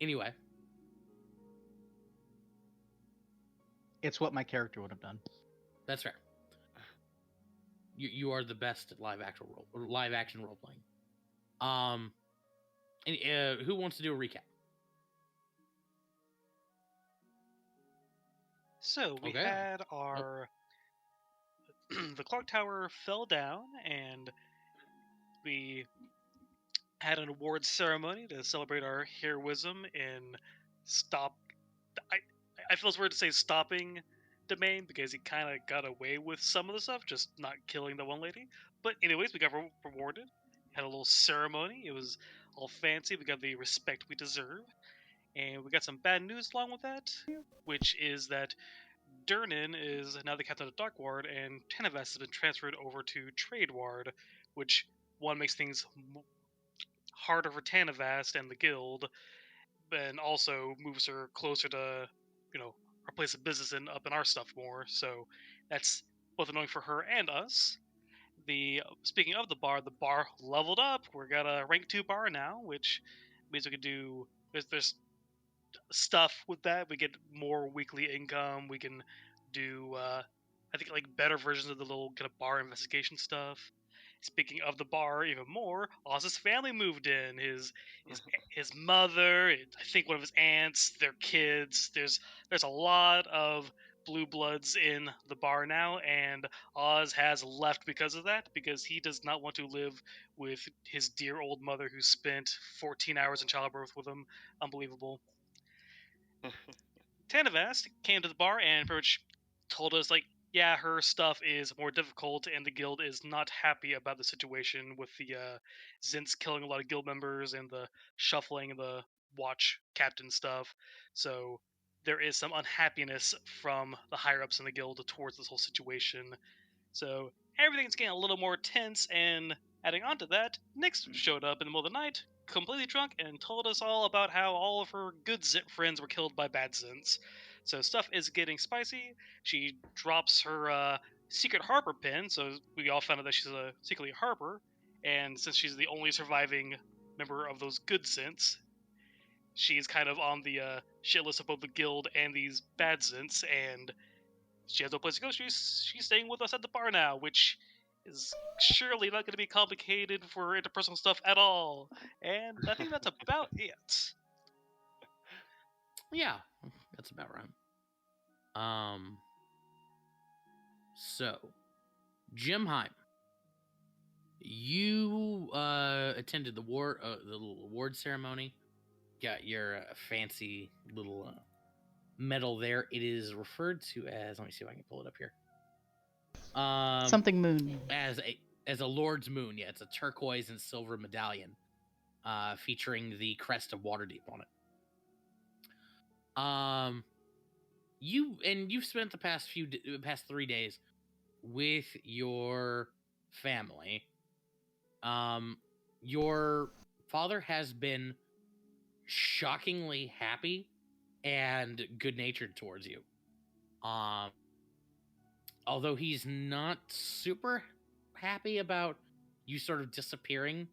Anyway. It's what my character would have done. That's fair. You are the best at live action role playing. Who wants to do a recap? So we had our the clock tower fell down, and we had an awards ceremony to celebrate our heroism in I feel it's weird to say stopping Domain because he kind of got away with some of the stuff, just not killing the one lady. But anyways, we got rewarded. Had a little ceremony. It was all fancy. We got the respect we deserve. And we got some bad news along with that, which is that Durnan is now the captain of Dark Ward, and Tenevast has been transferred over to Trade Ward, which one makes things harder for Tenevast and the guild, and also moves her closer to, our place of business and up in our stuff more. So that's both annoying for her and us. Speaking of the bar leveled up. We got a rank 2 bar now, which means we can do. There's stuff with that. We get more weekly income. We can do, I think, like better versions of the little kind of bar investigation stuff. Speaking of the bar, even more, Oz's family moved in. His mother, I think one of his aunts, their kids. There's a lot of blue bloods in the bar now, and Oz has left because of that, because he does not want to live with his dear old mother who spent 14 hours in childbirth with him. Unbelievable. Tenevast came to the bar and pretty much told us, like, yeah, her stuff is more difficult, and the guild is not happy about the situation with the Zints killing a lot of guild members and the shuffling and the watch captain stuff. So there is some unhappiness from the higher-ups in the guild towards this whole situation. So everything's getting a little more tense, and adding on to that, Nyx showed up in the middle of the night, completely drunk, and told us all about how all of her good Zint friends were killed by bad Zints. So stuff is getting spicy. She drops her secret Harper pin, so we all found out that she's secretly a Harper, and since she's the only surviving member of those good Zints, she's kind of on the shit list of both the guild and these bad Zints, and she has no place to go. She's staying with us at the bar now, which is surely not going to be complicated for interpersonal stuff at all. And I think that's about it. Yeah, that's about right. So, Jim Heim, you attended the little award ceremony. Got your fancy little medal there. It is referred to as, let me see if I can pull it up here. Something moon. As a Lord's Moon. Yeah, it's a turquoise and silver medallion featuring the crest of Waterdeep on it. You've spent the past 3 days with your family. Your father has been shockingly happy and good-natured towards you. Although he's not super happy about you sort of disappearing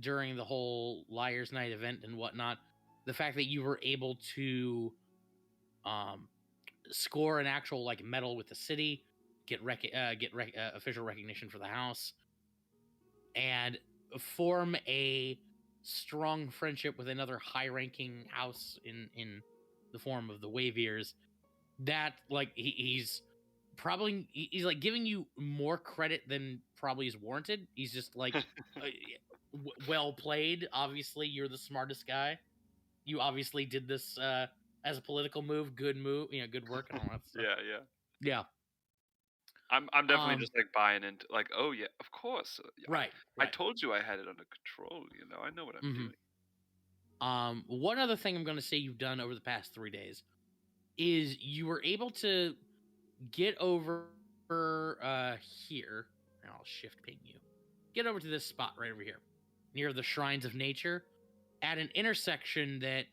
during the whole Liar's Night event and whatnot, the fact that you were able to score an actual like medal with the city, get official recognition for the house, and form a strong friendship with another high-ranking house in the form of the Waviers, that like he's like giving you more credit than probably is warranted. He's just like well played. Obviously, you're the smartest guy. You obviously did this as a political move. Good move, good work and all that stuff. Yeah. I'm definitely just like buying into like, oh yeah, of course. Right. I told you I had it under control. I know what I'm doing. One other thing I'm going to say you've done over the past 3 days is you were able to get over here, and I'll shift ping you. Get over to this spot right over here, near the Shrines of Nature, at an intersection that,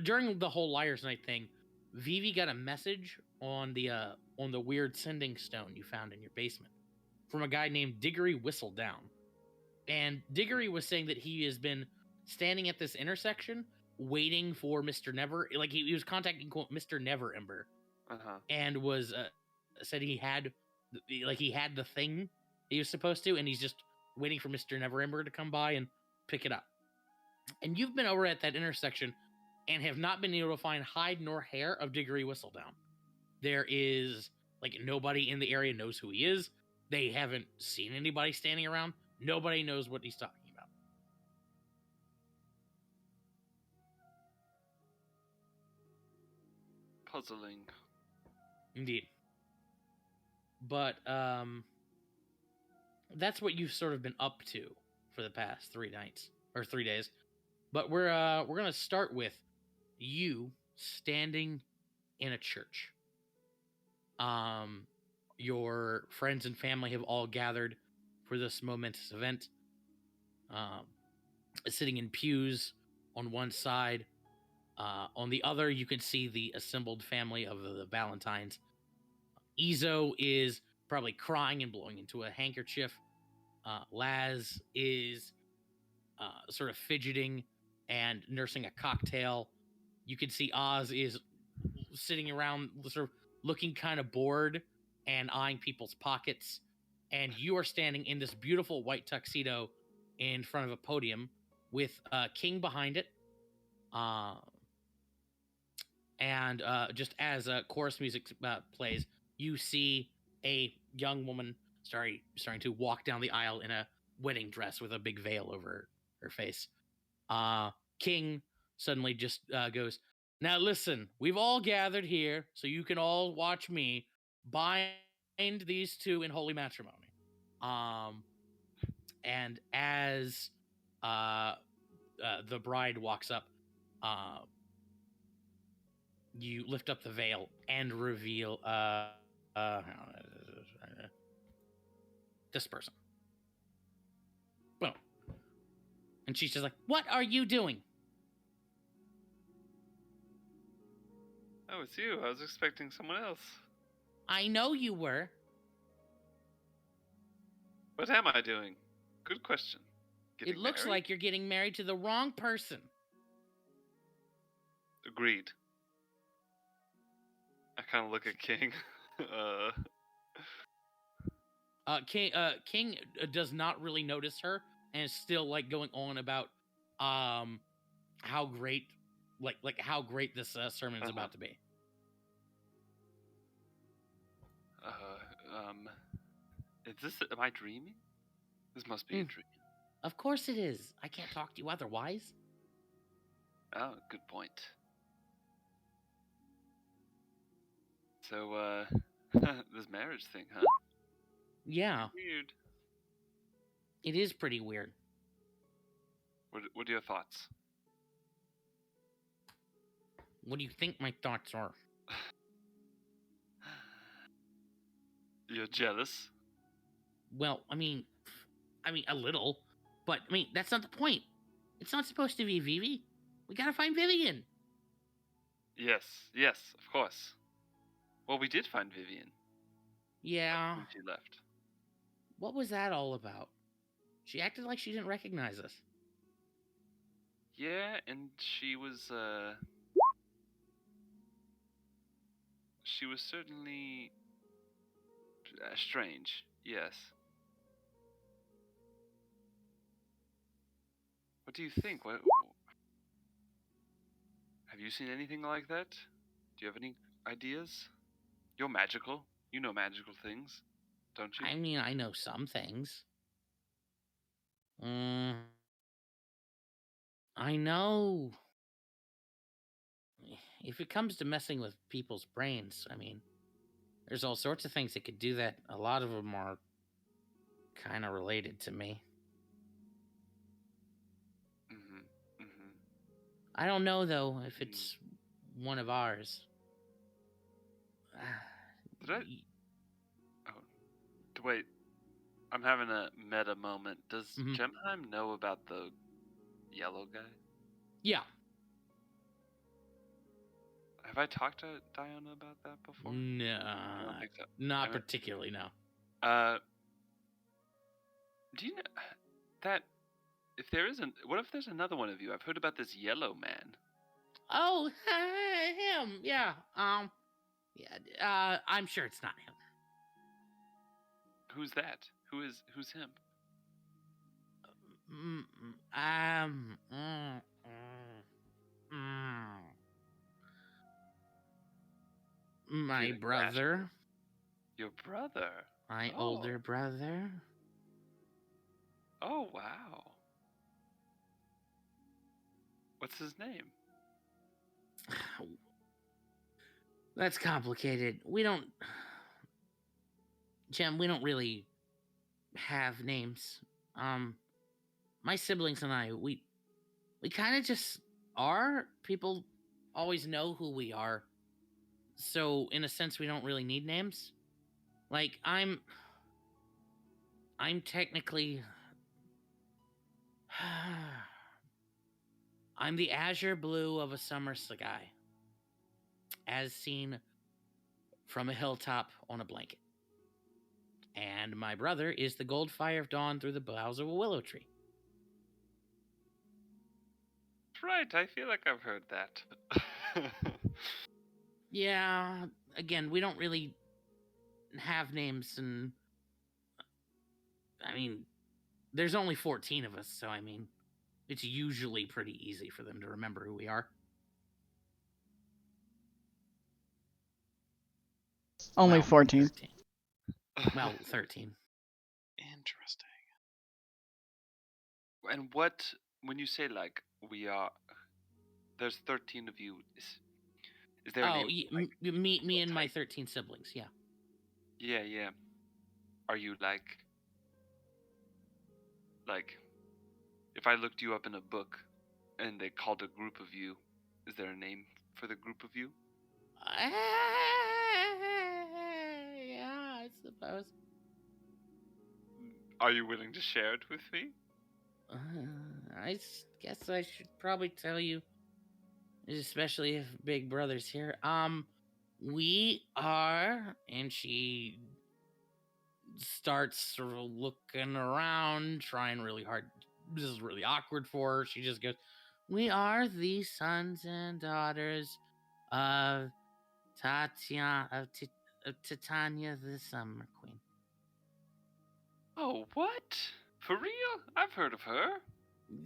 during the whole Liar's Night thing, Vivi got a message on the weird sending stone you found in your basement from a guy named Diggory Whistledown. And Diggory was saying that he has been standing at this intersection, waiting for Mr. Never. Like he was contacting Mr. Never Ember, and was said he had the thing he was supposed to, and he's just waiting for Mr. Never Ember to come by and pick it up. And you've been over at that intersection and have not been able to find hide nor hair of Diggory Whistledown. There is nobody in the area knows who he is. They haven't seen anybody standing around. Nobody knows what he's talking about. Puzzling. Indeed. But that's what you've sort of been up to for the past 3 nights or 3 days. But we're gonna start with you standing in a church. Your friends and family have all gathered for this momentous event. Sitting in pews on one side. On the other, you can see the assembled family of the Valentines. Izo is probably crying and blowing into a handkerchief. Laz is sort of fidgeting and nursing a cocktail. You can see Oz is sitting around sort of looking kind of bored and eyeing people's pockets. And you are standing in this beautiful white tuxedo in front of a podium with King behind it. And just as chorus music plays, you see a young woman starting to walk down the aisle in a wedding dress with a big veil over her face. King suddenly just goes, "Now listen, we've all gathered here so you can all watch me bind these two in holy matrimony." And as the bride walks up, you lift up the veil and reveal this person. Boom. And she's just like, "What are you doing?" Oh, it's you. I was expecting someone else. I know you were. What am I doing? Good question. It looks married? like you're getting married to the wrong person. Agreed. I kind of look at King. King does not really notice her and is still going on about how great how great this sermon is about to be. Is this? Am I dreaming? This must be a dream. Of course it is. I can't talk to you otherwise. Oh, good point. So, this marriage thing, huh? Yeah. Weird. It is pretty weird. What are your thoughts? What do you think my thoughts are? You're jealous? Well, I mean, a little, but that's not the point. It's not supposed to be Vivi. We gotta find Vivian. Yes, of course. Well, we did find Vivian. Yeah. When she left. What was that all about? She acted like she didn't recognize us. Yeah, and she was certainly strange. Yes. What do you think? What have you seen anything like that? Do you have any ideas? You're magical. You know magical things, don't you? I know some things. I know. If it comes to messing with people's brains, there's all sorts of things that could do that. A lot of them are kind of related to me. I don't know, though, if it's one of ours. Did I? Oh, wait. I'm having a meta moment. Does Gemheim know about the yellow guy? Yeah. Have I talked to Diana about that before? No. I don't think so. Not particularly, no. Do you know that if there isn't, what if there's another one of you? I've heard about this yellow man. Oh, him. Yeah. Yeah. I'm sure it's not him. Who's that? Who's him? My brother. Your brother? My older brother. Oh, wow. What's his name? That's complicated. Jem, we don't really have names. My siblings and I, we kind of just are. People always know who we are. So, in a sense, we don't really need names. Like, I'm technically... I'm the azure blue of a summer sky, as seen from a hilltop on a blanket. And my brother is the gold fire of dawn through the boughs of a willow tree. Right, I feel like I've heard that. Yeah, again, we don't really have names, and I mean, there's only 14 of us, so I mean, it's usually pretty easy for them to remember who we are. Only 14. 13. Well, 13. Interesting. And when you say like we are, there's 13 of you. Is there? Me and my 13 siblings. Yeah. Yeah. Are you like, if I looked you up in a book, and they called a group of you, is there a name for the group of you? Yeah, I suppose. Are you willing to share it with me? I guess I should probably tell you, especially if Big Brother's here. We are, and she starts sort of looking around, trying really hard. This is really awkward for her. She just goes, "We are the sons and daughters of Titania, the Summer Queen." Oh, what? For real? I've heard of her.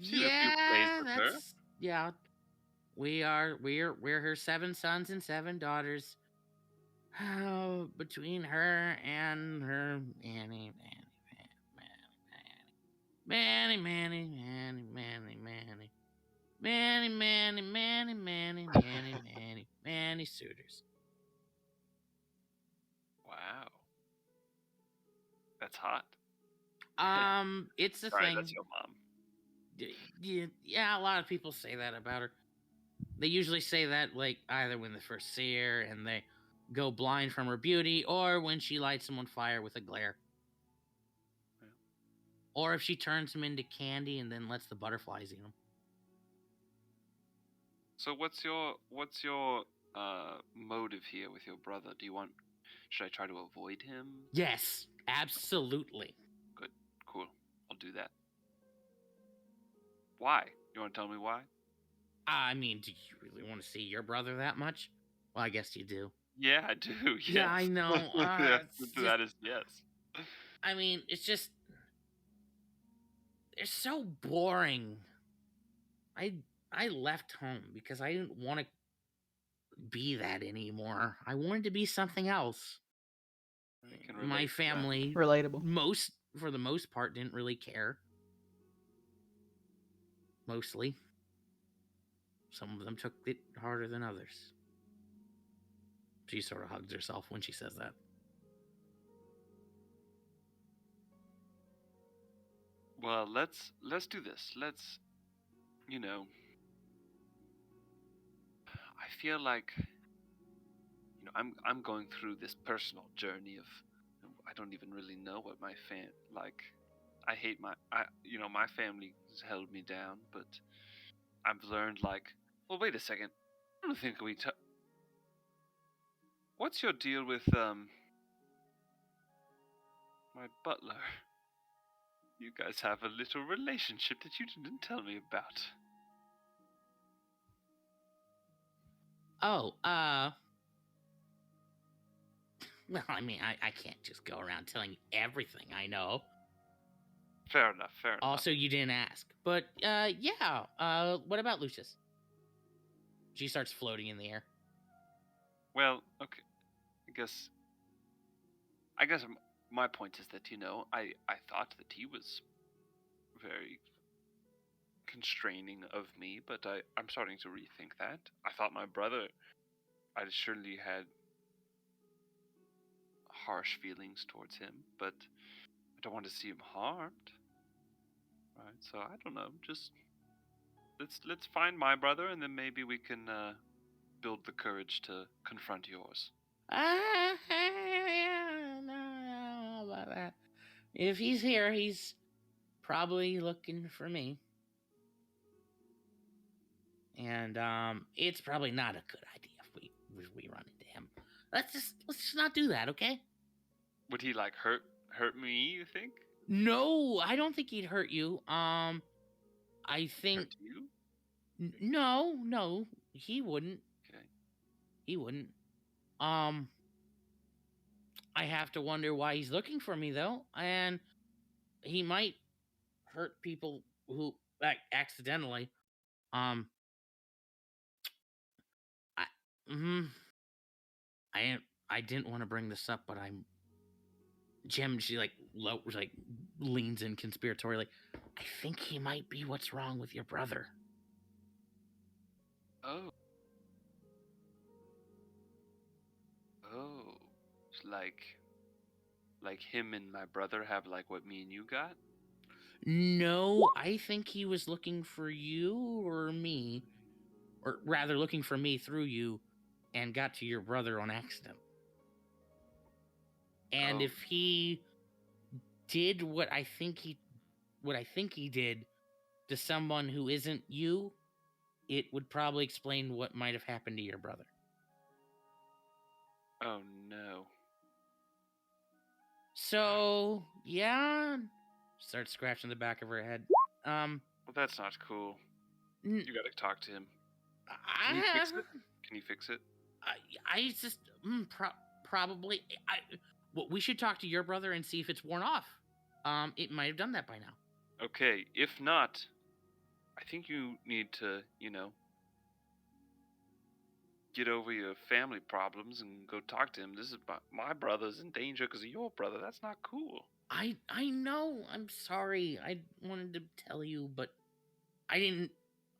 Seen a few Yeah, plays with her. yeah. We're her 7 sons and 7 daughters. Between her and her Manny. Manny suitors. Wow. That's hot. It's a Sorry, thing. that's your mom. Yeah, a lot of people say that about her. They usually say that like either when they first see her and they go blind from her beauty, or when she lights them on fire with a glare. Yeah. Or if she turns them into candy and then lets the butterflies eat them. So what's your motive here with your brother? Should I try to avoid him? Yes, absolutely. Good, cool. I'll do that. Why? You want to tell me why? I mean, do you really want to see your brother that much? Well, I guess you do. Yeah, I do. Yes. Yeah, I know. That is yes. I mean, it's just they're so boring. I left home because I didn't want to be that anymore. I wanted to be something else. My family, relatable. For the most part, didn't really care. Mostly. Some of them took it harder than others. She sort of hugs herself when she says that. Well, let's do this. Let's, I feel like, I'm going through this personal journey of, I don't even really know what my I hate my family has held me down, but I've learned well, wait a second. I don't think what's your deal with my butler? You guys have a little relationship that you didn't tell me about. Oh, well, I mean, I can't just go around telling you everything I know. Fair enough, fair enough. Also, you didn't ask. But, yeah, what about Lucius? She starts floating in the air. Well, okay. I guess my point is that, I thought that he was very constraining of me, but I'm starting to rethink that. I thought my brother, I surely had harsh feelings towards him, but I don't want to see him harmed. Right? So I don't know. Just let's find my brother, and then maybe we can build the courage to confront yours. I don't know about that. If he's here, he's probably looking for me. And it's probably not a good idea if we run into him. Let's just not do that, okay? Would he like hurt me, you think? No, I don't think he'd hurt you. I think Hurt you? no, he wouldn't. Okay. He wouldn't. I have to wonder why he's looking for me though, and he might hurt people who accidentally. I mm, I didn't want to bring this up, but I'm Jim. She like leans in conspiratorially. I think he might be what's wrong with your brother. Oh. Oh. It's like him and my brother have like what me and you got? No, I think he was looking for you or me, or rather looking for me through you, and got to your brother on accident. And Oh. if he did what I think he did to someone who isn't you, it would probably explain what might have happened to your brother. Oh no. So, yeah, starts scratching the back of her head. Well, that's not cool. N- You gotta talk to him. Can you fix it? Can you fix it? I just probably. Well, we should talk to your brother and see if it's worn off. It might have done that by now. Okay, if not, I think you need to, get over your family problems and go talk to him. This is my brother's in danger because of your brother. That's not cool. I know. I'm sorry. I wanted to tell you, but I didn't.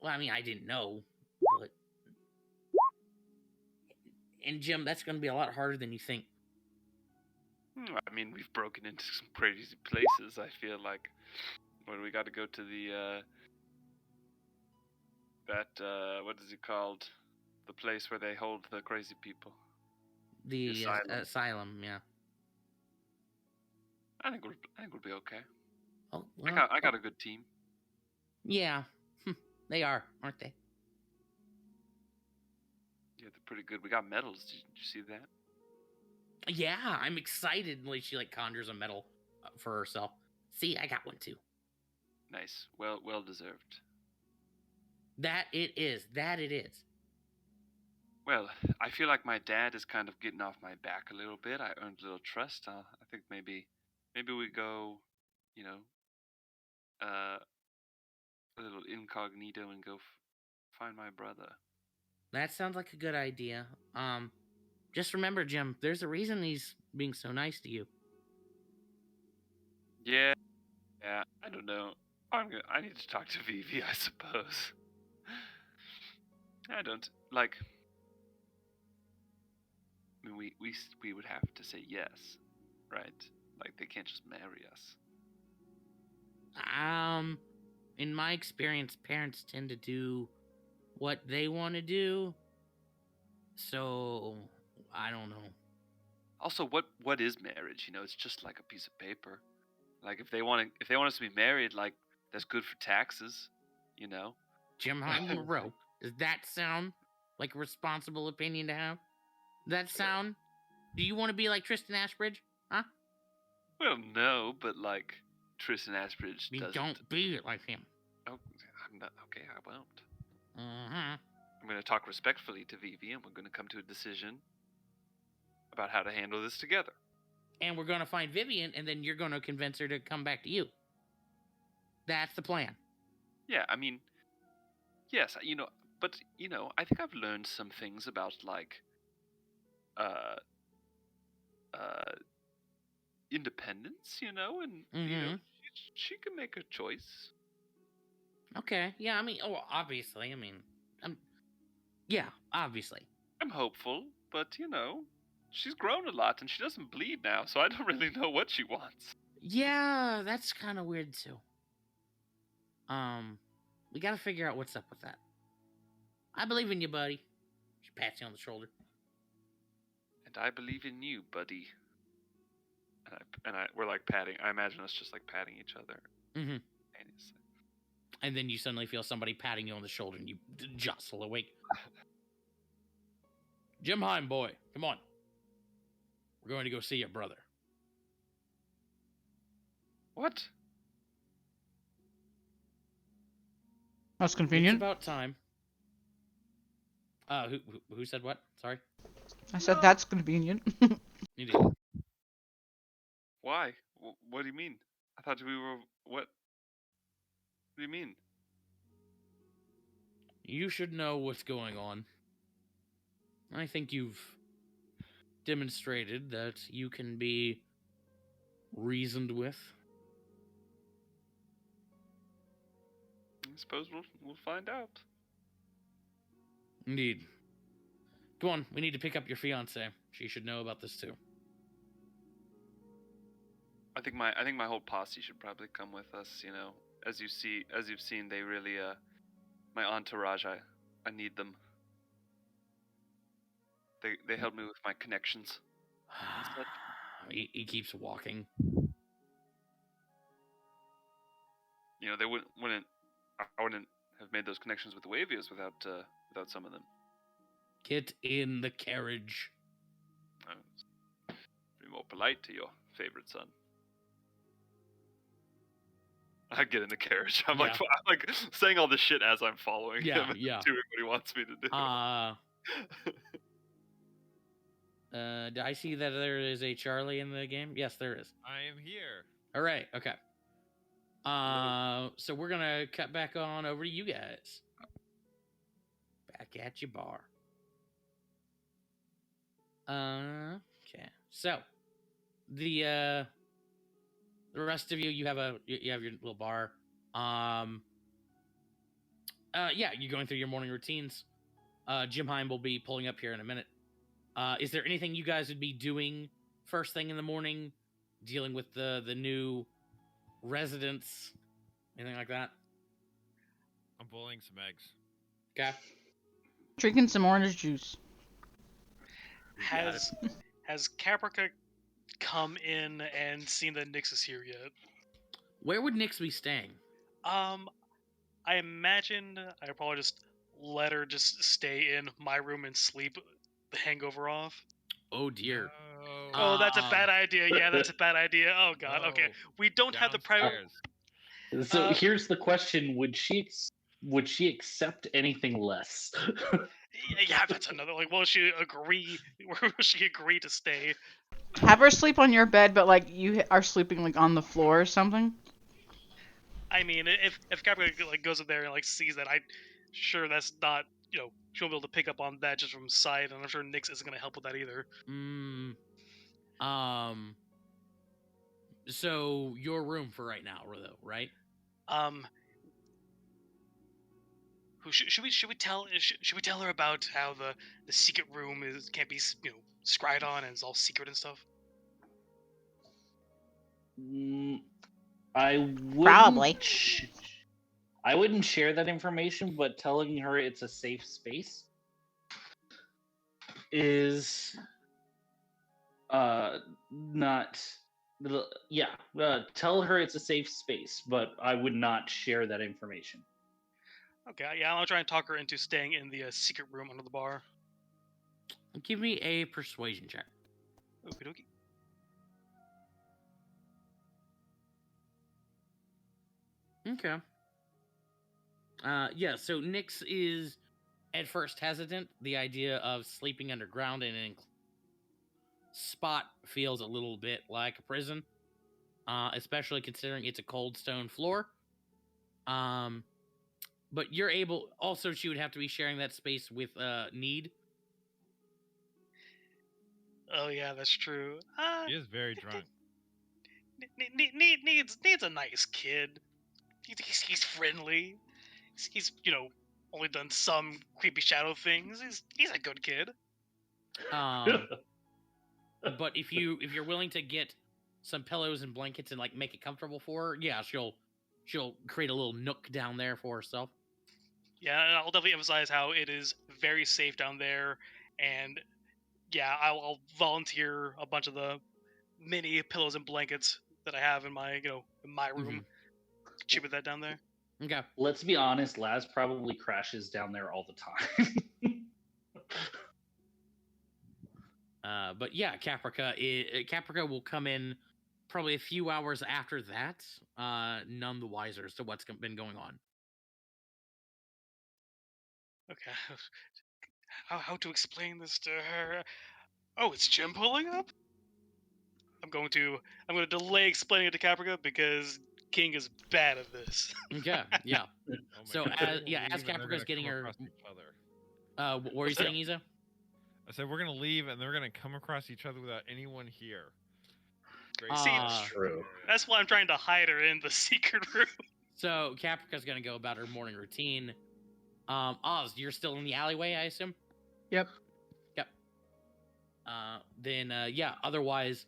Well, I mean, I didn't know. But and Jim, that's going to be a lot harder than you think. I mean, we've broken into some crazy places. I feel like when we got to go to the what is it called? The place where they hold the crazy people. The asylum. Asylum, yeah. I think we'll be okay. Oh, well, I got a good team. Yeah, they are, aren't they? Yeah, they're pretty good. We got medals. Did you see that? Yeah, I'm excited. Like she conjures a medal for herself. See, I got one too. Nice. Well deserved. That it is. Well, I feel like my dad is kind of getting off my back a little bit. I earned a little trust. I think maybe we go, a little incognito and go find my brother. That sounds like a good idea. Just remember, Jim, there's a reason he's being so nice to you. Yeah, I don't know. I need to talk to Vivi, I suppose. I don't like. I mean, we would have to say yes, right? Like they can't just marry us. In my experience, parents tend to do what they want to do. So, I don't know. Also, what is marriage? It's just like a piece of paper. Like if they want us to be married, like that's good for taxes, Jim Monroe, does that sound like a responsible opinion to have? That sound? Do you want to be like Tristan Ashbridge? Huh? Well, no, but like Tristan Asbridge You doesn't. don't be like him. Oh, I'm not. Okay, I won't. Mm-hmm. I'm going to talk respectfully to Vivi, and we're going to come to a decision about how to handle this together. And we're going to find Vivian, and then you're going to convince her to come back to you. That's the plan. Yeah, I mean, yes, but I think I've learned some things about like, uh, independence, and Mm-hmm. she can make a choice. Okay. Yeah, I mean, obviously. Yeah, obviously. I'm hopeful, but she's grown a lot and she doesn't bleed now, so I don't really know what she wants. Yeah, that's kind of weird too. We got to figure out what's up with that. I believe in you, buddy. She pats you on the shoulder. And I believe in you, buddy. And we're like patting. I imagine us just like patting each other. Mm-hmm. And And then you suddenly feel somebody patting you on the shoulder, and you jostle awake. Jim Heim, boy, come on. We're going to go see your brother. What? That's It's convenient. about time. Who said what? Sorry. I said that's convenient. You did. Why? What do you mean? I thought we were what? What do you mean? You should know what's going on. I think you've demonstrated that you can be reasoned with. I suppose we'll find out. Indeed. Come on, we need to pick up your fiance. She should know about this too. I think my whole posse should probably come with us. As you've seen, they really my entourage. I need them. They help me with my connections. He keeps walking. They wouldn't. I wouldn't have made those connections with the Wavias without some of them. Get in the carriage. Be more polite to your favorite son. I get in the carriage. I'm like saying all this shit as I'm following him and doing what he wants me to do. Do I see that there is a Charlie in the game? Yes, there is. I am here. All right. Okay. So we're gonna cut back on over to you guys. Back at your bar. Okay. So the rest of you have your little bar. Yeah, you're going through your morning routines. Jim Heim will be pulling up here in a minute. Is there anything you guys would be doing first thing in the morning, dealing with the new residents, anything like that? I'm boiling some eggs. Okay. Drinking some orange juice. Has Caprica come in and seen that Nyx is here yet? Where would Nyx be staying? I imagine I'd probably just let her just stay in my room and sleep the hangover off. Oh dear. Oh, that's a bad idea. Yeah, that's a bad idea. Oh god. Okay, we don't have the private. So here's the question: Would she accept anything less? Yeah, that's another. Will she agree? Will she agree to stay? Have her sleep on your bed, but you are sleeping on the floor or something. I mean, if Caprica goes up there and sees that, I'm sure that's not she'll be able to pick up on that just from sight, and I'm sure Nyx isn't going to help with that either. So your room for right now, though, right? Should we tell her about how the secret room can't be scryed on and it's all secret and stuff? I wouldn't Probably. I wouldn't share that information, but telling her it's a safe space is not. Tell her it's a safe space, but I would not share that information. Okay, yeah, I'll try and talk her into staying in the secret room under the bar. Give me a persuasion check. Okie dokie. Okay. Yeah, so Nyx is at first hesitant. The idea of sleeping underground in an spot feels a little bit like a prison, especially considering it's a cold stone floor. But you're able. Also, she would have to be sharing that space with Need. Oh yeah, that's true. He is very drunk. Needs a nice kid. He's friendly. He's only done some creepy shadow things. He's a good kid. But if you're willing to get some pillows and blankets and like make it comfortable for her, yeah, she'll create a little nook down there for herself. Yeah, and I'll definitely emphasize how it is very safe down there, and yeah, I'll volunteer a bunch of the mini pillows and blankets that I have in my in my room. Chip that down there. Okay. Let's be honest, Laz probably crashes down there all the time. But yeah, Caprica will come in probably a few hours after that, none the wiser as to what's been going on. Okay. How to explain this to her? Oh, it's Jim pulling up? I'm going to delay explaining it to Caprica because King is bad at this. Okay, yeah. Oh my So, God, as- we're gonna yeah, as leave and they're Caprica's gonna getting come her- across each other. What were you saying, Iza? I said we're gonna leave and they're gonna come across each other without anyone here. Great. See, Ah. True. That's why I'm trying to hide her in the secret room. So Caprica's gonna go about her morning routine. Oz, you're still in the alleyway, I assume. Yep. Yep. Then yeah. Otherwise,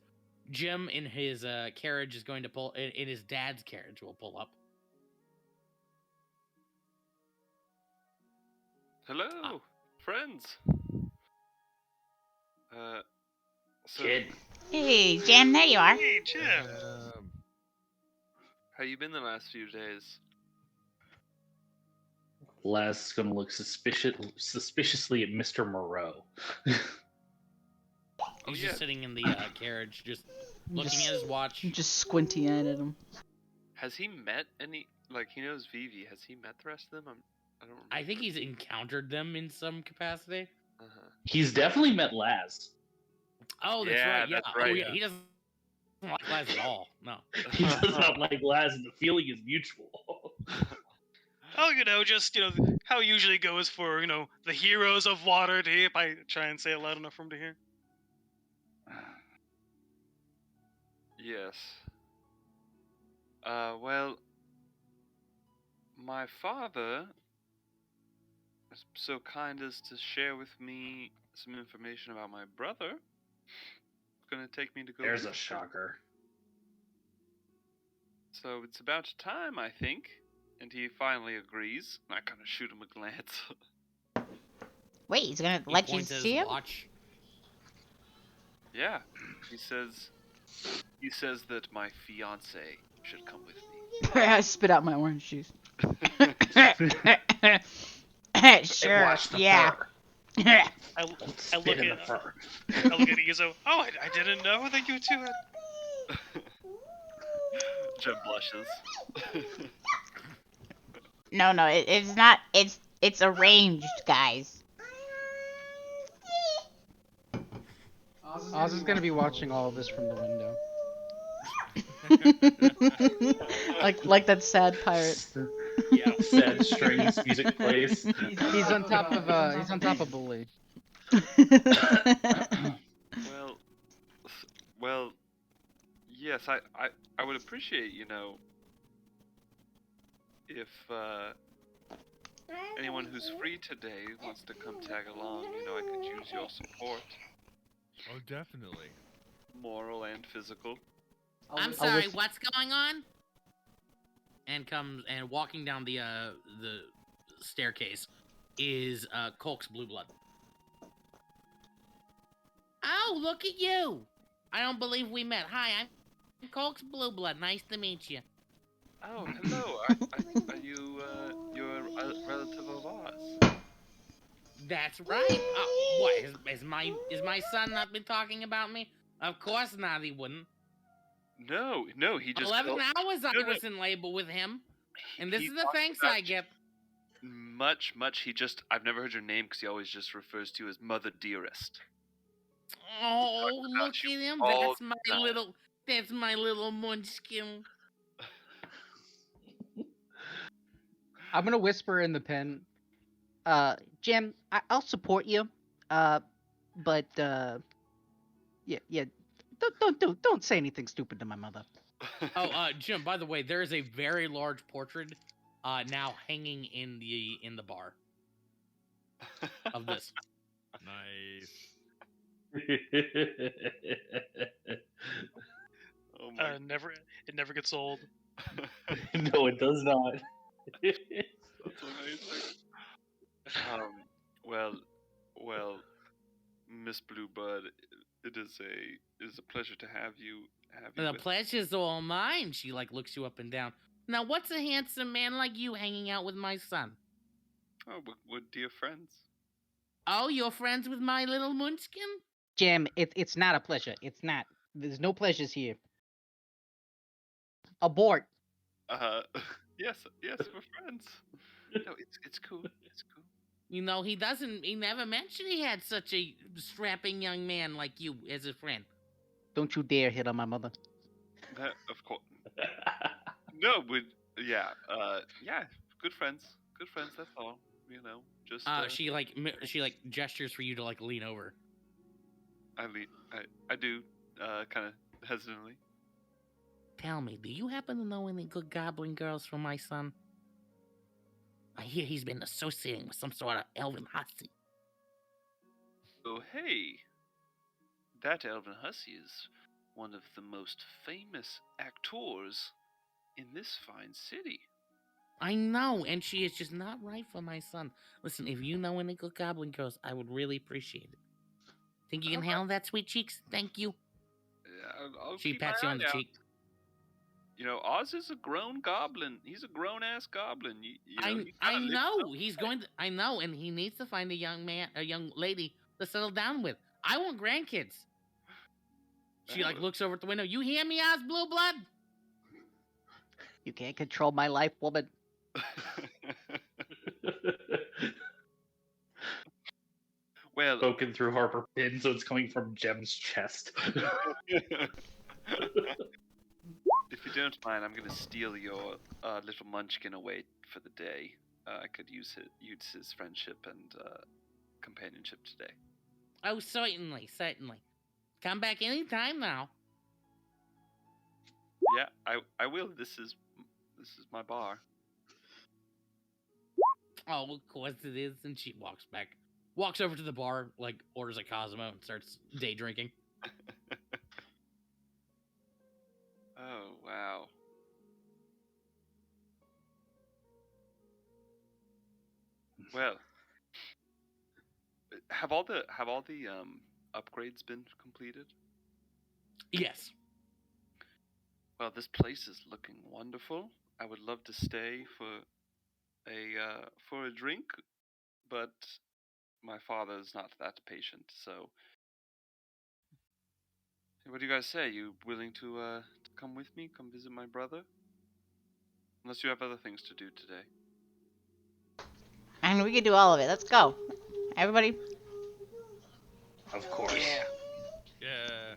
Jim in his carriage is going to pull. In his dad's carriage will pull up. Hello, friends. So Kid. Hey, Jim, there you are. Hey, Jim. how you been the last few days? Laz is gonna look suspiciously at Mr. Moreau. He's yeah. just sitting in the carriage, just looking Just- at his watch. Just squinting at him. Has he met any? Like he knows Vivi. Has he met the rest of them? I don't remember. I think he's encountered them in some capacity. Uh-huh. He's definitely met Laz. Oh, that's Yeah, right. Yeah. that's Oh, right. yeah. He doesn't like Laz at all. No. He does not like Laz, and the feeling is mutual. Oh, just how it usually goes for the heroes of Waterdeep. I try and say it loud enough for him to hear. Yes. Well, my father is so kind as to share with me some information about my brother. Gonna take me to go. There's a visit him. shocker. So it's about time, I think. And he finally agrees. I kind of shoot him a glance. Wait, he's gonna He let you points at his see him? watch. Yeah, he says that my fiance should come with me. I spit out my orange juice. Sure, Watch the yeah. fur. I Spit look in the at fur. I look at Izo. Oh, I didn't know that you two had. Jim blushes. No, it's not. It's arranged, guys. Oz is gonna be watching all of this from the window. like that sad pirate. Yeah, sad strings music plays. He's on top of Bully. Well, yes, I would appreciate, if anyone who's free today wants to come tag along, I could use your support, Oh, definitely. moral and physical. I'm sorry, what's going on? And walking down the staircase is Colk's Blue Blood. Oh, look at you! I don't believe we met. Hi, I'm Colk's Blue Blood. Nice to meet you. Oh, hello. Are you you're a relative of ours? That's right. What is my son not been talking about me? Of course not. He wouldn't. No, he just 11 called- hours I No, no. was in label with him. And this he is the talks thanks about I get. Much. I've never heard your name because he always just refers to you as Mother Dearest. Oh, about look you at him. all That's my the time. little munchkin. I'm gonna whisper in the pen. Jim, I'll support you. But yeah. Don't say anything stupid to my mother. Oh, Jim, by the way, there is a very large portrait now hanging in the bar of this. Nice. Oh my. It never gets old. No, it does not. That's amazing. Well, Miss Bluebird, it is a pleasure to have you The with. pleasure's all mine. She looks you up and down. Now, what's a handsome man like you hanging out with my son? Oh, we're dear friends. Oh, you're friends with my little munchkin? Jim, it's not a pleasure. It's not. There's no pleasures here. Abort. Yes, we're friends. No, it's cool. It's cool. You know, he never mentioned he had such a strapping young man like you as a friend. Don't you dare hit on my mother. Of course. No, yeah, good friends. Good friends, that's all. You know, just She gestures for you to lean over. I do kind of hesitantly. Tell me, do you happen to know any good goblin girls for my son? I hear he's been associating with some sort of Alvin Hussey. Oh, hey. That Alvin Hussey is one of the most famous actors in this fine city. I know, and she is just not right for my son. Listen, if you know any good goblin girls, I would really appreciate it. Think you can handle that, sweet cheeks? Thank you. I'll She keep pats my you on the eye out. cheek. You know, Oz is a grown goblin. He's a grown-ass goblin. I know. He's going to. I know, and he needs to find a young lady to settle down with. I want grandkids. She looks over at the window. You hear me, Oz Blue Blood? You can't control my life, woman. Well, Spoken through Harper Pin, so it's coming from Jem's chest. if you don't mind, I'm gonna steal your little munchkin away for the day. I could use his friendship and companionship today. Oh, certainly. Come back anytime now. Yeah, I will. This is my bar. Oh, of course it is. And she walks over to the bar, orders a Cosmo, and starts day drinking. Oh wow. Well, have all the upgrades been completed? Yes. Well, this place is looking wonderful. I would love to stay for a drink, but my father is not that patient. So, what do you guys say? You willing to come with me? Come visit my brother? Unless you have other things to do today. And we can do all of it. Let's go. Everybody. Of course. Yeah. Yeah.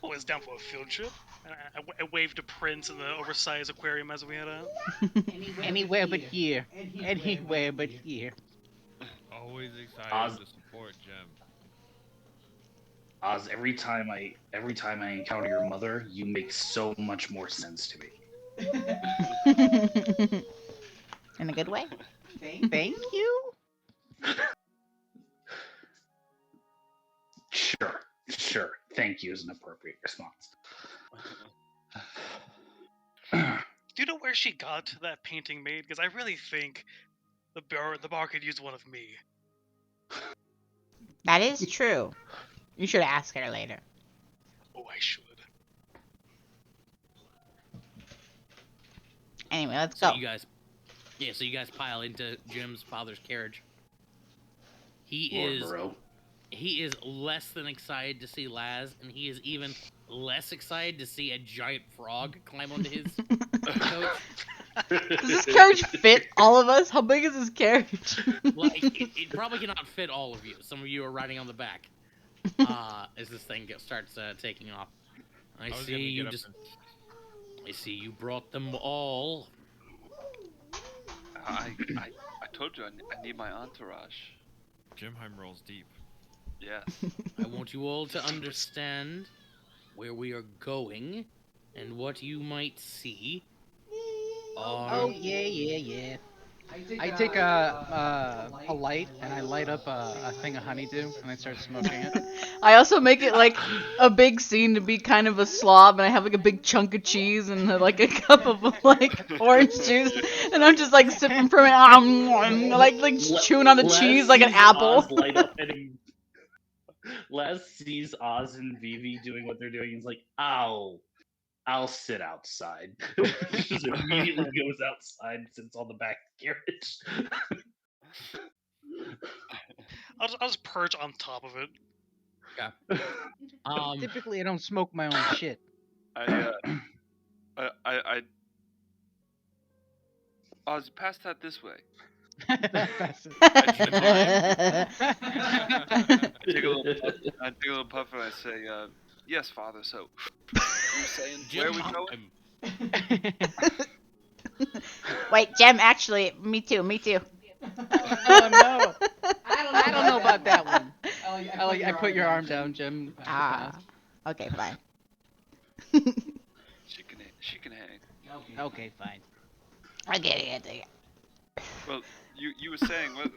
Always down for a field trip. I waved to Prince in the oversized aquarium as we head out. Anywhere but here. Anywhere but here. Always excited Oz- to support Jem. Oz, every time I encounter your mother, you make so much more sense to me. In a good way. Thank you. Sure. Thank you is an appropriate response. Do you know where she got that painting made? Because I really think the bar could use one of me. That is true. You should ask her later. Oh, I should. Anyway, let's So go. you guys pile into Jim's father's carriage. Lord Moreau. He is less than excited to see Laz, and he is even less excited to see a giant frog climb onto his Coach. Does this carriage fit all of us? How big is this carriage? Like, it probably cannot fit all of you. Some of you are riding on the back. As this thing starts taking off. I was see gonna you get up just. and I see you brought them all. I told you I need my entourage. Jimheim rolls deep. Yes. I want you all to understand where we are going and what you might see. Oh yeah. I take a light and I light up a thing of honeydew and I start smoking it. I also make it like a big scene to be kind of a slob, and I have like a big chunk of cheese and like a cup of like orange juice, and I'm just like sipping from it, like chewing on the Les cheese like an sees apple. Oz light up and Les sees Oz and Vivi doing what they're doing. He's like, I'll sit outside. Just immediately goes outside and sits on the back of the carriage. I'll just perch on top of it. Typically, I don't smoke my own shit. I Oz, pass that this way. Pass it. I take a little puff and I say, yes, father. So, you were saying where are we going? Wait, Jem, actually, me too. Oh no! I don't know about that one. I put your arm down, Jim. Ah, okay, fine. She can hang. Okay, fine. I get it. Well, you were saying what are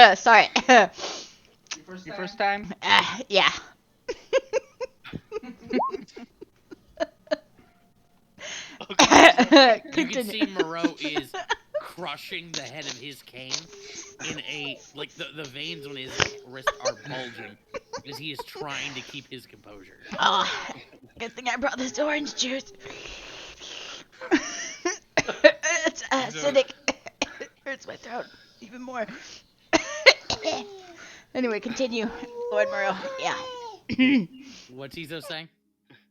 you Sorry. Your first time? Yeah. Okay. You can see Moreau is crushing the head of his cane in a like the veins on his wrist are bulging as he is trying to keep his composure. Oh, good thing I brought this orange juice. It's acidic. It hurts my throat even more. Anyway, continue, Lord Moreau. Yeah. What's Izo saying?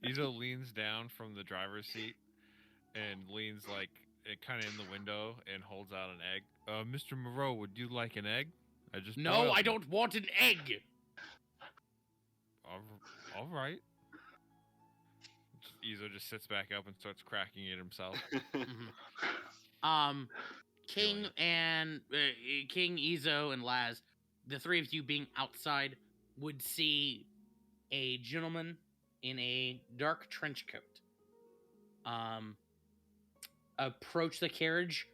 Izo leans down from the driver's seat and leans like kind of in the window and holds out an egg. Mr. Moreau, would you like an egg? I just No, boiled I them." don't want an egg. All right. Izo just sits back up and starts cracking it himself. King and King Izo and Laz, the three of you being outside, would see a gentleman in a dark trench coat approach the carriage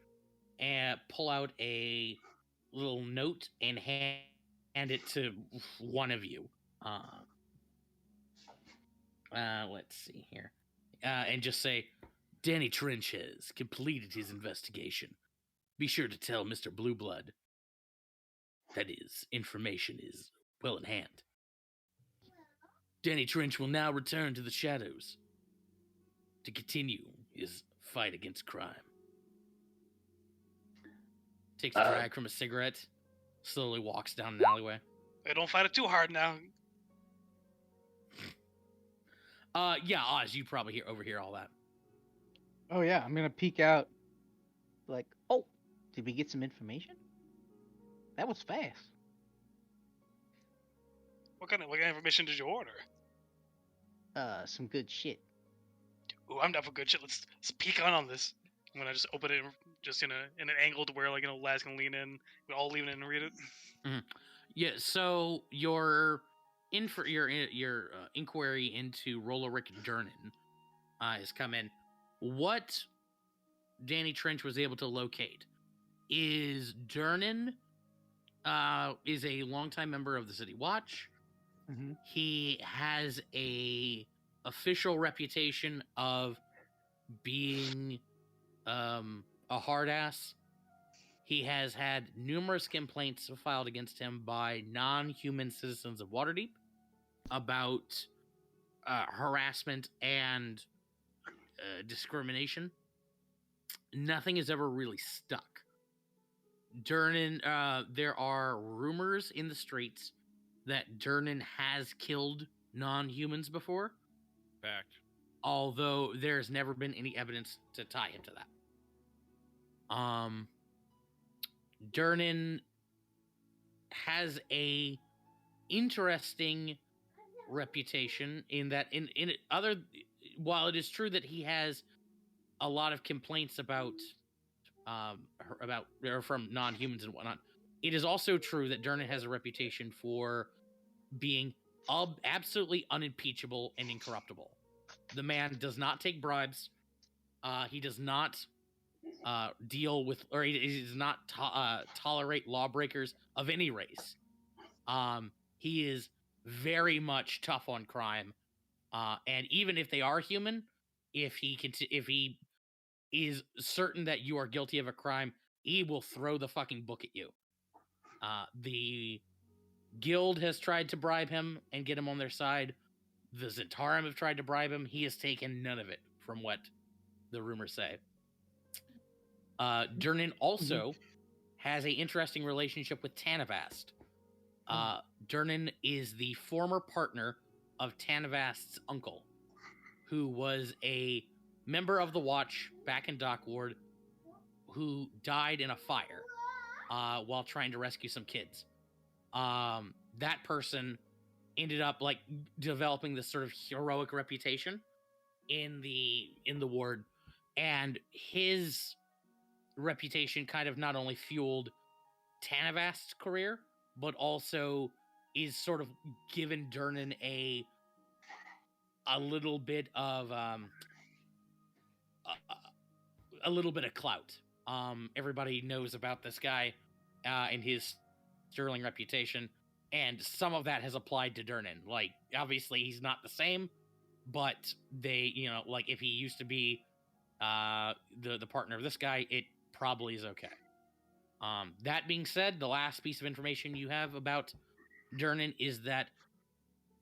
and pull out a little note and hand it to one of you. Let's see here. And just say, Danny Trench has completed his investigation. Be sure to tell Mr. Blueblood that his information is well in hand. Danny Trench will now return to the shadows to continue his fight against crime. Takes a drag from a cigarette, slowly walks down an alleyway. Hey, don't fight it too hard now. Yeah, Oz, you probably overhear all that. Oh yeah, I'm gonna peek out. Like, oh, did we get some information? That was fast. What kind of information did you order? Some good shit. Ooh, I'm down for good shit. Let's peek on this. I'm gonna just open it just in an angle to where Laz can lean in. We all lean in and read it. Yeah. So your inquiry into Rolorick Durnan has come in. What Danny Trench was able to locate is Durnan is a longtime member of the City Watch. Mm-hmm. He has a official reputation of being a hard ass. He has had numerous complaints filed against him by non-human citizens of Waterdeep about harassment and discrimination. Nothing has ever really stuck. Durnan, there are rumors in the streets that Durnan has killed non-humans before, Fact. although there's never been any evidence to tie him to that. Durnan has a interesting reputation in that in other while it is true that he has a lot of complaints about or from non-humans and whatnot, it is also true that Durnan has a reputation for being absolutely unimpeachable and incorruptible. The man does not take bribes. He does not deal with, or he does not tolerate lawbreakers of any race. He is very much tough on crime, and even if they are human, if he is certain that you are guilty of a crime, he will throw the fucking book at you. The guild has tried to bribe him and get him on their side. The Zentarim have tried to bribe him. He has taken none of it, from what the rumors say. Durnan also has an interesting relationship with Tanavast. Durnan is the former partner of Tanavast's uncle, who was a member of the Watch back in Dockward, who died in a fire while trying to rescue some kids. That person ended up like developing this sort of heroic reputation in the ward, and his reputation kind of not only fueled Tanavast's career, but also is sort of given Durnan a little bit of a little bit of clout. Everybody knows about this guy and his sterling reputation, and some of that has applied to Durnan. Like, obviously, he's not the same, but they, like if he used to be the partner of this guy, it probably is okay. That being said, the last piece of information you have about Durnan is that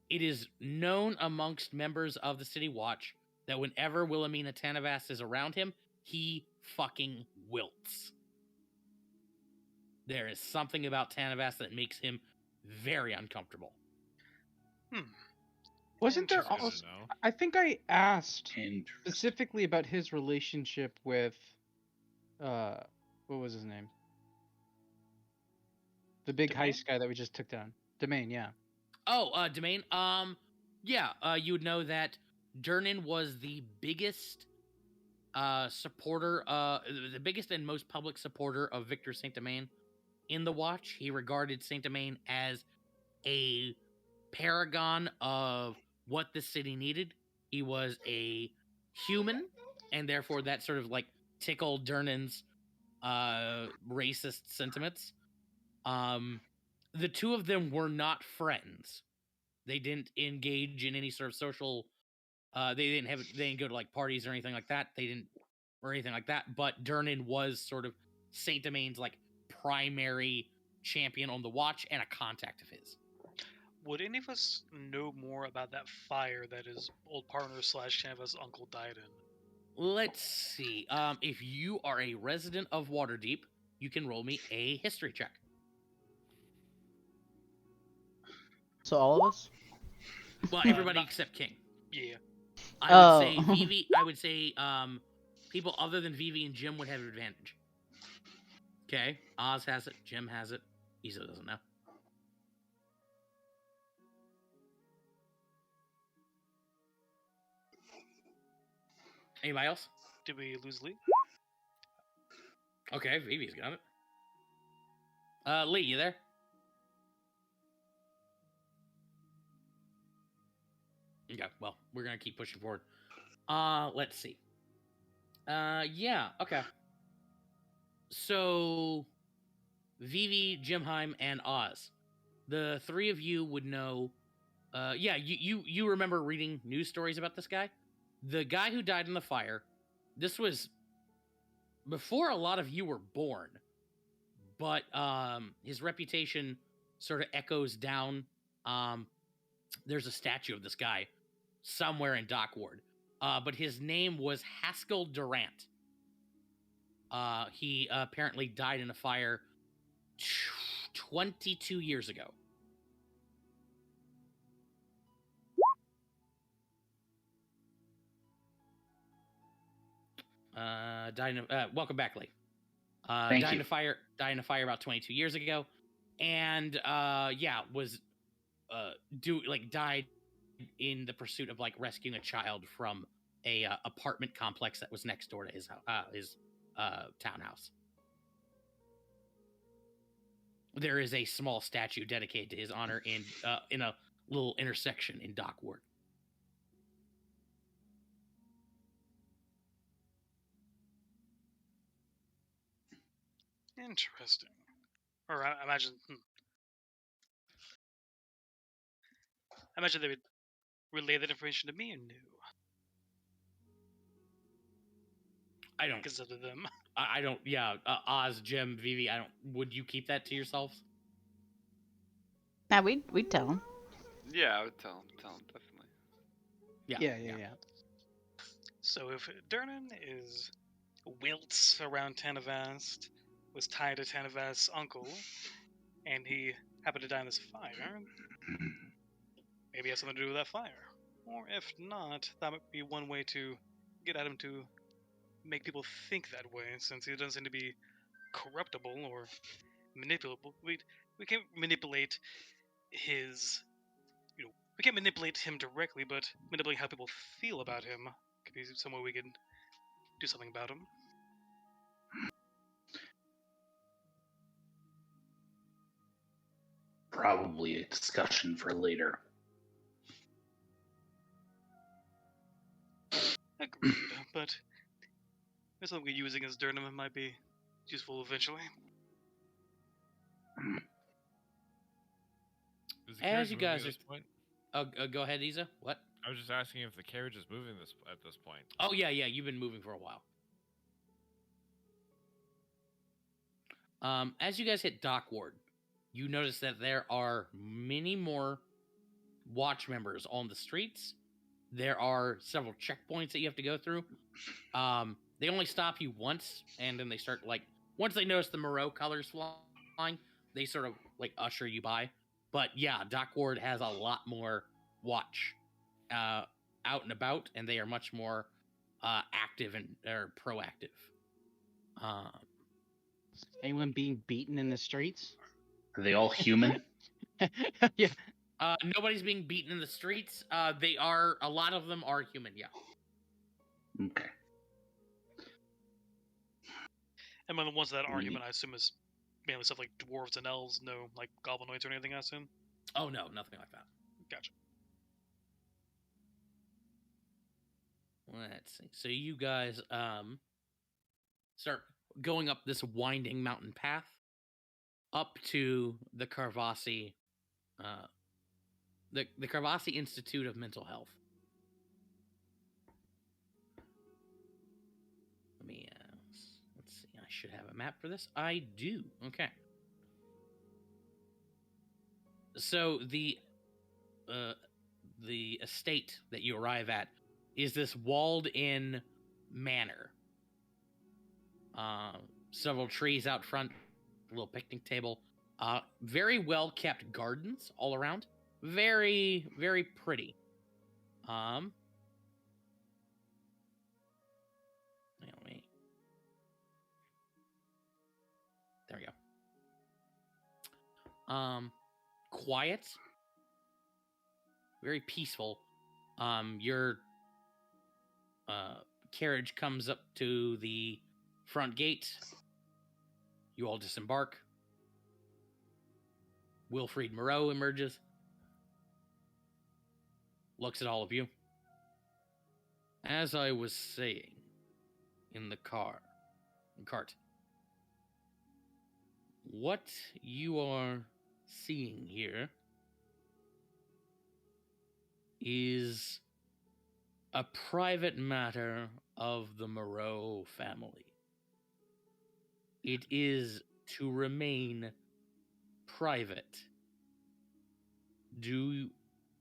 it is known amongst members of the City Watch that whenever Wilhelmina Tanavast is around him, he fucking wilts. There is something about Tanavast that makes him very uncomfortable. Wasn't there Interesting. also? I think I asked Interesting. specifically about his relationship with, what was his name? The big Domain? heist guy that we just took down. Domain, yeah. Oh, Domain. You would know that Durnan was the biggest supporter, the biggest and most public supporter of Victor Saint-Domain in the Watch. He regarded Saint-Domain as a paragon of what the city needed. He was a human, and therefore that sort of like tickled Durnan's racist sentiments. The two of them were not friends. They didn't engage in any sort of social. They didn't go to like parties or anything like that. But Durnan was sort of Saint Domain's like primary champion on the Watch and a contact of his. Would any of us know more about that fire that his old partner / Tanavast's uncle died in? Let's see. If you are a resident of Waterdeep, you can roll me a history check. So all of us? Well, everybody except King. Yeah. I would say Vivi. I would say people other than Vivi and Jim would have an advantage. Okay, Oz has it. Jim has it. Isa doesn't know. Anybody else? Did we lose Lee? Okay, Vivi's got it. Lee, you there? Okay, well, we're gonna keep pushing forward. Let's see. Yeah, okay. So, Vivi, Jimheim, and Oz. The three of you would know. You remember reading news stories about this guy? The guy who died in the fire. This was before a lot of you were born, but his reputation sort of echoes down. There's a statue of this guy somewhere in Dockward, but his name was Haskell Durant. He apparently died in a fire 22 years ago. Welcome back, Lee. Thank Dying you. to fire about 22 years ago, and was died in the pursuit of like rescuing a child from a apartment complex that was next door to his townhouse. There is a small statue dedicated to his honor in a little intersection in Dock Ward. Interesting. Or I imagine. I imagine they would relay that information to me and knew. I don't. Because of them. I don't. Yeah, Oz, Jim, Vivi. I don't. Would you keep that to yourselves? Now we'd tell him. Yeah, I would tell him definitely. Yeah. So if Durnan is wilts around Tanavast, was tied to Tanavast's uncle, and he happened to die in this fire, maybe it has something to do with that fire. Or if not, that might be one way to get at him to make people think that way, since he doesn't seem to be corruptible or manipulable. We can't manipulate his, we can't manipulate him directly, but manipulate how people feel about him could be some way we can do something about him. Probably a discussion for later. Agreed, but there's something we're using as Durnham might be useful eventually. Is the As carriage you moving guys at this point? Go ahead, Isa. What? I was just asking if the carriage is moving at this point. Oh yeah. You've been moving for a while. As you guys hit Dock Ward, you notice that there are many more watch members on the streets. There are several checkpoints that you have to go through. They only stop you once, and then they start once they notice the Moreau colors flying, they sort of usher you by. But yeah, Dock Ward has a lot more watch out and about, and they are much more active and proactive. Anyone being beaten in the streets? Are they all human? Yeah. Nobody's being beaten in the streets. A lot of them are human, yeah. Okay. And one of the ones that are human, I assume, is mainly stuff like dwarves and elves, no goblinoids or anything, I assume? Oh no, nothing like that. Gotcha. Let's see. So you guys start going up this winding mountain path up to the Karvasi the Karvasi Institute of Mental Health. Let me let's see. I should have a map for this. I do. Okay. So the estate that you arrive at is this walled-in manor. Several trees out front, a little picnic table. Very well kept gardens all around. Very, very pretty. Wait. There we go. Quiet. Very peaceful. Your carriage comes up to the front gate. You all disembark. Wilfried Moreau emerges. Looks at all of you. As I was saying in the cart, what you are seeing here is a private matter of the Moreau family. It is to remain private. Do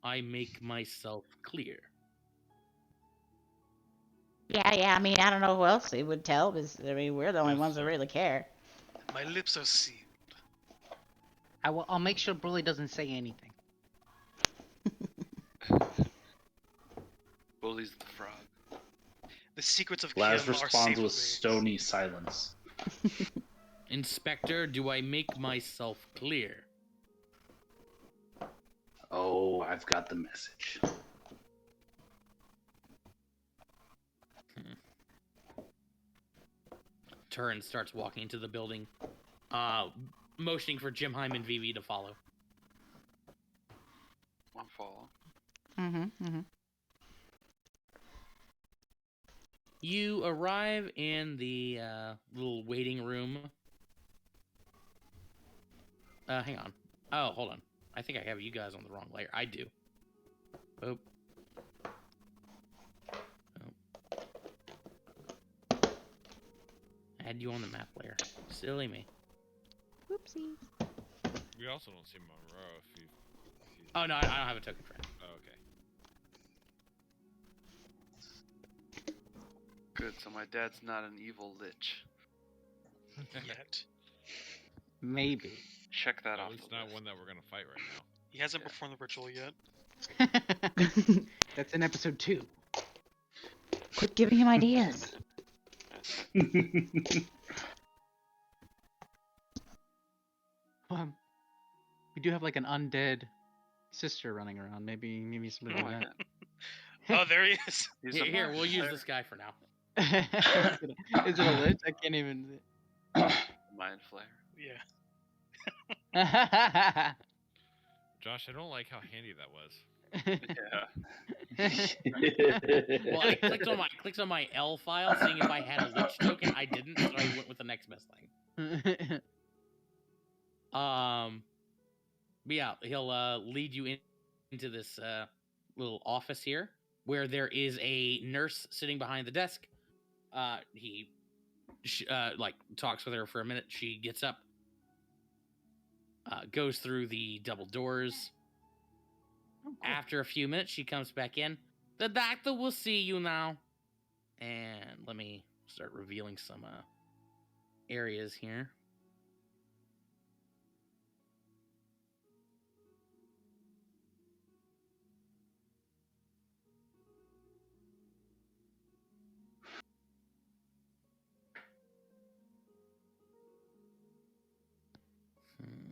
I make myself clear? Yeah. I mean, I don't know who else he would tell, because we're the only ones that really care. My lips are sealed. I'll make sure Broly doesn't say anything. Bully's the frog. The secrets of Laz Kim are responds safe with with me. stony silence. Inspector, do I make myself clear? Oh, I've got the message. Turin starts walking into the building, motioning for Jim Hyman VV to follow. One follow. You arrive in the little waiting room. Hang on. Oh, hold on. I think I have you guys on the wrong layer. I do. Oh. I had you on the map layer. Silly me. Whoopsie. We also don't see Monroe if you. Oh, no, I don't have a token for him. Oh, okay. Good, so my dad's not an evil lich. Yet. Maybe. Check that At off least the not list. one that we're gonna fight right now. He hasn't Yeah. performed the ritual yet. That's in episode 2. Quit giving him ideas. We do have like an undead sister running around. Maybe something Oh, like I that. bet. Oh, there he is. He's Here, a here, we'll use monster. this guy for now. Is it a lich? I can't even. Mind flare. Yeah. Josh, I don't like how handy that was. Yeah. Well, I clicked on my L file, seeing if I had a lich token. I didn't, so I went with the next best thing. But yeah, he'll lead you into this little office here, where there is a nurse sitting behind the desk. He like talks with her for a minute. She gets up, goes through the double doors. After a few minutes, she comes back in. The doctor will see you now. And let me start revealing some areas here.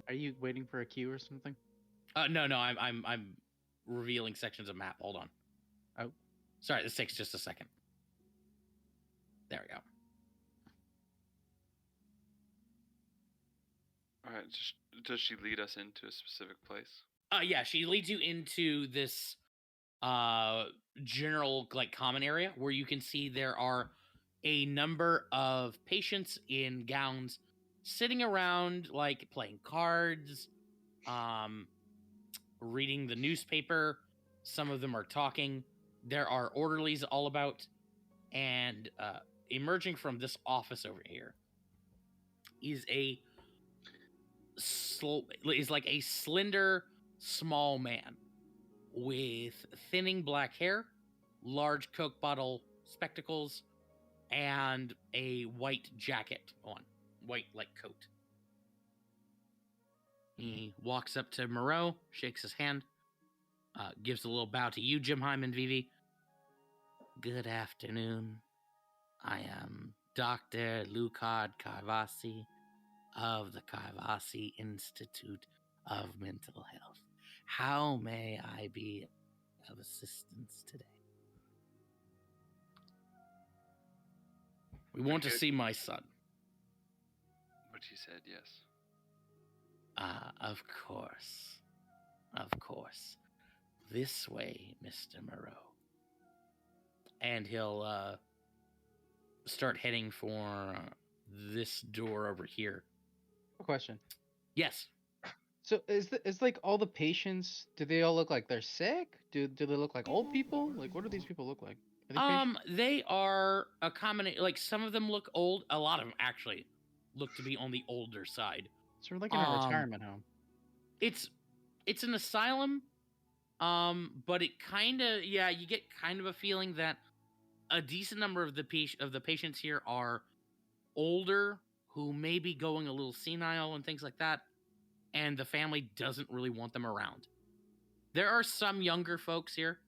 Are you waiting for a cue or something? No, I'm revealing sections of map. Hold on. Oh. Sorry, this takes just a second. There we go. Alright, does she lead us into a specific place? Yeah, she leads you into this general like common area where you can see there are a number of patients in gowns sitting around like playing cards, reading the newspaper. Some of them are talking. There are orderlies all about, and emerging from this office over here is like a slender, small man with thinning black hair, large Coke bottle spectacles, and a white jacket on, white like coat. He walks up to Moreau, shakes his hand, gives a little bow to you, Jim Hyman, Vivi. Good afternoon. I am Dr. Lucard Karvasi of the Karvasi Institute of Mental Health. How may I be of assistance today? We want to see my son. But she said yes. Of course. Of course. This way, Mr. Moreau. And he'll start heading for this door over here. Question. Yes. So is like all the patients? Do they all look like they're sick? Do they look like old people? Like what do these people look like? Are they patients? They are a combination. Like some of them look old. A lot of them actually look to be on the older side. So we're like in a retirement home. It's an asylum, but it kind of you get kind of a feeling that a decent number of the patients here are older, who may be going a little senile and things like that, and the family doesn't really want them around. There are some younger folks here,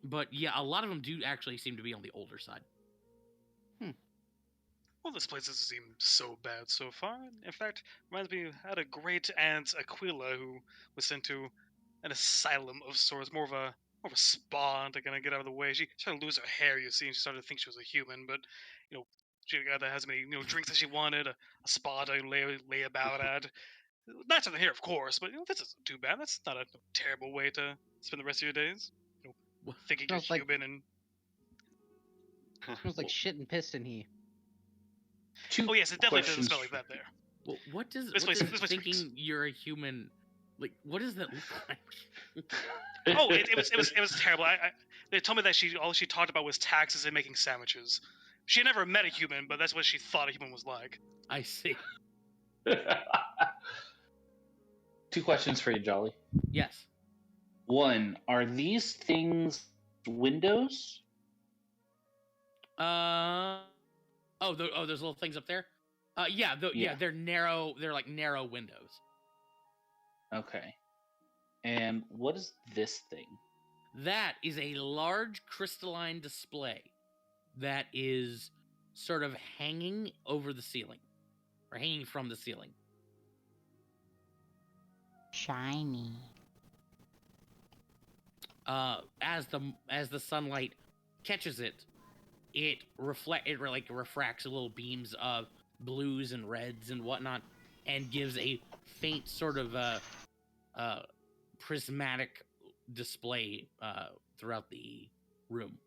But yeah, a lot of them do actually seem to be on the older side. Well, this place doesn't seem so bad so far. In fact, reminds me, I had a great aunt Aquila who was sent to an asylum of sorts, more of a spa to kind of get out of the way. She started to lose her hair, you see, and she started to think she was a human. But you know, she got as many drinks as she wanted, a spa to lay about at. Not to the hair, of course, but this isn't too bad. That's not a terrible way to spend the rest of your days. Thinking you're Smells like- human and Smells like shit and piss in here. oh yes, it definitely doesn't questions smell like that there. Well, what does This place thinking reeks. you're a human like? What does that look like? Oh, it was terrible. They told me that all she talked about was taxes and making sandwiches. She never met a human, but that's what she thought a human was like. I see. 2 questions for you, Jolly. Yes. 1, are these things windows? Those little things up there. Yeah, Yeah. they're narrow. They're like narrow windows. Okay. And what is this thing? That is a large crystalline display that is sort of hanging over the ceiling, or hanging from the ceiling. Shiny. As the sunlight catches it, it refracts little beams of blues and reds and whatnot, and gives a faint sort of prismatic display throughout the room.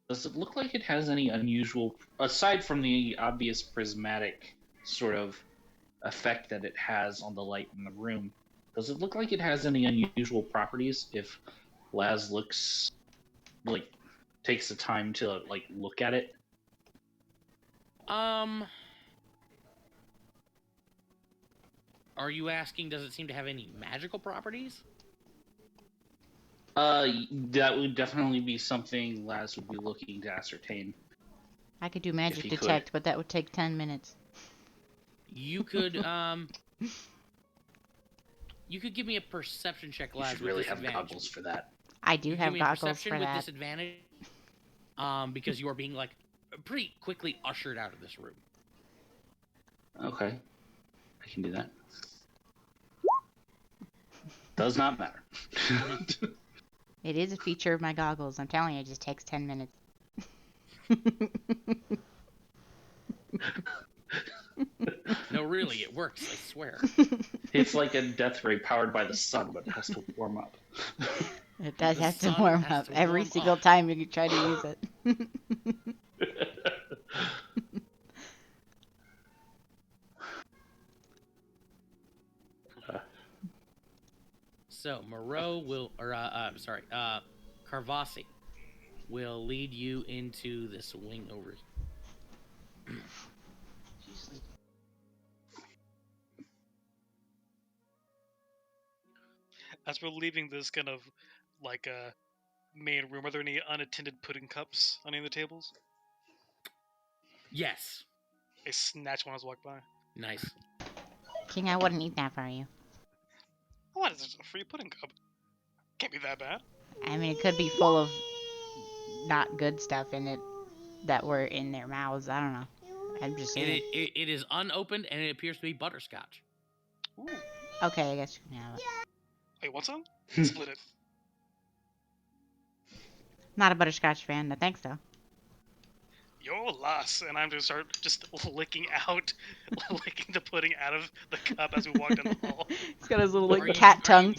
Does it look like it has any unusual, aside from the obvious prismatic sort of effect that it has on the light in the room, does it look like it has any unusual properties if Laz takes the time to look at it? Are you asking, does it seem to have any magical properties? That would definitely be something Laz would be looking to ascertain. I could do magic he could. detect, but that would take 10 minutes. You could you could give me a perception check, You Laz, should with really have disadvantage. goggles for that. I do You have give me a goggles perception for with that. disadvantage, because you are being pretty quickly ushered out of this room. Okay, I can do that. Does not matter. It is a feature of my goggles. I'm telling you, it just takes 10 minutes. No, really, it works. I swear. It's like a death ray powered by the sun, but it has to warm up. It does The have to sun warm has up to every warm single up. time you try to use it. So Moreau Karvasi will lead you into this wing over. As we're leaving this kind of main room, are there any unattended pudding cups on any of the tables? Yes. I snatched one as I walked by. Nice. King, I wouldn't eat that for you. What is this? A free pudding cup? Can't be that bad. I mean, it could be full of not good stuff in it that were in their mouths. I don't know. I'm just saying. It is unopened and it appears to be butterscotch. Ooh. Okay, I guess you can have it. Wait, want some? Split it. Not a butterscotch fan. No thanks, though. Your loss, and I'm gonna start just licking the pudding out of the cup as we walk down the hall. He's got his little Are like you- cat are tongue.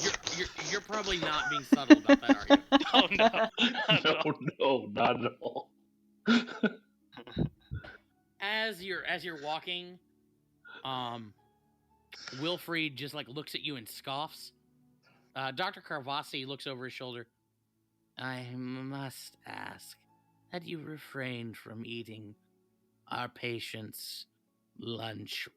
You're probably not being subtle about that, are you? Oh no, not at all. No, not at all. As you're walking, Wilfried just looks at you and scoffs. Dr. Karvasi looks over his shoulder. I must ask that you refrain from eating our patients' lunch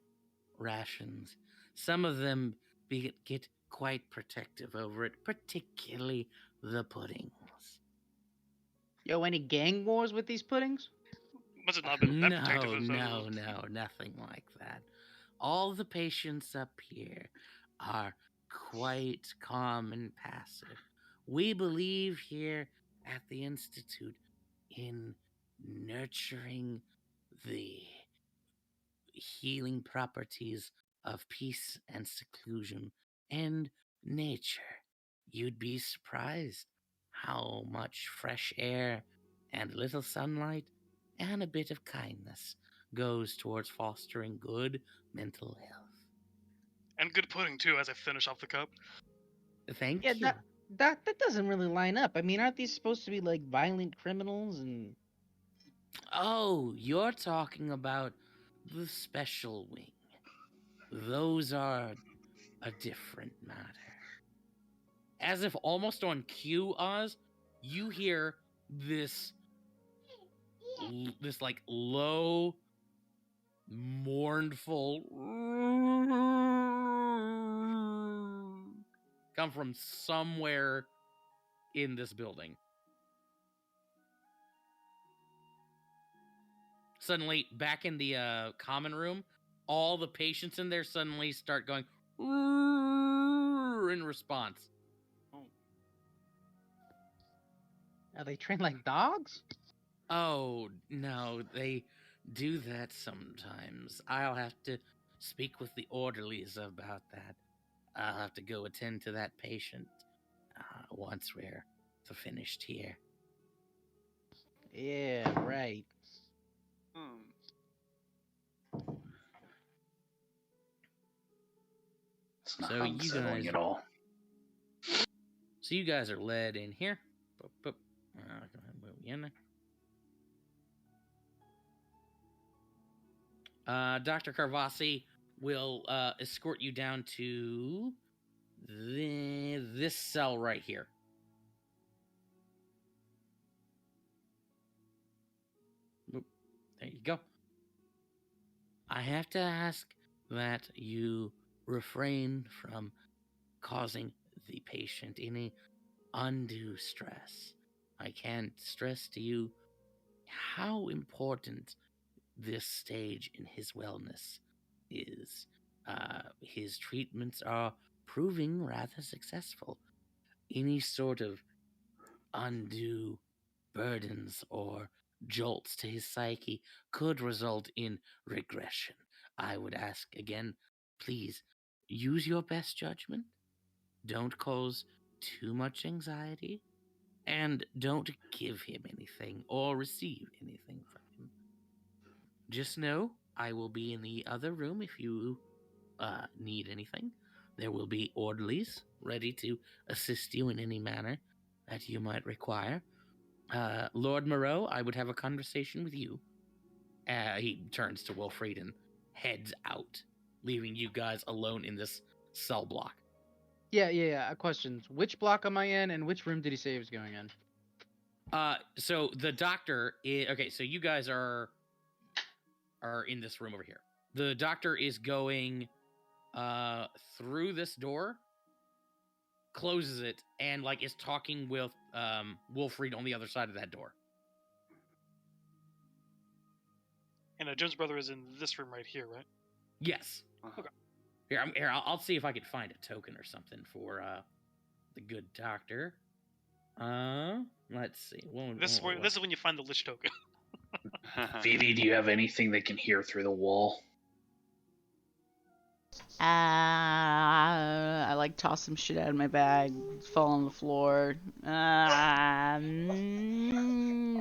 rations. Some of them get quite protective over it, particularly the puddings. Yo, any gang wars with these puddings? Must have not been that protective of No, nothing like that. All the patients up here are quite calm and passive. We believe here at the Institute in nurturing the healing properties of peace and seclusion and nature. You'd be surprised how much fresh air and little sunlight and a bit of kindness goes towards fostering good mental health. And good pudding too, as I finish off the cup. Thank Yeah, you. that doesn't really line up. I mean, aren't these supposed to be like violent criminals and? Oh, you're talking about the special wing. Those are a different matter. As if almost on cue, Oz, you hear this like low, mournful come from somewhere in this building. Suddenly, back in the common room, all the patients in there suddenly start going in response. Are they trained like dogs? Oh, no, they do that sometimes. I'll have to speak with the orderlies about that. I'll have to go attend to that patient once we're finished here. Yeah, right. It's not So you unsettling guys- at all. So you guys are led in here. Boop, boop. Move in there. Dr. Karvasi will escort you down to this cell right here. Boop. There you go. I have to ask that you refrain from causing the patient any undue stress. I can't stress to you how important this stage in his wellness is. His treatments are proving rather successful. Any sort of undue burdens or jolts to his psyche could result in regression. I would ask again, please use your best judgment. Don't cause too much anxiety. And don't give him anything or receive anything from him. Just know I will be in the other room if you need anything. There will be orderlies ready to assist you in any manner that you might require. Lord Moreau, I would have a conversation with you. He turns to Wilfried and heads out, leaving you guys alone in this cell block. Yeah. Questions. Which block am I in, and which room did he say he was going in? So the doctor is okay. So you guys are in this room over here. The doctor is going through this door, closes it, and like is talking with Wilfried on the other side of that door. And Jim's brother is in this room right here, right? Yes. Okay. Here, I'll see if I can find a token or something for the good doctor. Let's see. This is when you find the Lich token. Vivi, do you have anything that can hear through the wall? I like toss some shit out of my bag, fall on the floor.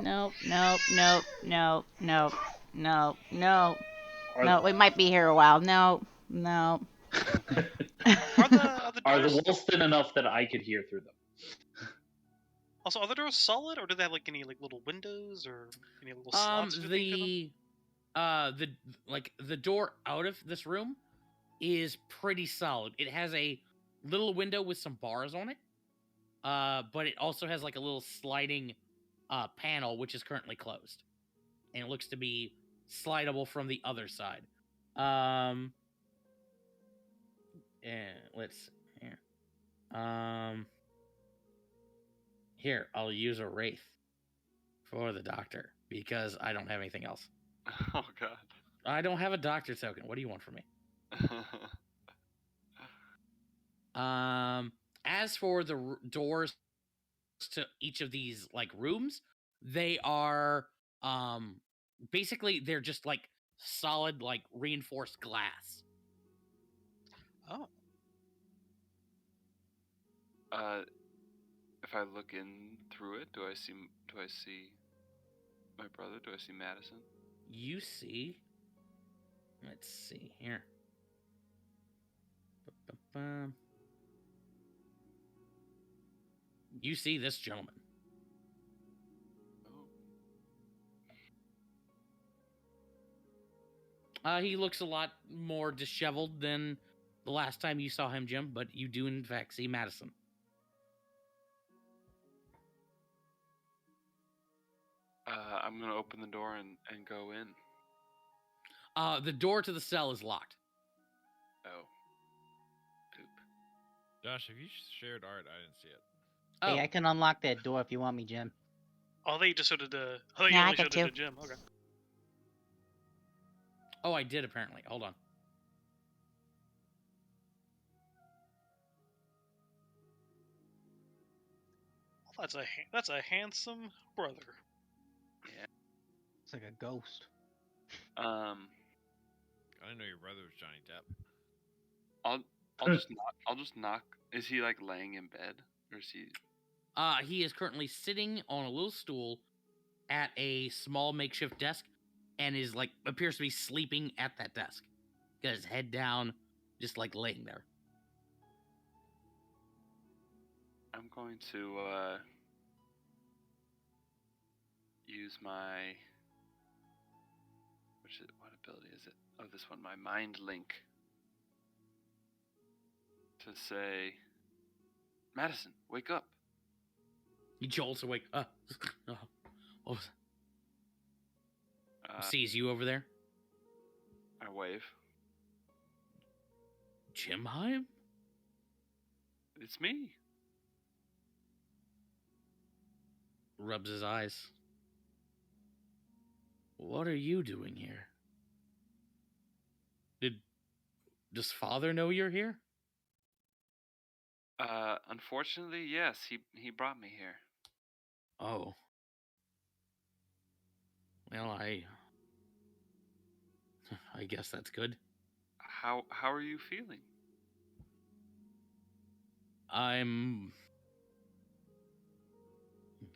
Nope. No, we might be here a while. No. Are the walls thin enough that I could hear through them? Also, are the doors solid, or do they have like any like little windows or any little slots? The door out of this room is pretty solid. It has a little window with some bars on it, but it also has like a little sliding panel which is currently closed, and it looks to be slidable from the other side. And let's see here. Here, I'll use a wraith for the doctor because I don't have anything else. Oh god. I don't have a doctor token. What do you want from me? As for the doors to each of these like rooms, they are basically they're just like solid like reinforced glass. Oh, If I look in through it, do I see my brother? Do I see Madison? You see, let's see here. Ba-ba-ba. You see this gentleman. Oh. He looks a lot more disheveled than the last time you saw him, Jim, but you do in fact see Madison. I'm gonna open the door and go in. The door to the cell is locked. Oh. Poop. Josh, have you shared art? I didn't see it. Hey, Oh, I can unlock that door if you want me, Jim. oh, they just showed it to. Oh, you Yeah, I only got showed it you. to Jim. Okay. oh, I did apparently. Hold on. That's a handsome brother. It's like a ghost. I didn't know your brother was Johnny Depp. I'll just knock. Is he like laying in bed, or is he? He is currently sitting on a little stool at a small makeshift desk and is like appears to be sleeping at that desk. Got his head down, just like laying there. I'm going to use my. What ability is it? Oh, this one, my mind link. To say, Madison, wake up. He jolts awake. Oh, what was Uh, sees you over there? I wave. Jim Heim? It's me. Rubs his eyes. What are you doing here? Does father know you're here? Unfortunately, yes. He brought me here. Oh. Well, I guess that's good. How are you feeling?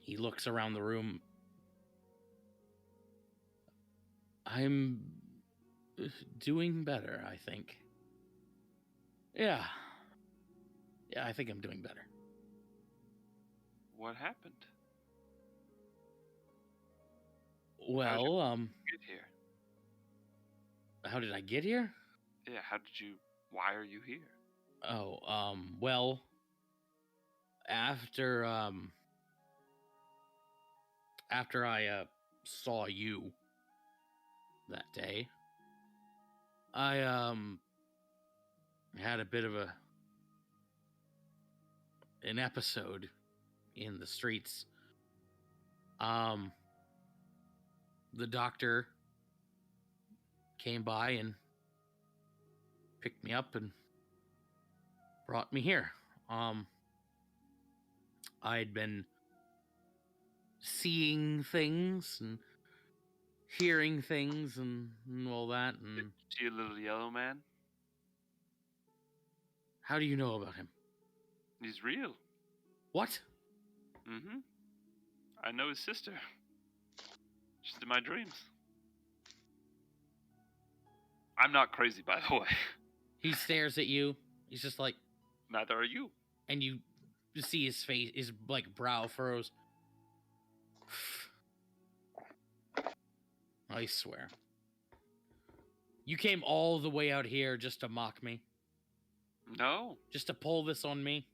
He looks around the room. I'm doing better, I think. Yeah. Yeah, I think I'm doing better. What happened? Well, Get here. how did I get here? Yeah. Why are you here? Oh, well, after I saw you that day, I had a bit of an episode in the streets. The doctor came by and picked me up and brought me here. I'd been seeing things and hearing things and all that. And See a little yellow man? how do you know about him? He's real. What? Mm-hmm. I know his sister. She's in my dreams. I'm not crazy, by the way. He stares at you. He's just like, Neither are you. and you see his face, his like brow furrows. I swear. You came all the way out here just to mock me? No. Just to pull this on me?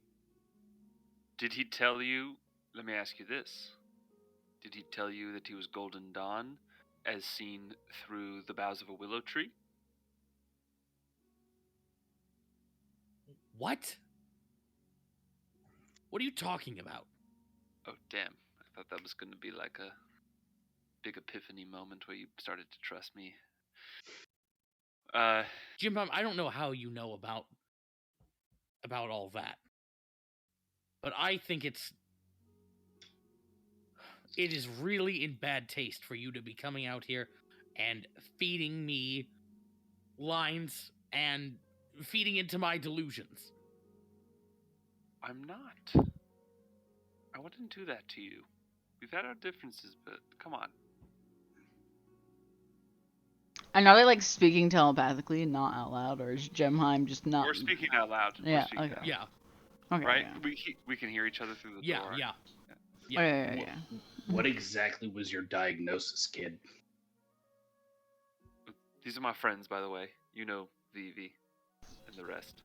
Did he tell you? Let me ask you this. Did he tell you that he was Golden Dawn, as seen through the boughs of a willow tree? What? What are you talking about? Oh, damn. I thought that was going to be like a big epiphany moment where you started to trust me. Jim Bum, I don't know how you know about about all that. But I think it is really in bad taste for you to be coming out here and feeding me lines and feeding into my delusions. I'm not. I wouldn't do that to you. We've had our differences, but come on. And are they like speaking telepathically and not out loud, or is Gemheim just not? We're speaking out loud. Yeah, We're speaking okay. out Yeah, loud. Okay. Right? Yeah. We can hear each other through the yeah, door. yeah. Oh, yeah. What exactly was your diagnosis, kid? These are my friends, by the way. You know Vivi and the rest.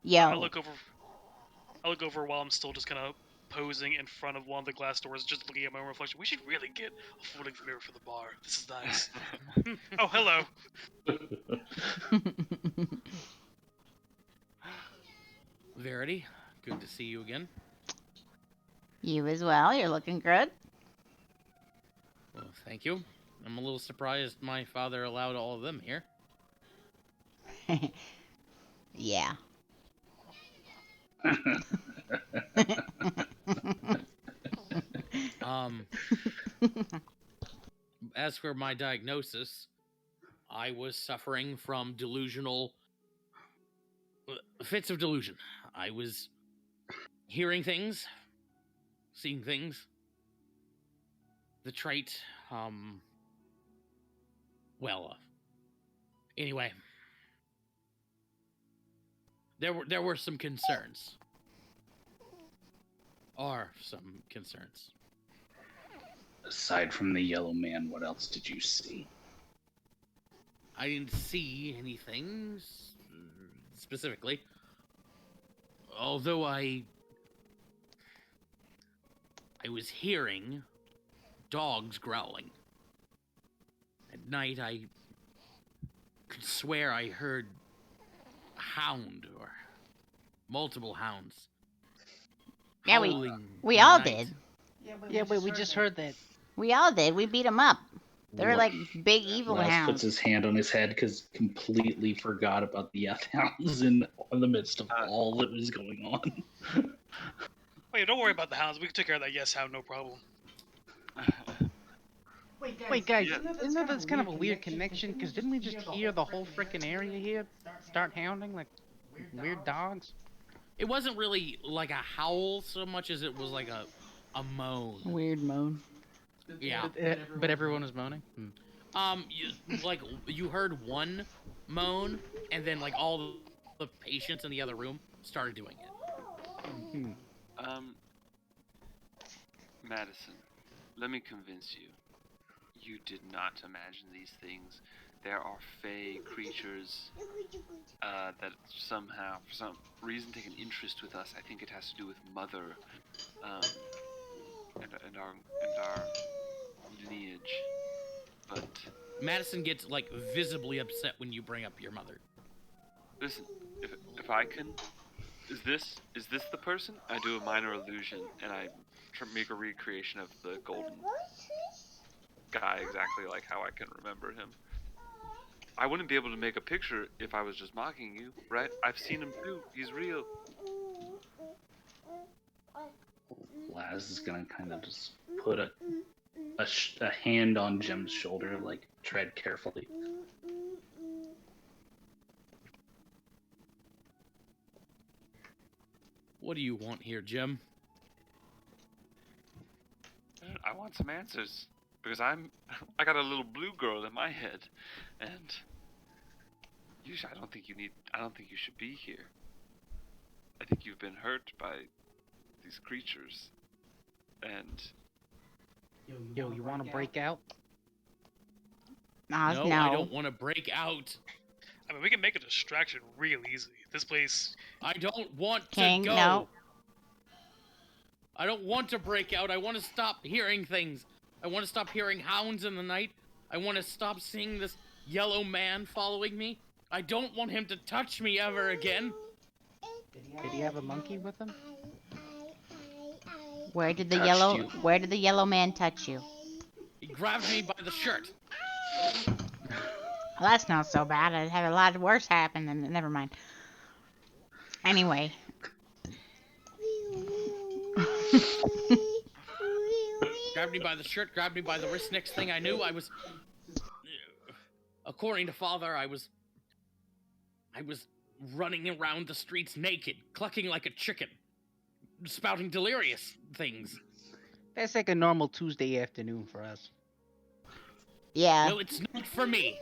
Yeah. I look over while I'm still just kind of posing in front of one of the glass doors, just looking at my own reflection. We should really get a folding mirror for the bar. This is nice. Oh, hello. Verity, good to see you again. You as well. You're looking good. Well, thank you. I'm a little surprised my father allowed all of them here. Yeah. As for my diagnosis, I was suffering from fits of delusion. I was hearing things, seeing things. The trait, anyway, there were some concerns. Are some concerns. Aside from the yellow man, what else did you see? I didn't see anything specifically. Although I was hearing dogs growling. At night, I could swear I heard a hound or multiple hounds. Yeah, howling we in the all night. did. Yeah, wait, we just heard that. We all did. We beat them up. They were What- like big evil Les puts hounds. his hand on his head because completely forgot about the hounds in the midst of all that was going on. Wait, don't worry about the hounds. We can take care of that yes hound, no problem. Wait, guys, Yeah. isn't that kind of a weird connection? Because didn't we just hear the whole freaking area here start hounding like weird dogs? It wasn't really like a howl so much as it was like a moan. Weird moan. Yeah. But everyone was moaning. You heard one moan, and then like all the patients in the other room started doing it. Madison, let me convince you. You did not imagine these things. There are fey creatures that somehow, for some reason, take an interest with us. I think it has to do with Mother, and our lineage. But Madison gets like visibly upset when you bring up your mother. listen, if I can, is this the person? I do a minor illusion and I make a recreation of the golden guy exactly like how I can remember him. I wouldn't be able to make a picture if I was just mocking you, right? I've seen him too. He's real. Laz is gonna kind of just put a hand on Jim's shoulder, like tread carefully. What do you want here, Jim? I want some answers because I got a little blue girl in my head, and I don't think you should be here. I think you've been hurt by these creatures, and Yo, you want to break out? No, No. I don't want to break out. I mean, we can make a distraction real easy. This place. I don't want King, to go. no. I don't want to break out. I want to stop hearing things. I want to stop hearing hounds in the night. I want to stop seeing this yellow man following me. I don't want him to touch me ever again. Did he have a monkey with him? Where did the Touched you. yellow man touch you? He grabbed me by the shirt. Well, that's not so bad. I'd have a lot worse happen than never mind. Anyway, Grabbed me by the shirt, grabbed me by the wrist. Next thing I knew, I was, according to father, I was running around the streets naked, clucking like a chicken, spouting delirious things. That's like a normal Tuesday afternoon for us. Yeah. Well, it's not for me.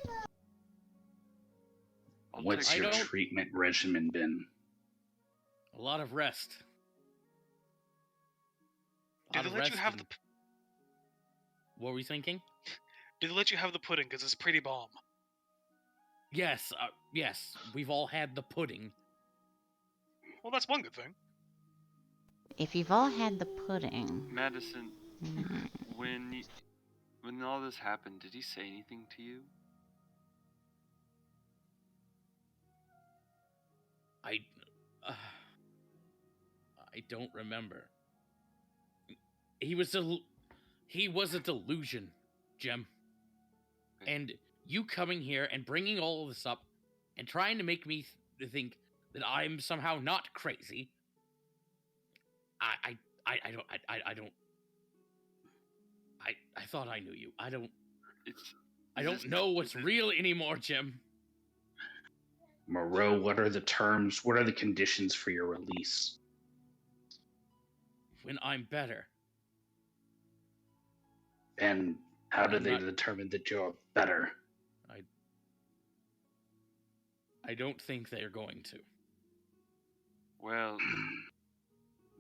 I'll What's take your I don't- treatment regimen been? A lot of rest. Did they let you have the? What were we thinking? Did they let you have the pudding? Because it's pretty bomb. Yes, yes. We've all had the pudding. Well, that's one good thing. If you've all had the pudding. Madison, mm, when all this happened, did he say anything to you? I don't remember. He was a delusion, Jim. Okay. And you coming here and bringing all of this up and trying to make me think that I'm somehow not crazy. I thought I knew you. I don't know what's real anymore, Jim. Moreau, what are the terms? What are the conditions for your release? When I'm better. And how do I'm they not- determine that you're better? I don't think they're going to. Well,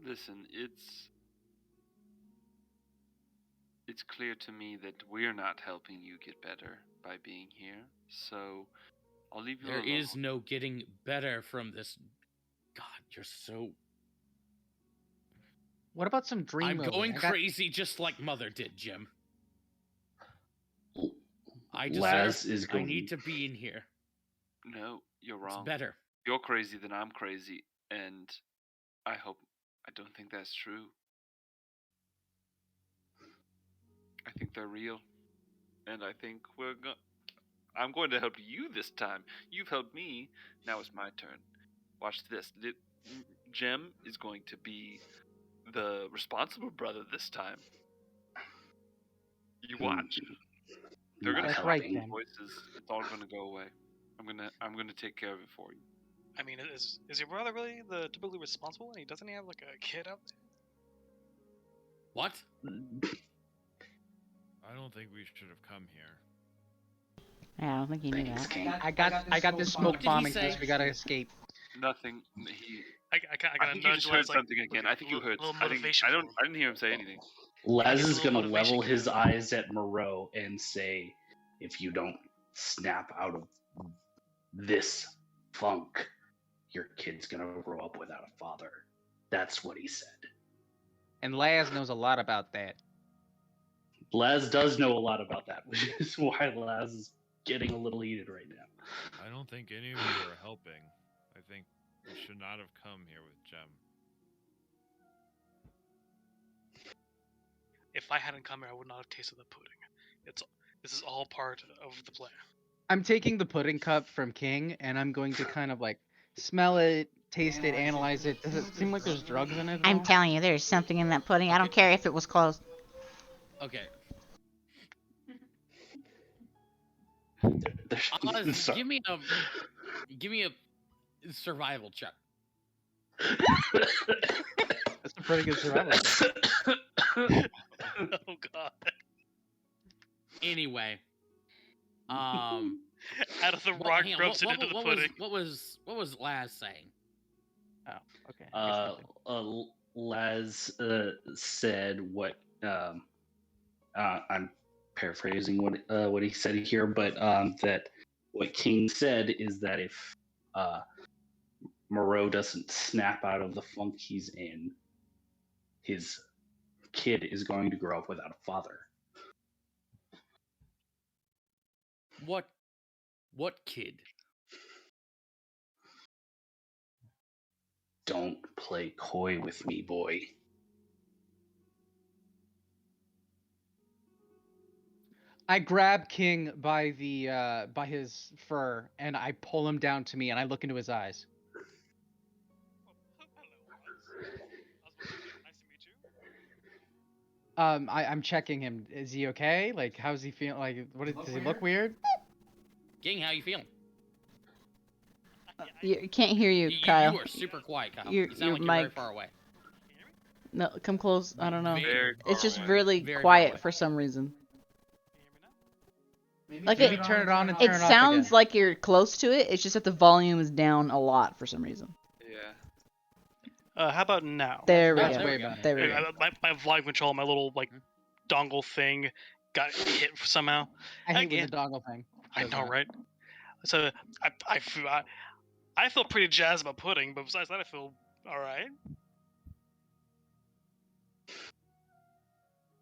listen, it's clear to me that we're not helping you get better by being here. So I'll leave you There alone. is no getting better from this. God, you're so. What about some dream I'm movie? going I got- crazy just like Mother did, Jim. I Laz deserve. is I going. need to be in here. No, you're It's wrong. better. You're crazy than I'm crazy, and I don't think that's true. I think they're real, and I think I'm going to help you this time. You've helped me. Now it's my turn. Watch this. Jem is going to be the responsible brother this time. You watch. They're Not gonna That's stop right, helping. the Jem. voices. It's all gonna go away. I'm gonna take care of it for you. I mean, is your brother really the typically responsible one? Doesn't he have like a kid out there? What? I don't think we should have come here. Yeah, I don't think you knew Thanks, that. King. I got this smoke What did he bomb in case say? we gotta escape. Nothing. I I gotta think you nudge just heard Laz, like, something again. I think you heard. little I motivation. didn't hear him say anything. Laz Get a is little going to motivation level his going. eyes at Moreau and say, if you don't snap out of this funk, your kid's going to grow up without a father. That's what he said. And Laz knows a lot about that. Laz does know a lot about that, which is why Laz is getting a little heated right now. I don't think any of you are helping. I think we should not have come here with Jem. If I hadn't come here, I would not have tasted the pudding. This is all part of the plan. I'm taking the pudding cup from King and I'm going to kind of like smell it, taste it, analyze it. Does it seem like there's drugs in it? at I'm all? telling you, there's something in that pudding. I don't care if it was closed. Okay. There's- Oz, sorry. give me a survival check. That's a pretty good survival. check. Oh god! Anyway. Out of the What- rock hang on, rubs it into the pudding. what was Laz saying? Oh, okay. I guess we did. Laz said what I'm paraphrasing what he said here, but that what King said is that if Moreau doesn't snap out of the funk he's in, his kid is going to grow up without a father. What kid? Don't play coy with me, boy. I grab King by the by his fur and I pull him down to me and I look into his eyes. Hello, Oz. Nice to meet you. I'm checking him. Is he okay? Like, how's he feel? Like, does he look weird? King, how you feeling? You can't hear you, You Kyle. are super quiet, Kyle. Your- You sound your like you're very mic- far away. No, come close. I don't know. Very far It's just away. really Very far quiet away. for some reason. Like Maybe it, turn it on and turn it it off sounds again. like you're close to it. It's just that the volume is down a lot for some reason. Yeah. How about now? There we That's go. there we way go. better. There we Yeah, go. my volume control, my little like dongle thing, got hit somehow. I hate with Again. the dongle thing. I Does know, that. right? So I feel pretty jazzed about pudding, but besides that, I feel all right.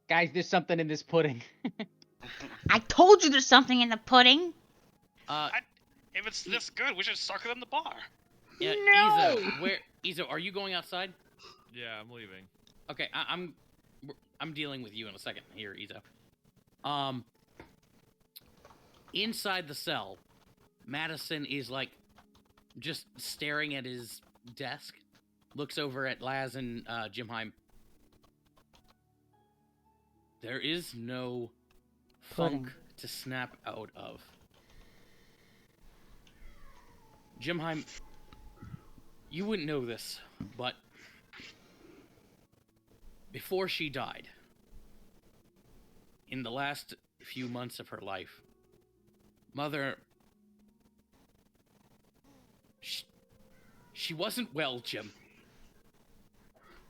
Guys, there's something in this pudding. I told you there's something in the pudding. If it's this good, we should suck it in the bar. Yeah, No! Izo, are you going outside? Yeah, I'm leaving. Okay, I'm dealing with you in a second here, Izo. Inside the cell, Madison is like just staring at his desk, looks over at Laz and Jimheim. There is no funk Pudding. to snap out of. Jimheim, you wouldn't know this, but before she died, in the last few months of her life, Mother... She wasn't well, Jim.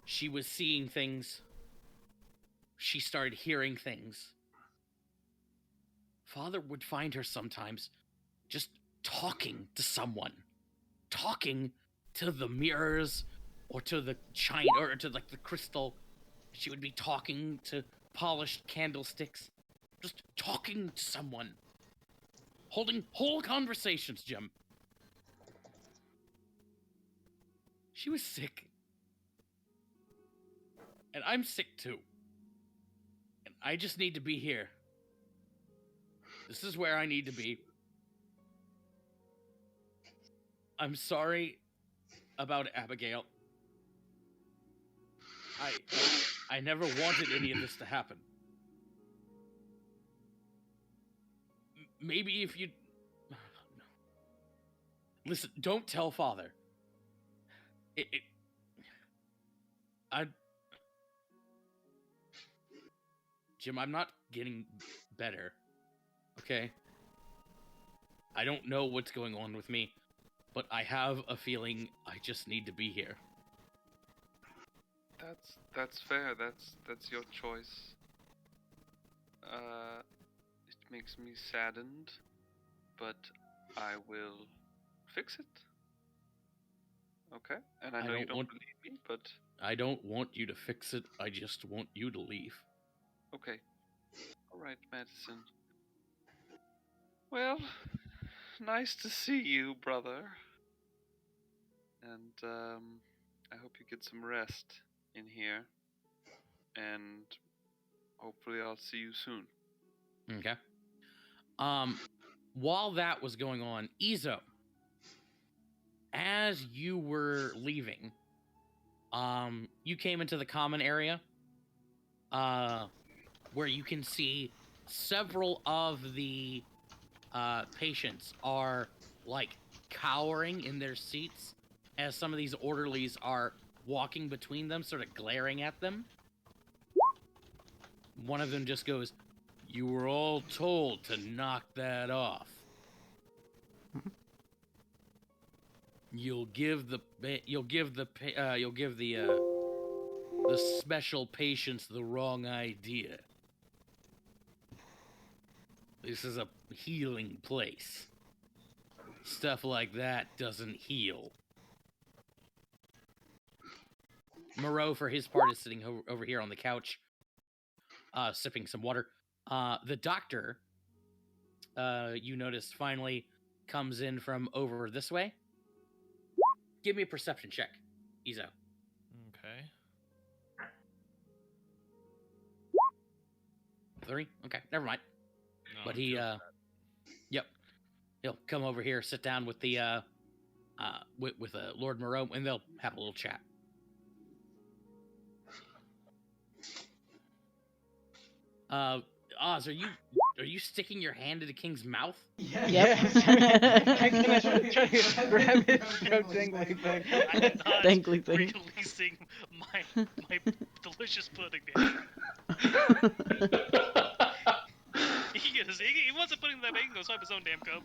She was seeing things. She started hearing things. Father would find her sometimes just talking to someone. Talking to the mirrors or to the china or to like the crystal. She would be talking to polished candlesticks. Just talking to someone. Holding whole conversations, Jim. She was sick. And I'm sick too. And I just need to be here. This is where I need to be. I'm sorry about Abigail. I never wanted any of this to happen. Maybe if you... Listen, don't tell Father. Jim, I'm not getting better. Okay? I don't know what's going on with me, but I have a feeling I just need to be here. That's fair. That's your choice. It makes me saddened, but I will fix it. Okay? And I know you don't believe me, but I don't want you to fix it. I just want you to leave. okay. All right, Madison. Well, nice to see you, brother. And I hope you get some rest in here. And hopefully I'll see you soon. Okay. While that was going on, Izo, as you were leaving, you came into the common area, where you can see several of the patients are like cowering in their seats as some of these orderlies are walking between them, sort of glaring at them. One of them just goes, "You were all told to knock that off. You'll give the special patients the wrong idea. This is a healing place. Stuff like that doesn't heal." Moreau, for his part, is sitting over here on the couch, sipping some water. The doctor, you notice, finally comes in from over this way. Give me a perception check, Izo. Okay. 3? Okay, never mind. No, But I'm he, feeling yep, he'll come over here, sit down with the, with Lord Moreau, and they'll have a little chat. Oz, are you sticking your hand into King's mouth? Yep. King's gonna try to grab his throat dangly thing. I am not Dangly thing. releasing my delicious pudding. Damn. He wasn't putting that in. Go swipe his own damn cup.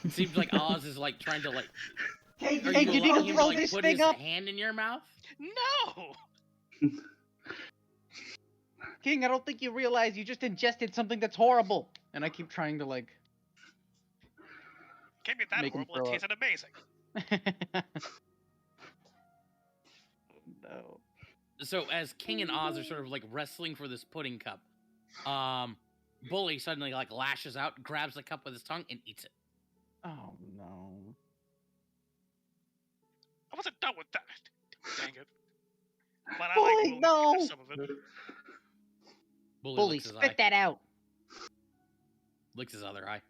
It seems like Oz is like trying to like. Hey, Are you you need allowing to him throw to like this put thing his up. hand in your mouth? No. King, I don't think you realize you just ingested something that's horrible. And I keep trying to like. Can't be that Make him horrible. It throw tasted amazing. No. So as King and Oz are sort of like wrestling for this pudding cup, Bully suddenly like lashes out, grabs the cup with his tongue, and eats it. Oh no. I wasn't done with that. Dang it. But I Boy, like Bully. no. Some of it. Bully, licks his eye. spit that out. Licks his other eye.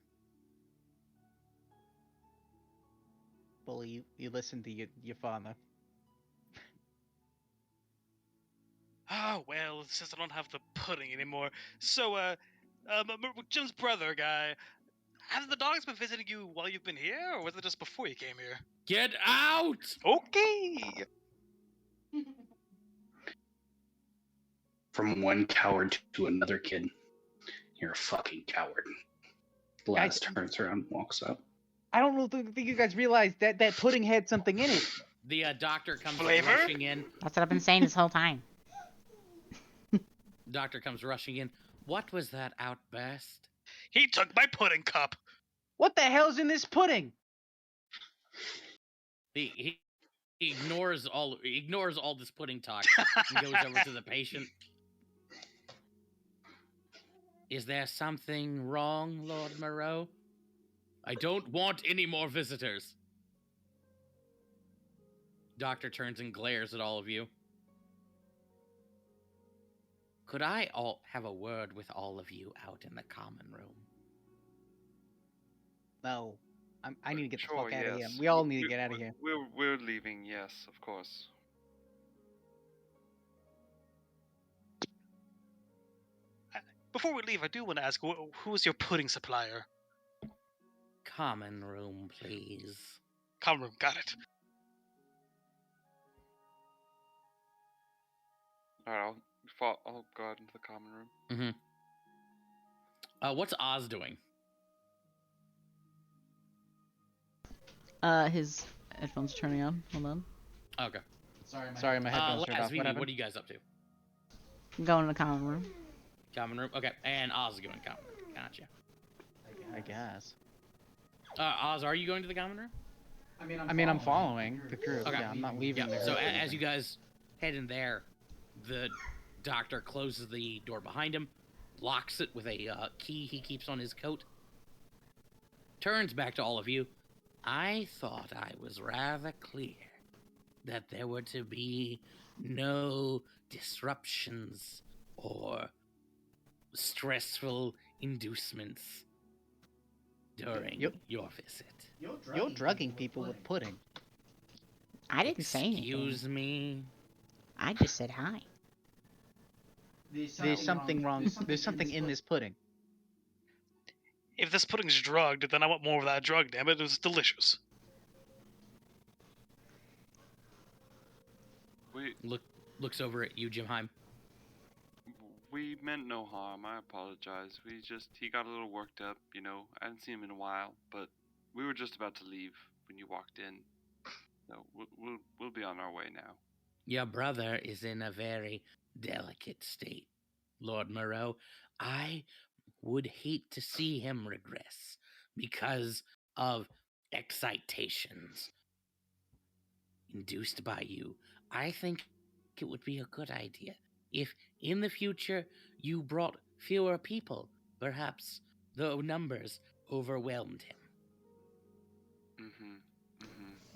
Bully, you listen to your father. Oh, well, it's just I don't have the pudding anymore. So, Jim's brother guy, have the dogs been visiting you while you've been here, or was it just before you came here? Get out! Okay. From one coward to another kid. You're a fucking coward. Gladys turns around and walks up. I don't know think you guys realize that pudding had something in it. The doctor comes Flavor? rushing in. That's what I've been saying this whole time. Doctor comes rushing in. What was that outburst? He took my pudding cup. What the hell's in this pudding? He ignores all this pudding talk and goes over to the patient. Is there something wrong, Lord Moreau? I don't want any more visitors. Doctor turns and glares at all of you. Could I have a word with all of you out in the common room? No. I need to get the Sure, fuck out of here. yes. We all need to get out of here. We're leaving, yes, of course. Before we leave, I do want to ask, who is your pudding supplier? Common room, please. Common room, got it. Alright, I'll go out into the common room. What's Oz doing? His headphones turning on. Hold on. Okay. Sorry, my headphones turned off. Vivi, what are you guys up to? I'm going in the common room. Common room? Okay. And Oz is going to common room. Gotcha. I guess. Oz, are you going to the common room? I mean, I'm following the crew. Okay. Yeah, I'm not leaving. Yeah. the So group. as you guys head in there, the doctor closes the door behind him, locks it with a key he keeps on his coat, turns back to all of you. I thought I was rather clear that there were to be no disruptions or stressful inducements during your visit. You're drugging people with pudding. I didn't say anything. Excuse me. I just said hi. There's something wrong. There's something in this pudding. If this pudding's drugged, then I want more of that drug, damn it. It was delicious. Looks over at you, Jim Heim. We meant no harm. I apologize. He got a little worked up, you know. I hadn't seen him in a while, but we were just about to leave when you walked in. So we'll be on our way now. Your brother is in a very delicate state, Lord Moreau. I would hate to see him regress because of excitations induced by you. I think it would be a good idea if in the future you brought fewer people. Perhaps the numbers overwhelmed him.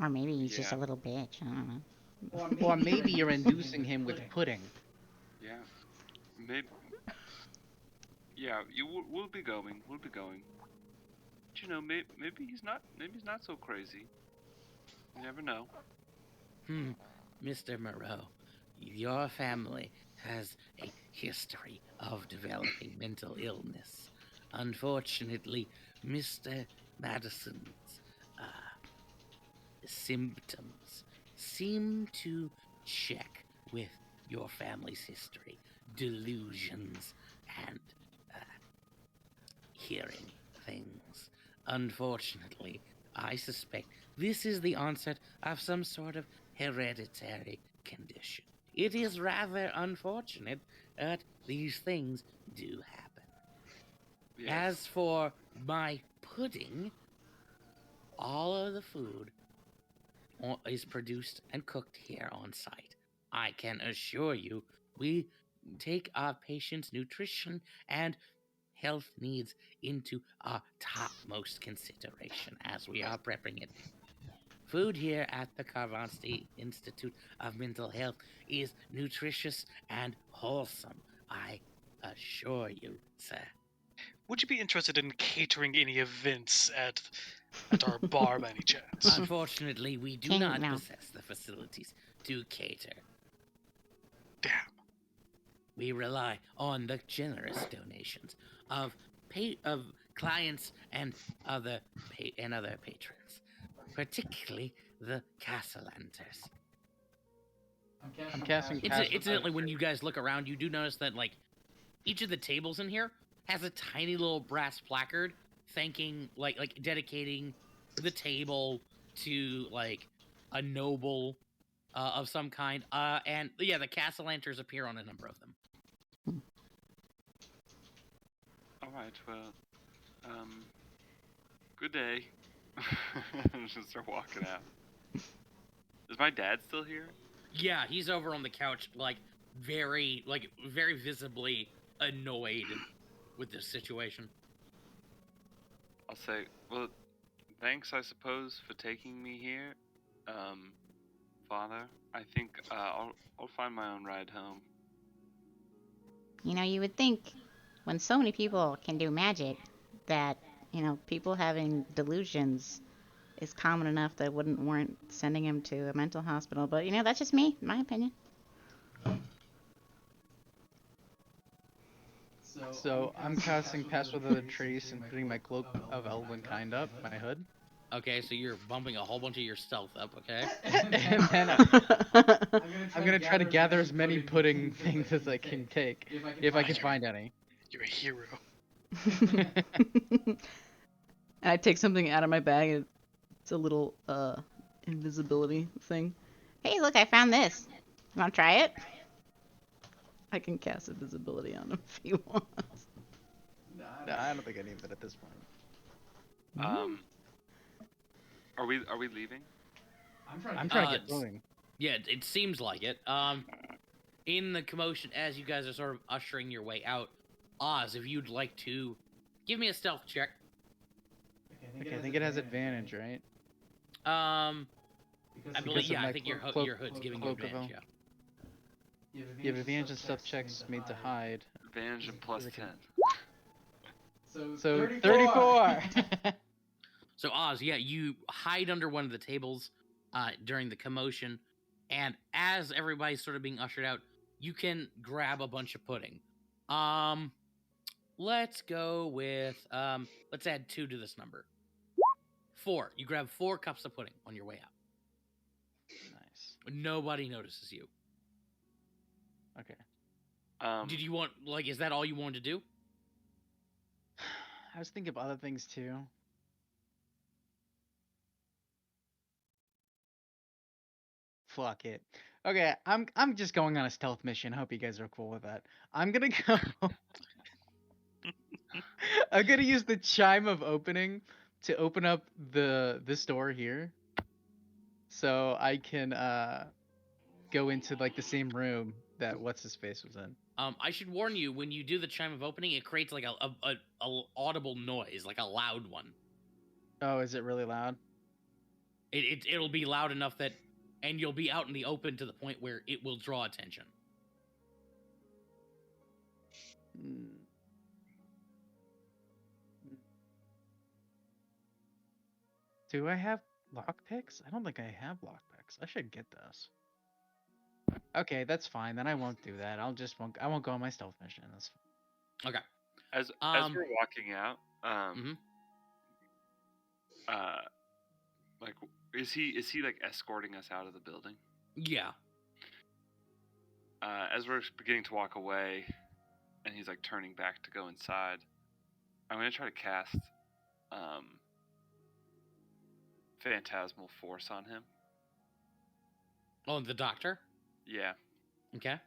Or maybe he's just a little bitch. I don't know. Or maybe you're inducing him with pudding. Yeah. Maybe. Yeah, we'll be going. We'll be going. But, you know, maybe he's not so crazy. You never know. Mr. Moreau, your family has a history of developing mental illness. Unfortunately, Mr. Madison's symptoms seem to check with your family's history, delusions, and hearing things. Unfortunately, I suspect this is the onset of some sort of hereditary condition. It is rather unfortunate that these things do happen. Yes. As for my pudding, all of the food is produced and cooked here on site. I can assure you, we take our patients' nutrition and health needs into our topmost consideration as we are prepping it. Food here at the Karvasi Institute of Mental Health is nutritious and wholesome, I assure you, sir. Would you be interested in catering any events at our bar by any chance? Unfortunately, we do Can't not now. possess the facilities to cater. Damn. We rely on the generous donations of clients and other patrons, particularly the Castellanters. I'm casting pass. Incidentally, when you guys look around, you do notice that like each of the tables in here has a tiny little brass placard thanking, like dedicating the table to like a noble of some kind. And yeah, the Castellanters appear on a number of them. All right. Well, good day. Just start walking out. Is my dad still here? Yeah, he's over on the couch, like very visibly annoyed with this situation. I'll say, well, thanks, I suppose, for taking me here, Father. I think I'll find my own ride home. You know, you would think when so many people can do magic that, you know, people having delusions is common enough that wouldn't warrant sending him to a mental hospital. But, you know, that's just me, my opinion. So I'm casting pass without a trace and putting my cloak of elven kind up, my hood. Okay, so you're bumping a whole bunch of your stealth up, okay? And then I'm gonna try to gather as many pudding things as I can take, if I can find any. You're a hero. And I take something out of my bag. And it's a little invisibility thing. Hey, look, I found this. You want to try it? I can cast invisibility on him if he wants. No, I don't think I need that at this point. Are we leaving? I'm trying to Uh, get going. Yeah, it seems like it. In the commotion, as you guys are sort of ushering your way out, Oz, if you'd like to give me a stealth check. Okay, I think it has advantage, right? I Because believe, of yeah, my I think your hood's giving you cloak of advantage. elf. Yeah. You have advantage in stealth checks made to hide. Advantage and plus 10. So 34! So Oz, yeah, you hide under one of the tables during the commotion, and as everybody's sort of being ushered out, you can grab a bunch of pudding. Let's go with let's add 2 to this number. 4. You grab 4 cups of pudding on your way out. Nice. Nobody notices you. Okay. Did you want, like, is that all you wanted to do? I was thinking of other things too. Fuck it. Okay, I'm just going on a stealth mission. Hope you guys are cool with that. I'm gonna go. I'm gonna use the chime of opening to open up this door here, so I can go into like the same room that what's his face was in. I should warn you, when you do the chime of opening, it creates like a audible noise, like a loud one. Oh, is it really loud? It'll be loud enough that, and you'll be out in the open to the point where it will draw attention. Hmm. Do I have lockpicks? I don't think I have lockpicks. I should get those. Okay, that's fine. Then I won't do that. I won't go on my stealth mission. That's Okay. As we're walking out, Mhm. like, is he like escorting us out of the building? Yeah. As we're beginning to walk away, and he's like turning back to go inside, I'm gonna try to cast Phantasmal Force on him. Oh, the doctor? Yeah. Okay.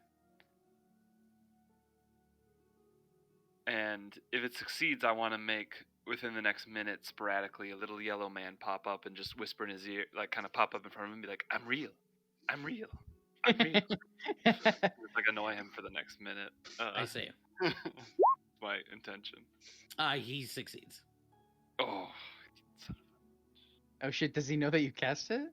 And if it succeeds, I want to make, within the next minute, sporadically, a little yellow man pop up and just whisper in his ear, like kind of pop up in front of him and be like, I'm real. I'm real. I'm real. Just, like, annoy him for the next minute. I see. My intention. He succeeds. Oh. Oh shit, does he know that you cast it?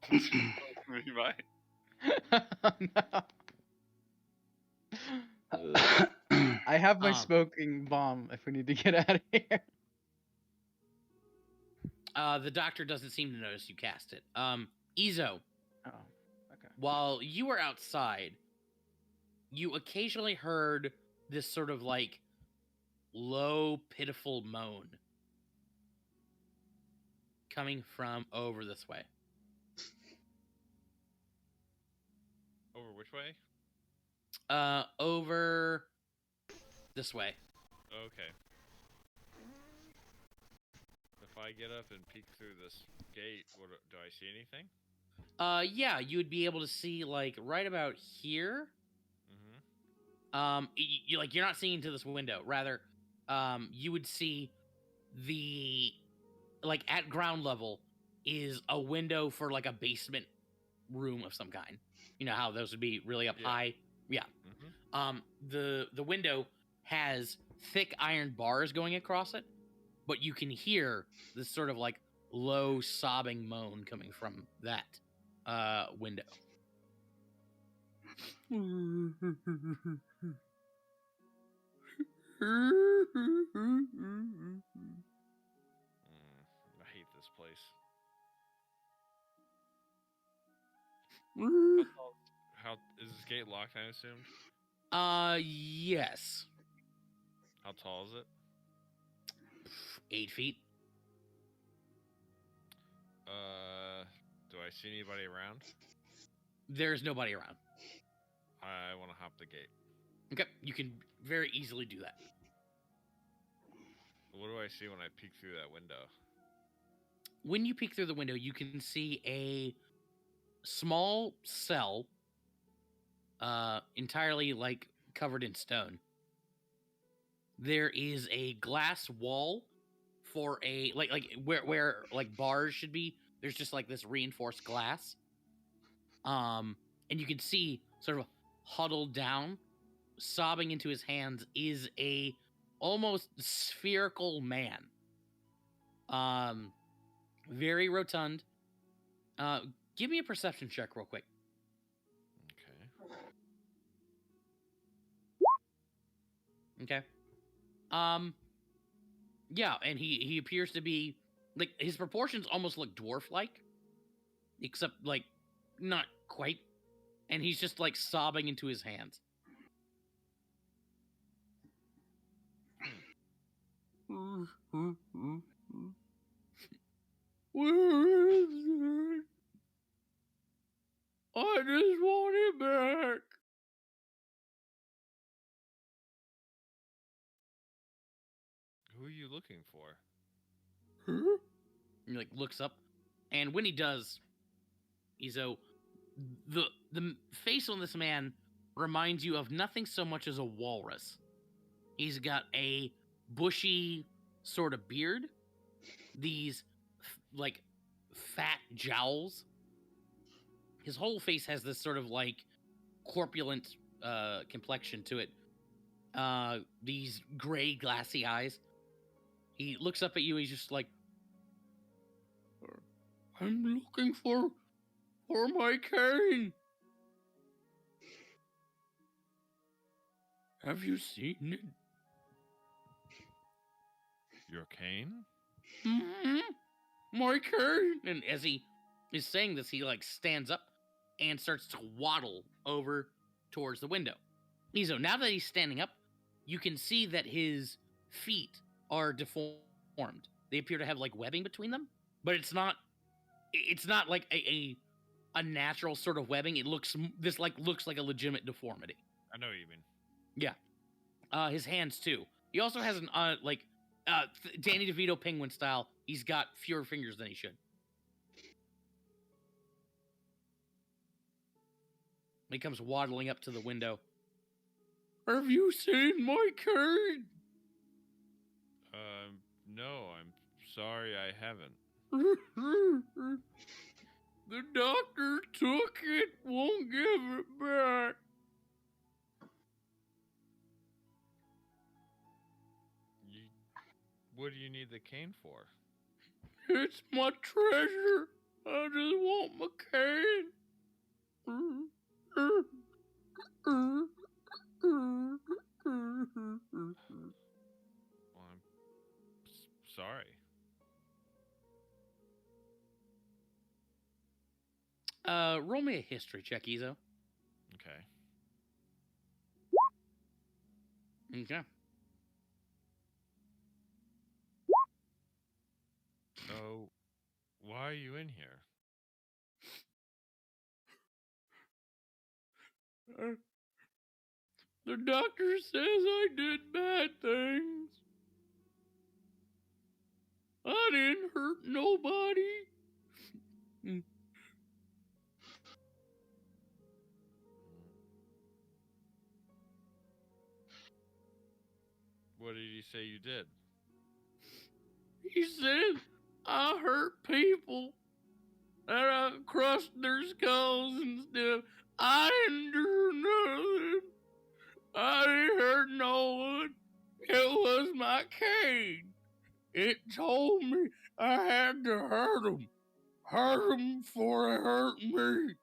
He might. Oh, no. I have my smoking bomb if we need to get out of here. The doctor doesn't seem to notice you cast it. Izo, Oh, okay. while you were outside, you occasionally heard this sort of like low, pitiful moan coming from over this way. Over which way? Over this way. Okay. If I get up and peek through this gate, do I see anything? Yeah, you would be able to see like right about here. Mm-hmm. You're not seeing into this window. Rather, you would see the like at ground level is a window for like a basement room of some kind. You know how those would be really up high. Yeah. Mm-hmm. The window has thick iron bars going across it, but you can hear this sort of like low sobbing moan coming from that window. I hate this place. How is this gate locked? I assumed. Yes. How tall is it? 8 feet. Do I see anybody around? There's nobody around. I want to hop the gate. Okay, you can very easily do that. What do I see when I peek through that window? When you peek through the window, you can see a small cell, entirely like covered in stone. There is a glass wall for a like where like bars should be. There's just like this reinforced glass. And you can see sort of huddled down, sobbing into his hands, is a almost spherical man. Very rotund. Give me a perception check real quick. Okay. Okay. Yeah, and he appears to be like his proportions almost look dwarf-like, except like not quite. And he's just like sobbing into his hands. Where is it? I just want it back. Who are you looking for? Huh? And he like looks up, and when he does, Izo, the face on this man reminds you of nothing so much as a walrus. He's got a bushy sort of beard, these like fat jowls. His whole face has this sort of like corpulent complexion to it. These gray glassy eyes. He looks up at you. He's just like, I'm looking for my cane. Have you seen it? Your cane? Mm-hmm. My cane. And as he is saying this, he like stands up and starts to waddle over towards the window. Izo, now that he's standing up, you can see that his feet are deformed. They appear to have like webbing between them, but it's not like a natural sort of webbing. It looks like a legitimate deformity. I know what you mean. Yeah. His hands too. He also has an Danny DeVito penguin style. He's got fewer fingers than he should. He comes waddling up to the window. Have you seen my cane? No, I'm sorry, I haven't. The doctor took it, won't give it back. What do you need the cane for? It's my treasure. I just want my cane. Well, I'm sorry. Roll me a history check, Izo. Okay. Okay. So, why are you in here? The doctor says I did bad things. I didn't hurt nobody. What did he say you did? He said I hurt people. And I crushed their skulls and stuff. I didn't do nothing. I didn't hurt no one. It was my cane. It told me I had to hurt him. Hurt him before it hurt me.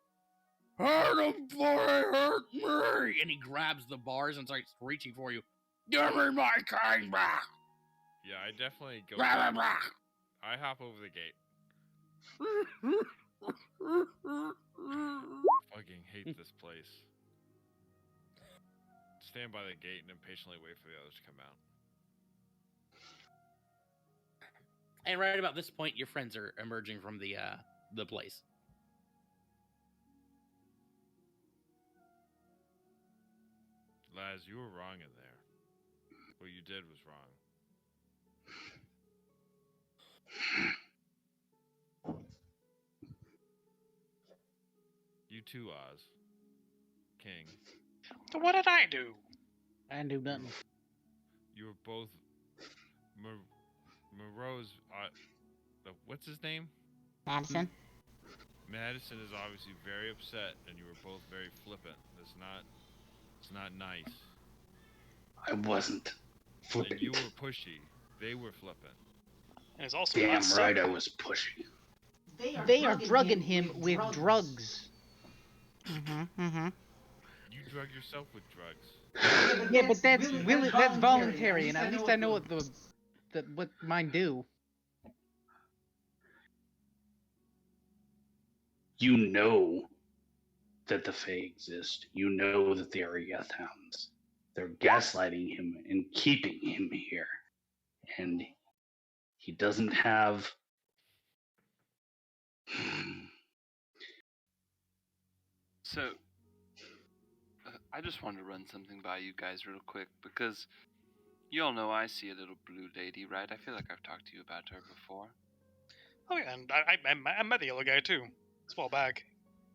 Hurt him before it hurt me. And he grabs the bars and starts reaching for you. Give me my cane back. Yeah, I definitely go. Grab it back. I hop over the gate. Fucking hate this place. Stand by the gate and impatiently wait for the others to come out. And right about this point, your friends are emerging from the place. Laz, you were wrong in there. What you did was wrong. You too, Oz. King. So what did I do? I didn't do nothing. You were both Moreau's. What's his name? Madison. Madison is obviously very upset, and you were both very flippant. It's not nice. I wasn't flippant. And you were pushy. They were flippant. And it's also Damn not right I simple. was pushing. They are drugging him with drugs. You drug yourself with drugs. Yeah, but that's that's voluntary, and at least I know what what mine do. You know that the Fae exist. You know that they are Yeth Hounds. They're gaslighting him and keeping him here. And he doesn't have... So, I just wanted to run something by you guys real quick, because you all know I see a little blue lady, right? I feel like I've talked to you about her before. Oh yeah, and I met the yellow guy too. It's a while back.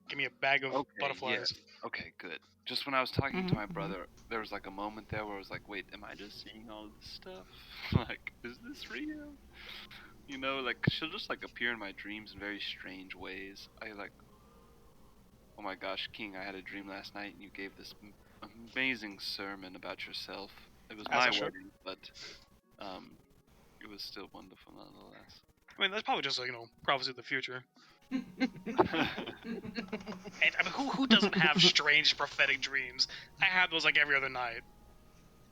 Give me a bag of butterflies. Yeah. Okay, good. Just when I was talking to my brother, there was like a moment there where I was like, wait, am I just seeing all this stuff? Like, is this real? You know, like, she'll just like appear in my dreams in very strange ways. Oh my gosh, King, I had a dream last night and you gave this amazing sermon about yourself. It was my wedding, but it was still wonderful nonetheless. I mean, that's probably just prophecy of the future. And I mean, who doesn't have strange prophetic dreams? I have those like every other night.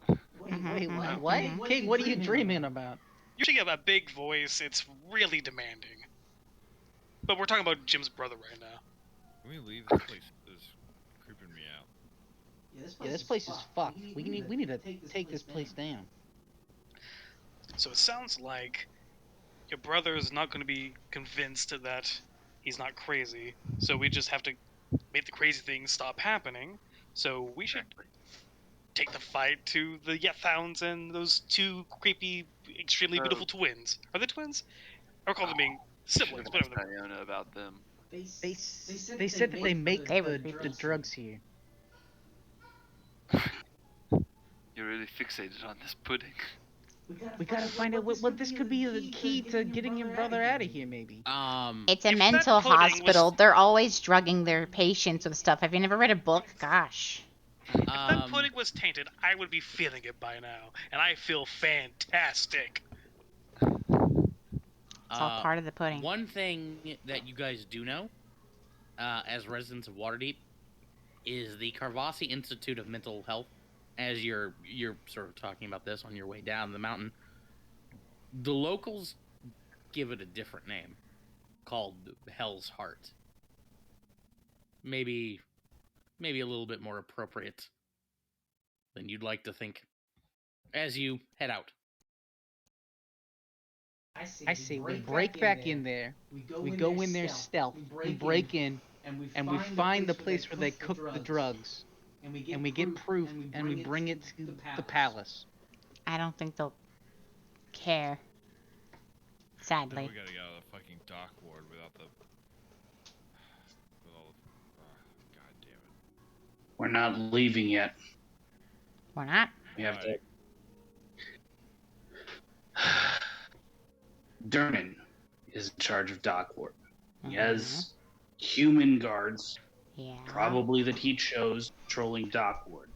Wait, what? King, what are you dreaming about? Usually you have a big voice. It's really demanding. But we're talking about Jim's brother right now. Can we leave? This place is creeping me out. Yeah, this place is fucked. We need to take this place down. So it sounds like your brother is not going to be convinced that he's not crazy. So we just have to make the crazy things stop happening. So we should take the fight to the Yethounds and those two creepy, extremely beautiful twins. Are they twins? I recall them being siblings, whatever. I don't know about them. They said that they make They were the creepy. drugs here. You're really fixated on this pudding. We gotta find out what this could be the key to getting your brother out of here, maybe. It's a If that mental pudding was- hospital. They're always drugging their patients with stuff. Have you never read a book? Gosh. If that pudding was tainted, I would be feeling it by now, and I feel fantastic. It's all part of the pudding. One thing that you guys do know, as residents of Waterdeep, is the Karvasi Institute of Mental Health. As you're sort of talking about this on your way down the mountain, the locals give it a different name, called Hell's Heart. Maybe a little bit more appropriate than you'd like to think. As you head out. I say we break back in there. We go in there stealth. We break in, and we find the place where they cook the drugs. And we get proof, and we bring it to the palace. I don't think they'll care. Now Sadly. we gotta get out of the fucking dock ward without the. With all the. God damn it. We're not leaving yet. We're not. We have to. Durnan is in charge of dock ward. He has human guards, Yeah. probably that he chose patrolling dock ward.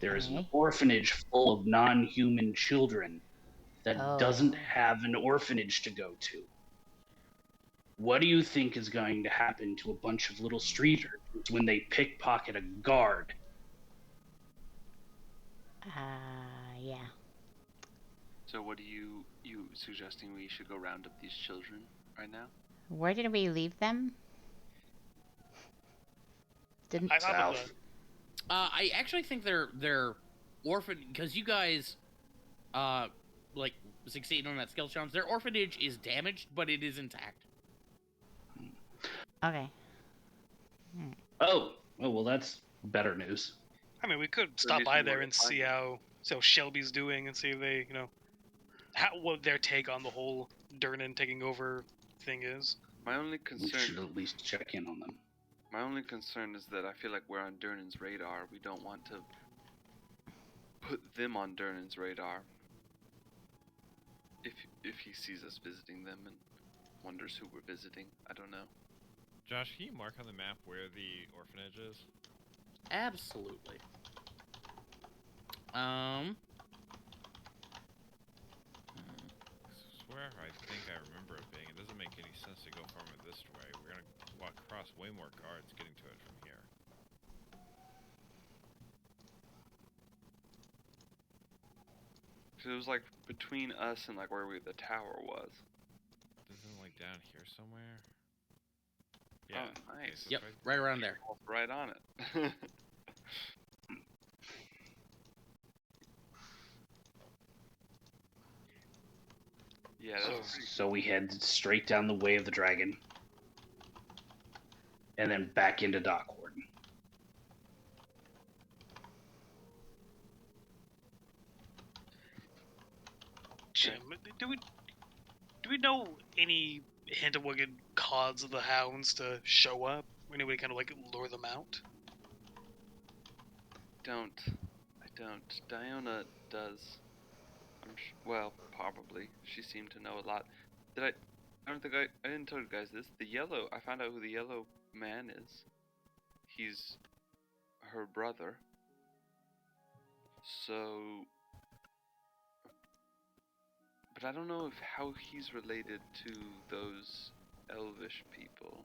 There is an Okay. orphanage full of non-human children that Oh. doesn't have an orphanage to go to. What do you think is going to happen to a bunch of little street urchins when they pickpocket a guard? Yeah. So what are you suggesting we should go round up these children right now? Where did we leave them? Didn't I thought of South. I actually think they're orphan because you guys, like succeeded on that skill challenge. Their orphanage is damaged, but it is intact. Okay. Oh, well, that's better news. I mean, we could So stop here's by the there way and to find see it. how Shelby's doing and see if they, what their take on the whole Durnan taking over thing is. My only We should concern at least check in on them. is that I feel like we're on Durnan's radar. We don't want to put them on Durnan's radar. If he sees us visiting them and wonders who we're visiting, I don't know. Josh, can you mark on the map where the orphanage is? Absolutely. I swear I think I remember it being. It doesn't make any sense to go from it this way. We're gonna walk across way more guards getting to it from here. So it was like between us and like where the tower was. Isn't it like down here somewhere? Oh, Yeah. nice. it's Yep, right around there. Right on it. Yeah, that's pretty So we head straight down the way of the dragon, and then back into dock ward. Jim, do we know any hint of what could cause the hounds to show up? Any way to kind of like lure them out? I don't. Diona does. Well, probably. She seemed to know a lot. I don't think I didn't tell you guys this. I found out who the yellow man is. He's her brother. So, but I don't know how he's related to those elvish people.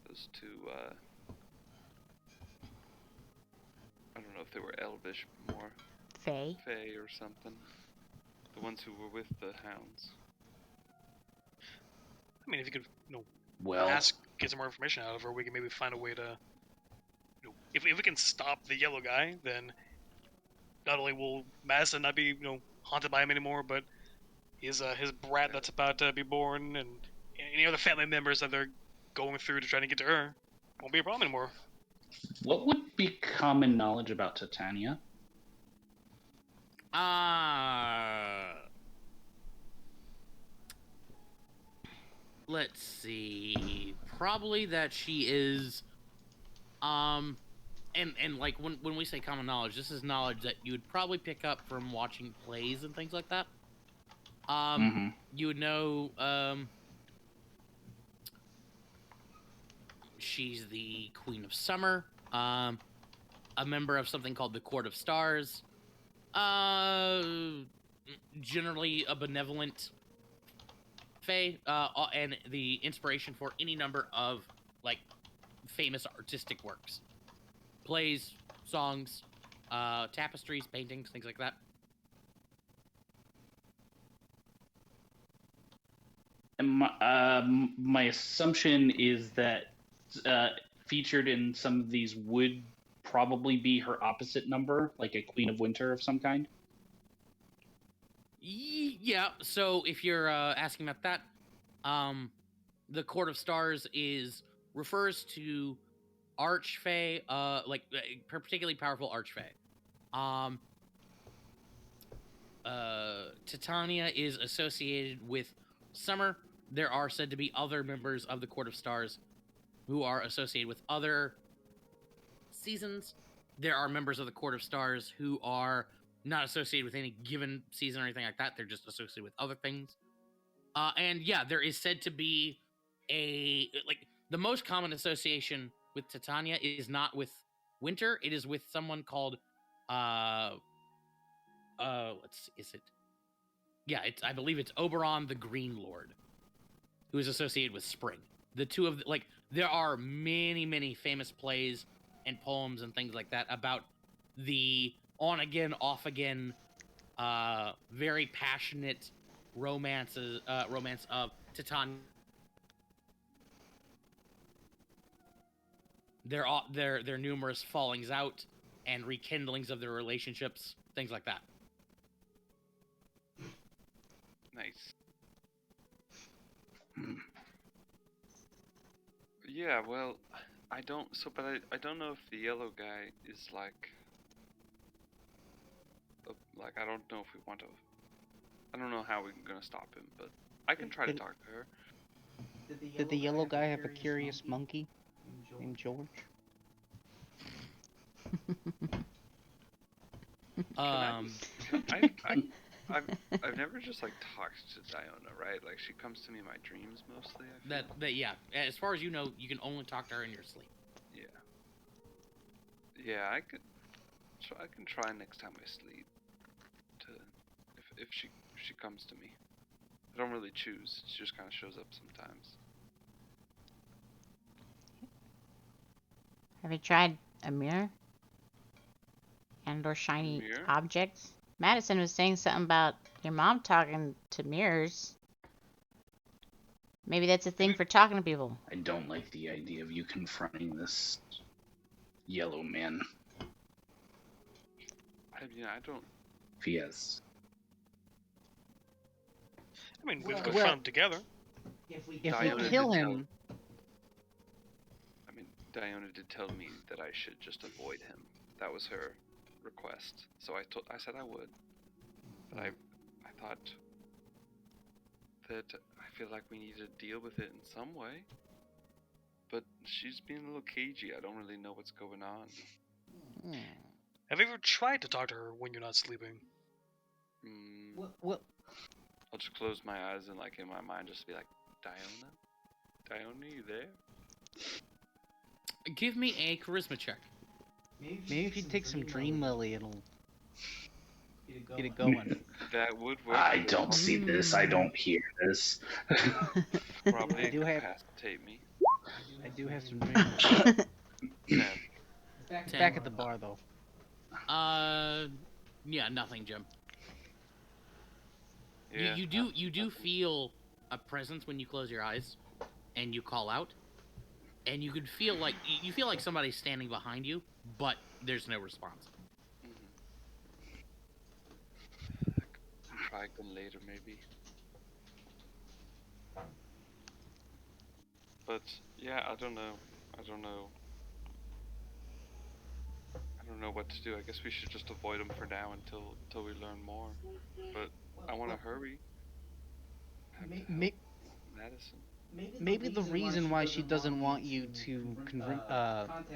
Those two, I don't know if they were elvish, more Faye. Fae or something. The ones who were with the hounds. I mean, if you could, Well, ask, get some more information out of her, we can maybe find a way to. If we can stop the yellow guy, then not only will Madison not be haunted by him anymore, but his brat that's about to be born and any other family members that they're going through to try to get to her won't be a problem anymore. what would be common knowledge about Titania? Let's see. Probably that she is, and like when we say common knowledge, this is knowledge that you would probably pick up from watching plays and things like that. You would know, she's the Queen of Summer, a member of something called the Court of Stars, generally a benevolent fae, and the inspiration for any number of like famous artistic works, plays, songs, tapestries, paintings, things like that. And my assumption is that featured in some of these would probably be her opposite number, like a Queen of Winter of some kind. Yeah. So if you're asking about that, the Court of Stars refers to archfey, like particularly powerful archfey. Titania is associated with Summer. There are said to be other members of the Court of Stars who are associated with other seasons. There are members of the Court of Stars who are not associated with any given season or anything like that. They're just associated with other things. And yeah, there is said to be the most common association with Titania is not with winter. It is with someone called let's see, is it? Yeah, I believe it's Oberon the Green Lord, who is associated with spring. The two of there are many famous plays and poems and things like that about the on again, off again, very passionate romance of Titania. Their numerous fallings out and rekindlings of their relationships, things like that. Nice. Yeah, well, I don't. So, but I don't know if the yellow guy is like I don't know if we want to. I don't know how we're gonna stop him, but I can try to talk to her. Did the yellow guy have a curious monkey named George? I've never just like talked to Diona, right? Like she comes to me in my dreams mostly. I feel. That yeah. As far as you know, you can only talk to her in your sleep. Yeah. Yeah, I can try next time I sleep. If she comes to me, I don't really choose. She just kind of shows up sometimes. Have you tried a mirror? And/or shiny Mirror? objects? Madison was saying something about your mom talking to mirrors. Maybe that's a thing for talking to people. I don't like the idea of you confronting this yellow man. I don't. If he has. I mean, we've confronted him together. If we Diona kill did him, I mean, Diona did tell me that I should just avoid him. That was her request. So I said I would. But I thought that I feel like we need to deal with it in some way. But she's being a little cagey. I don't really know what's going on. Have you ever tried to talk to her when you're not sleeping? what? I'll just close my eyes and like in my mind just be like, Diona? Diona, you there? Give me a charisma check. Maybe if you take some Dream Lily, it'll get it going. That would work. I don't see this. I don't hear this. Probably I do have- incapacitate me. I do have some Dream Lily. Yeah. It's back at the bar though. Yeah, nothing, Jim. Yeah. You do feel a presence when you close your eyes and you call out, and you could feel like you feel like somebody's standing behind you, but there's no response. Try again later, maybe. But yeah, I don't know. I don't know what to do. I guess we should just avoid him for now until we learn more. But I want to hurry. Have to help Madison. Maybe the reason why she doesn't want you to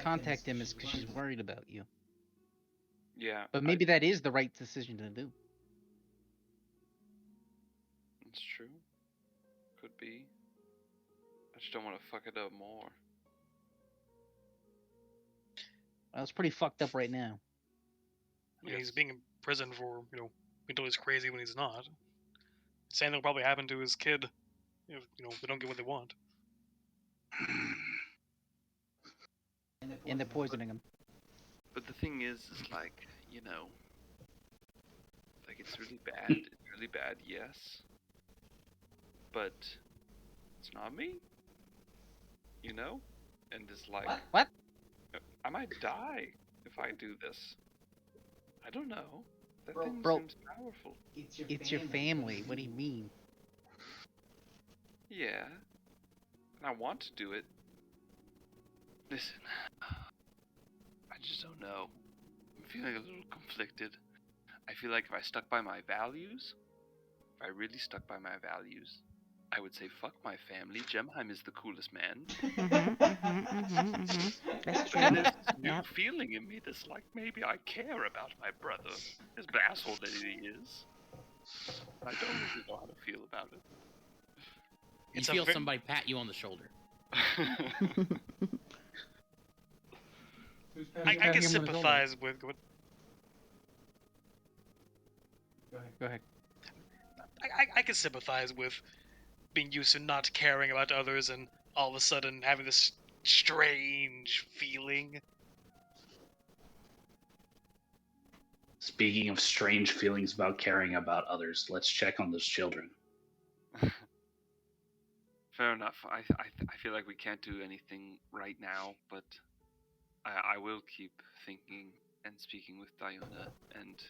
contact him is because she's worried about you. Yeah, But maybe that is the right decision to do. it's true. Could be. I just don't want to fuck it up more. Well, it's pretty fucked up right now. I mean, he's being in prison for, until he's crazy when he's not. Same thing will probably happen to his kid if, they don't get what they want. And they're poisoning him. But the thing is like, like it's really bad. It's really bad, yes. But it's not me. And it's like, What? I might die if I do this. I don't know. That thing Bro, seems powerful. It's your family. What do you mean? Yeah. And I want to do it. Listen, I just don't know. I'm feeling a little conflicted. I feel like if I stuck by my values, if I really stuck by my values, I would say fuck my family. Gemheim is the coolest man. That's true. And there's this new feeling in me that's like, maybe I care about my brother, as the asshole that he is. I don't really know how to feel about it. You feel somebody pat you on the shoulder. I can sympathize with. Go ahead. I can sympathize with being used to not caring about others and all of a sudden having this strange feeling. Speaking of strange feelings about caring about others, let's check on those children. Fair enough. I feel like we can't do anything right now, but I will keep thinking and speaking with Diona, and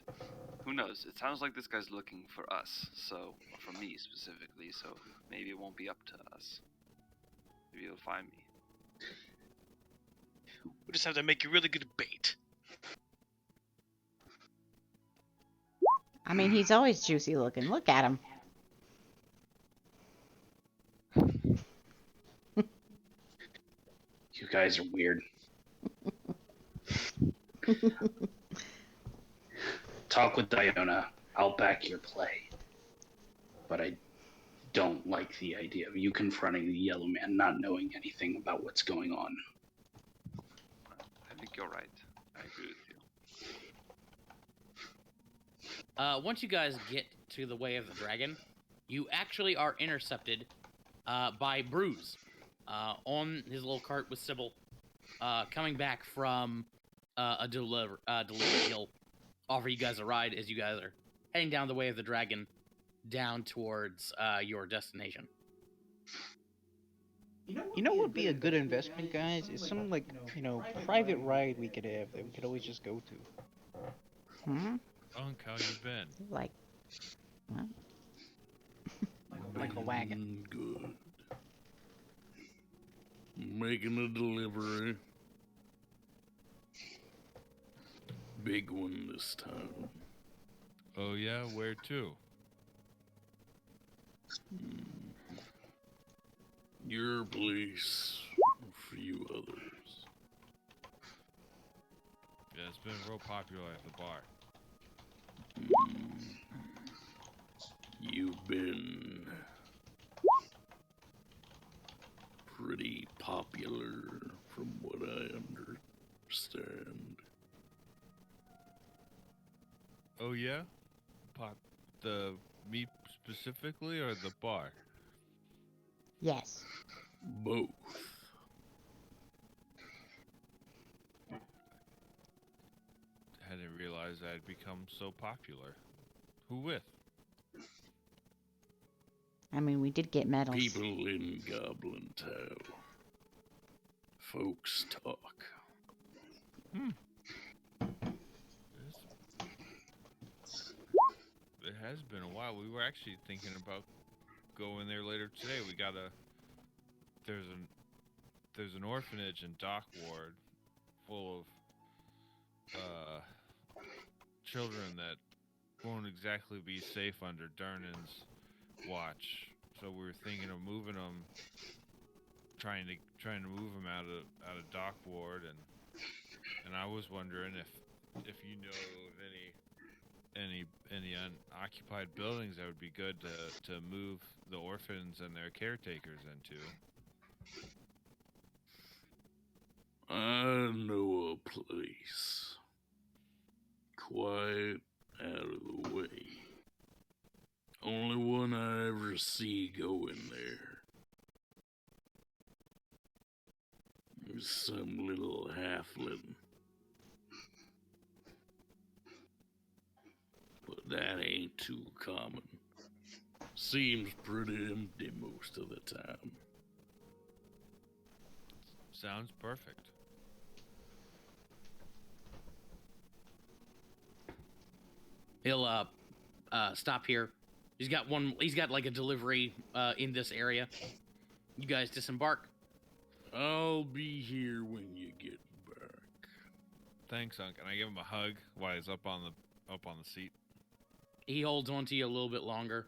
who knows? It sounds like this guy's looking for us, or for me specifically, so maybe it won't be up to us. Maybe he'll find me. We just have to make a really good bait. I mean, he's always juicy looking. Look at him. You guys are weird. Talk with Diona. I'll back your play. But I don't like the idea of you confronting the Yellow Man not knowing anything about what's going on. I think you're right. I agree with you. Once you guys get to the Way of the Dragon, you actually are intercepted by Bruce on his little cart with Sybil, coming back from a delivery. He'll offer you guys a ride as you guys are heading down the Way of the Dragon down towards your destination. You know what would be a good investment, guys? Is some private ride we could have that we could always just go to. Unc, how you been? Like, what? Like a wagon. Good. Making a delivery. Big one this time. Oh yeah, where to? Your place. A few others. Yeah, it's been real popular at the bar. You've been pretty popular from what I understand. Oh yeah? The me specifically or the bar? Yes. Both. I didn't realize I'd become so popular. Who with? I mean, we did get medals. People in Goblin Town. Folks talk. It has been a while. We were actually thinking about going there later today. There's an orphanage in Dock Ward full of children that won't exactly be safe under Durnan's watch. So we were thinking of moving them, trying to move them out of Dock Ward, and I was wondering if you know of any unoccupied buildings that would be good to move the orphans and their caretakers into. I know a place. Quiet, out of the way. Only one I ever see going there. There's some little halfling. But that ain't too common. Seems pretty empty most of the time. Sounds perfect. He'll stop here. He's got like a delivery in this area. You guys disembark. I'll be here when you get back. Thanks, Unc. And I give him a hug while he's up on the seat. He holds on to you a little bit longer.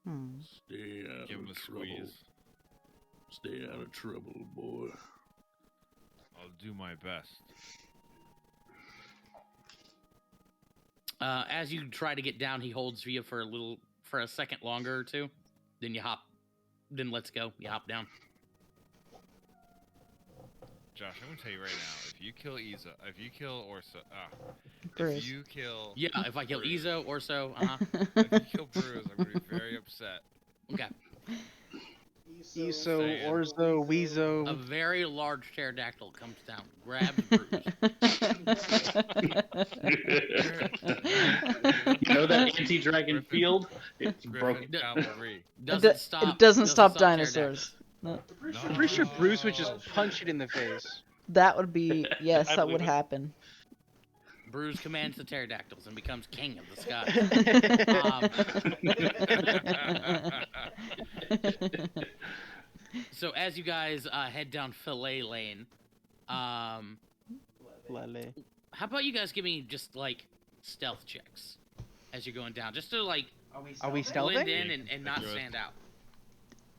Stay out Give him of a trouble. squeeze. Stay out of trouble, boy. I'll do my best. As you try to get down, he holds you for a second longer or two. Then you hop. Then let's go. You hop down. Josh, I'm gonna tell you right now, if you kill Bruce. if you kill Yeah, if I kill Bruce, Izo or so, if you kill Bruce, I'm gonna be very upset. okay. Iso, Saying. Orzo, A Weezo. very large pterodactyl comes down, grabs Bruce. You know that anti-dragon Griffin. field? It's broken. Griffin Cavalry. Doesn't stop. It doesn't stop pterodactyls. dinosaurs. No. I'm pretty sure Bruce would just punch it in the face. That would be, yes, I that would believe it. happen. Bruce commands the pterodactyls and becomes king of the sky. So as you guys head down Fillet Lane, Lele. how about you guys give me just like stealth checks as you're going down, just to like Are we blend stealthing? in and not Good. stand out.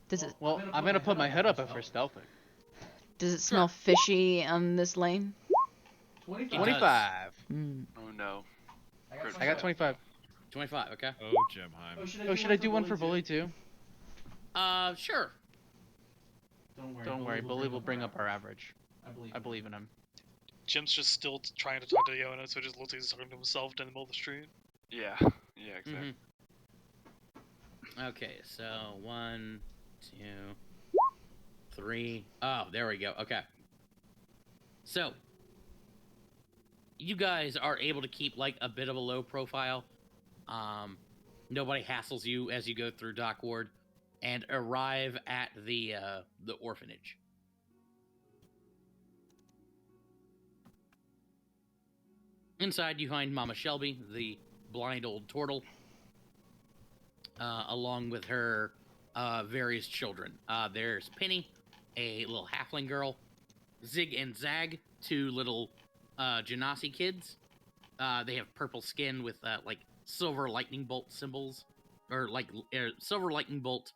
Does it Well, I'm gonna put my hood up if we're stealthing. smell fishy on this lane? It does. 25. Mm. Oh no. I got 25. 25. Okay. Oh, Gemheim. Oh, should I do one for Bully too? Sure. Don't worry, Bully will bring up our average. I believe in him. Jim's just still trying to talk to Yona, so it just looks like he's talking to himself in the middle of the street. Yeah. Yeah, exactly. Okay, so 1, 2, 3. Oh, there we go. Okay. So, you guys are able to keep like a bit of a low profile. Nobody hassles you as you go through Dock Ward and arrive at the orphanage. Inside, you find Mama Shelby, the blind old turtle, along with her various children. There's Penny, a little halfling girl, Zig and Zag, two little Genasi kids. They have purple skin with like silver lightning bolt symbols, or like silver lightning bolt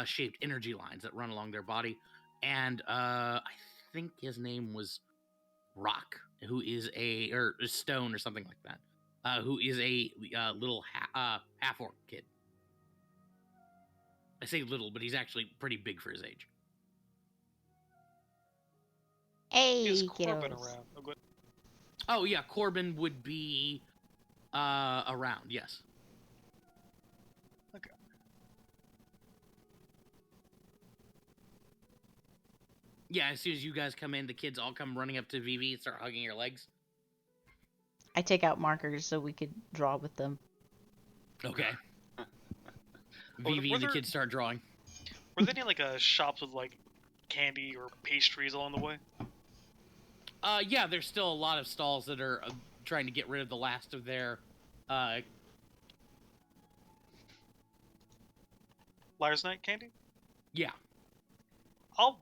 shaped energy lines that run along their body. And I think his name was Rock, who is or Stone or something like that, who is a little half-orc kid. I say little, but he's actually pretty big for his age. Hey, Is Corbin kiddos. around? Oh, good. Oh yeah, Corbin would be around. Yes. Okay. Yeah, as soon as you guys come in, the kids all come running up to Vivi and start hugging your legs. I take out markers so we could draw with them. Okay. Vivi and the kids start drawing. Were there any like shops with like candy or pastries along the way? Yeah, there's still a lot of stalls that are trying to get rid of the last of their Liar's Night candy? yeah. How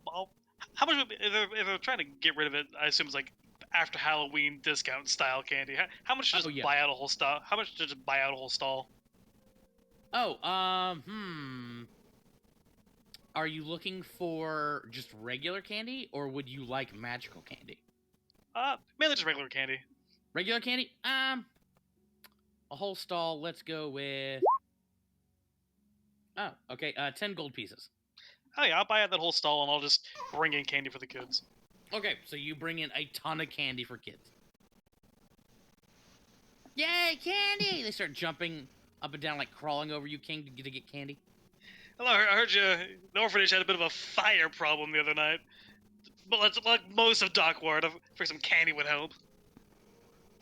much if they're trying to get rid of it? I assume it's like after Halloween discount style candy. How much to just buy out a whole stall? How much to just buy out a whole stall? Oh, Are you looking for just regular candy, or would you like magical candy? Mainly just regular candy. Regular candy? A whole stall. Let's go with. Oh, okay. 10 gold pieces. Oh yeah, I'll buy out that whole stall and I'll just bring in candy for the kids. Okay, so you bring in a ton of candy for kids. Yay, candy! They start jumping up and down, like crawling over you, King, to get candy. Hello, I heard you. The orphanage had a bit of a fire problem the other night. But like most of Dockward, I figured some candy would help.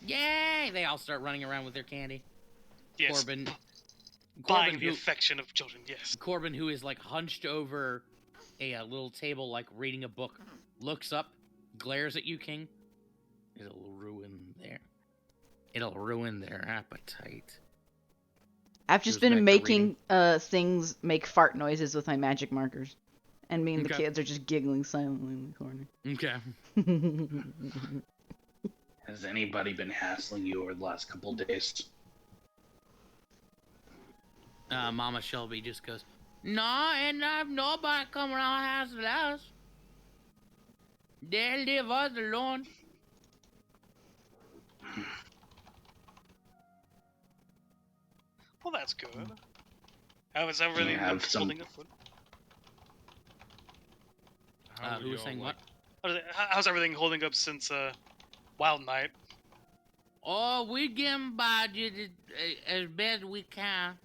Yay! They all start running around with their candy. Yes. Corbin, buying the affection of children, yes. Corbin, who is like hunched over a little table, like reading a book, looks up, glares at you, King. It'll ruin their appetite. I've just been making things make fart noises with my magic markers. And me and the kids are just giggling silently in the corner. Okay. Has anybody been hassling you over the last couple days? Mama Shelby just goes, "No, and I've nobody come around hassling us. They leave us alone." Well, that's good. How is everything holding up? Who was saying what? How's everything holding up since Wild Night? Oh, we're getting by as best we can.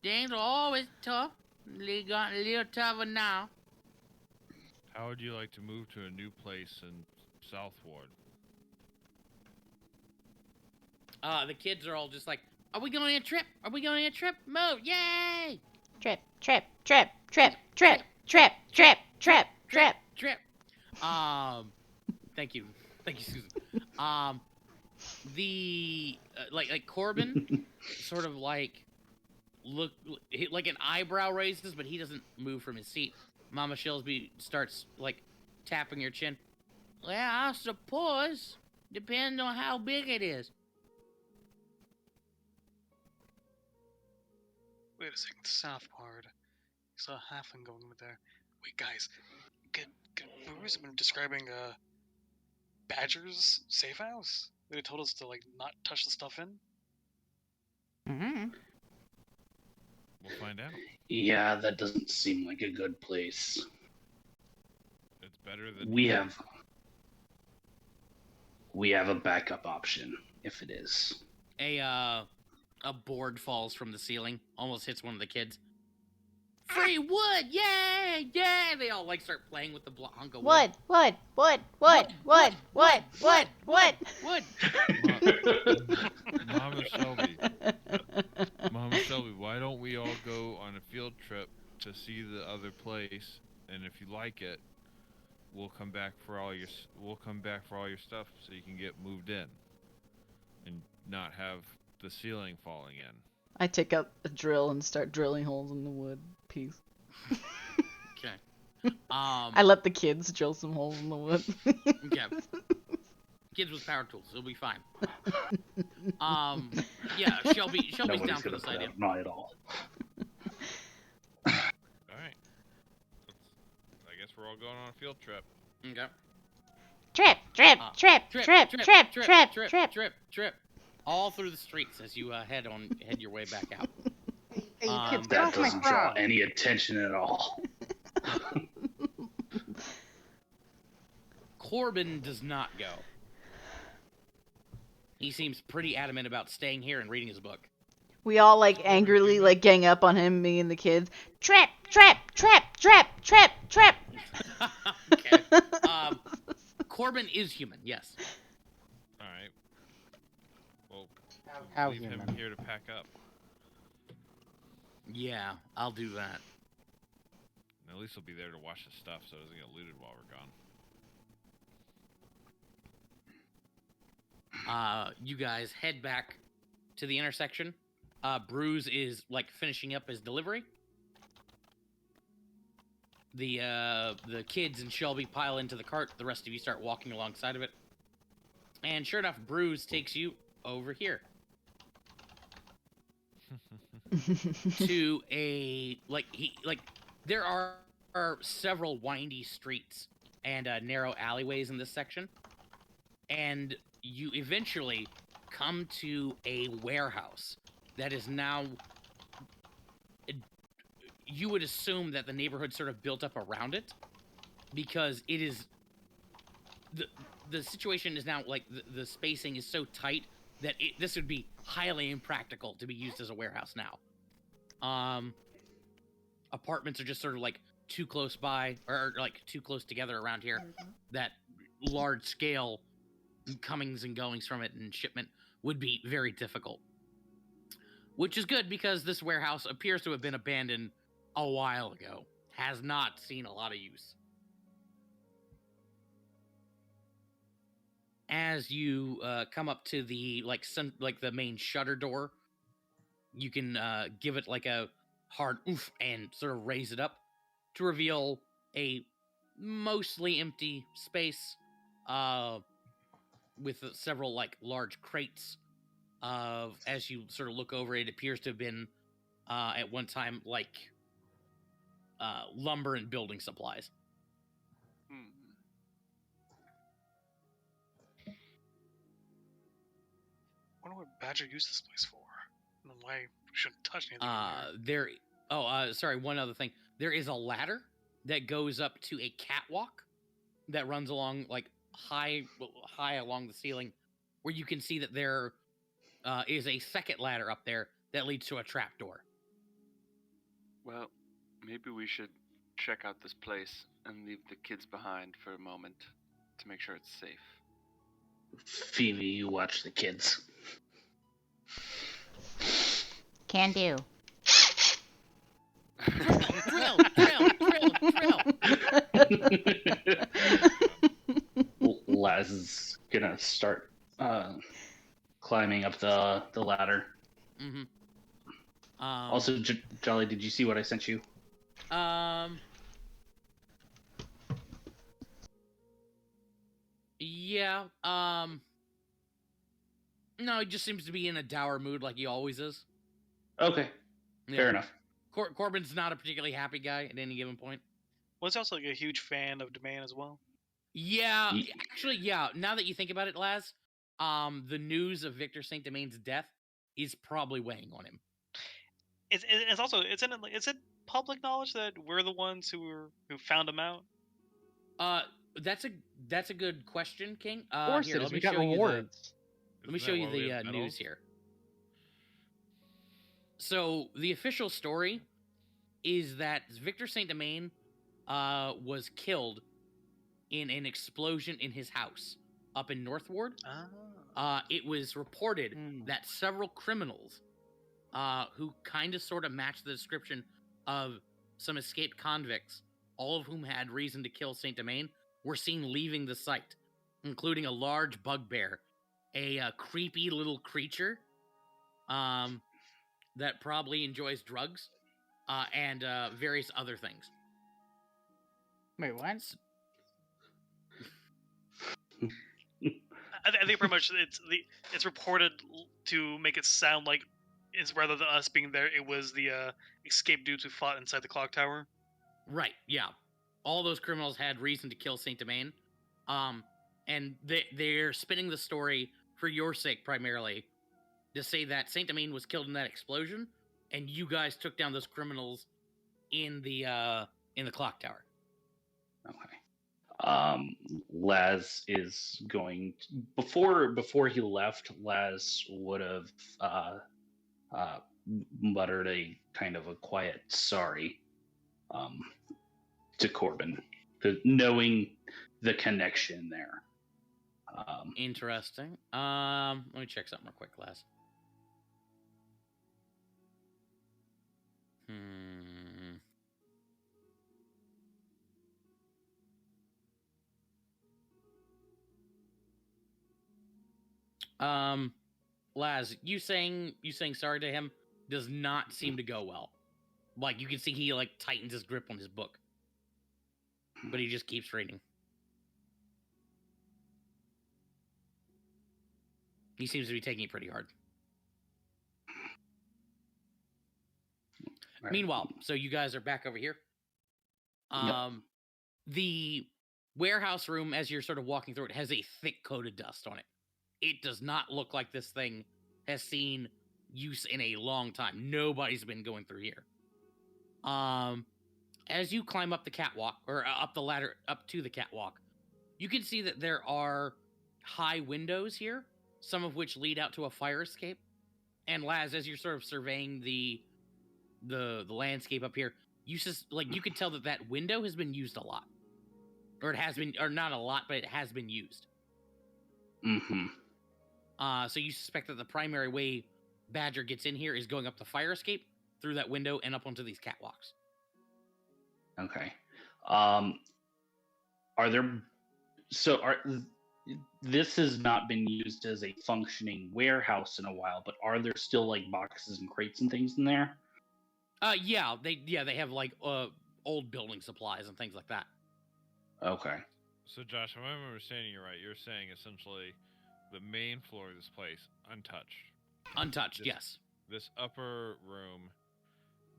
Things are always tough. They got a little tougher now. How would you like to move to a new place in Southward? The kids are all just like, "Are we going on a trip? Are we going on a trip? Move! Yay! Trip, trip, trip, trip, trip, trip, trip, trip, trip, trip." Thank you, Susan. The like Corbin, sort of like like an eyebrow raises, but he doesn't move from his seat. Mama Shelby starts like tapping your chin. Well, I suppose depends on how big it is. Wait a second, Southward. I saw a halfling going over there. Wait, guys, good rumors have been describing Badger's safe house. They told us to like not touch the stuff in. We'll find out. Yeah, that doesn't seem like a good place. It's better than we have a backup option if it is. A board falls from the ceiling, almost hits one of the kids. Free wood! Yay! Yay! They all like start playing with the hunk of wood. Wood! Mama Shelby, why don't we all go on a field trip to see the other place, and if you like it, we'll come back for all your stuff so you can get moved in and not have the ceiling falling in. I take up a drill and start drilling holes in the wood piece. Okay. I let the kids drill some holes in the wood. Okay. Kids with power tools, it'll be fine. Yeah, Shelby's down for this idea. Not at all. All right. I guess we're all going on a field trip. Okay. Trip. All through the streets as you head your way back out. That doesn't draw any attention at all. Corbin does not go. He seems pretty adamant about staying here and reading his book. We all like angrily like gang up on him, me and the kids. Trip. Okay. Corbin is human, yes. All right. Well, How leave human? him here to pack up. Yeah, I'll do that. At least he'll be there to watch the stuff so it doesn't get looted while we're gone. You guys head back to the intersection. Bruce is like finishing up his delivery. The kids and Shelby pile into the cart. The rest of you start walking alongside of it. And sure enough, Bruce takes you over here to a there are several windy streets and narrow alleyways in this section, and you eventually come to a warehouse that is now. You would assume that the neighborhood sort of built up around it, because it is the situation is now like the spacing is so tight that this would be highly impractical to be used as a warehouse now. Apartments are just sort of like too close by, or like too close together around here, that large scale comings and goings from it and shipment would be very difficult. Which is good, because this warehouse appears to have been abandoned a while ago. Has not seen a lot of use. As you come up to the the main shutter door, you can give it like a hard oof and sort of raise it up to reveal a mostly empty space with several like large crates of, as you sort of look over it, appears to have been at one time like lumber and building supplies. I wonder what Badger used this place for, and why we shouldn't touch anything. Sorry, one other thing. There is a ladder that goes up to a catwalk that runs along like high along the ceiling, where you can see that there is a second ladder up there that leads to a trapdoor. Well, maybe we should check out this place and leave the kids behind for a moment to make sure it's safe. Phoebe, you watch the kids. Can do. Drill. Laz is gonna start climbing up the ladder. Mm-hmm. Also, Jolly, did you see what I sent you? Yeah. No, he just seems to be in a dour mood like he always is. Okay, fair enough. Corbin's not a particularly happy guy at any given point. Was also like a huge fan of Domain as well. Yeah, actually, yeah. Now that you think about it, Laz, the news of Victor Saint Domain's death is probably weighing on him. It's also it's in public knowledge that we're the ones who found him out. That's a good question, King. Of course here, it is. let me We got show rewards. Let me show you the news here. So the official story is that Victor Saint Domain was killed in an explosion in his house up in North Ward. It was reported that several criminals who kind of sort of matched the description of some escaped convicts, all of whom had reason to kill Saint Domain, were seen leaving the site, including a large bugbear, a creepy little creature that probably enjoys drugs, and various other things. Wait, what? I think pretty much it's reported to make it sound like it's rather than us being there, it was the escape dudes who fought inside the clock tower. Right, yeah. All those criminals had reason to kill Saint Domain. And they're spinning the story for your sake primarily to say that Saint Domain was killed in that explosion, and you guys took down those criminals in the clock tower. Okay. Laz is going to, before he left, Laz would have muttered a kind of a quiet sorry to Corbin, knowing the connection there. Interesting. Let me check something real quick, Laz. Hmm. Laz, you saying sorry to him does not seem to go well. Like, you can see he like tightens his grip on his book, but he just keeps reading. He seems to be taking it pretty hard. Right. Meanwhile, so you guys are back over here. The warehouse room, as you're sort of walking through it, has a thick coat of dust on it. It does not look like this thing has seen use in a long time. Nobody's been going through here. As you climb up the catwalk, or up the ladder, up to the catwalk, you can see that there are high windows here, some of which lead out to a fire escape. And Laz, as you're sort of surveying the landscape up here, you could tell that window has been used a lot, or it has been, or not a lot, but it has been used. Mm-hmm. So you suspect that the primary way Badger gets in here is going up the fire escape through that window and up onto these catwalks. Okay. This has not been used as a functioning warehouse in a while, but are there still like boxes and crates and things in there? Yeah, they have like old building supplies and things like that. Okay. So Josh, if I remember understanding you right, you're saying essentially the main floor of this place untouched. Untouched, yes. This upper room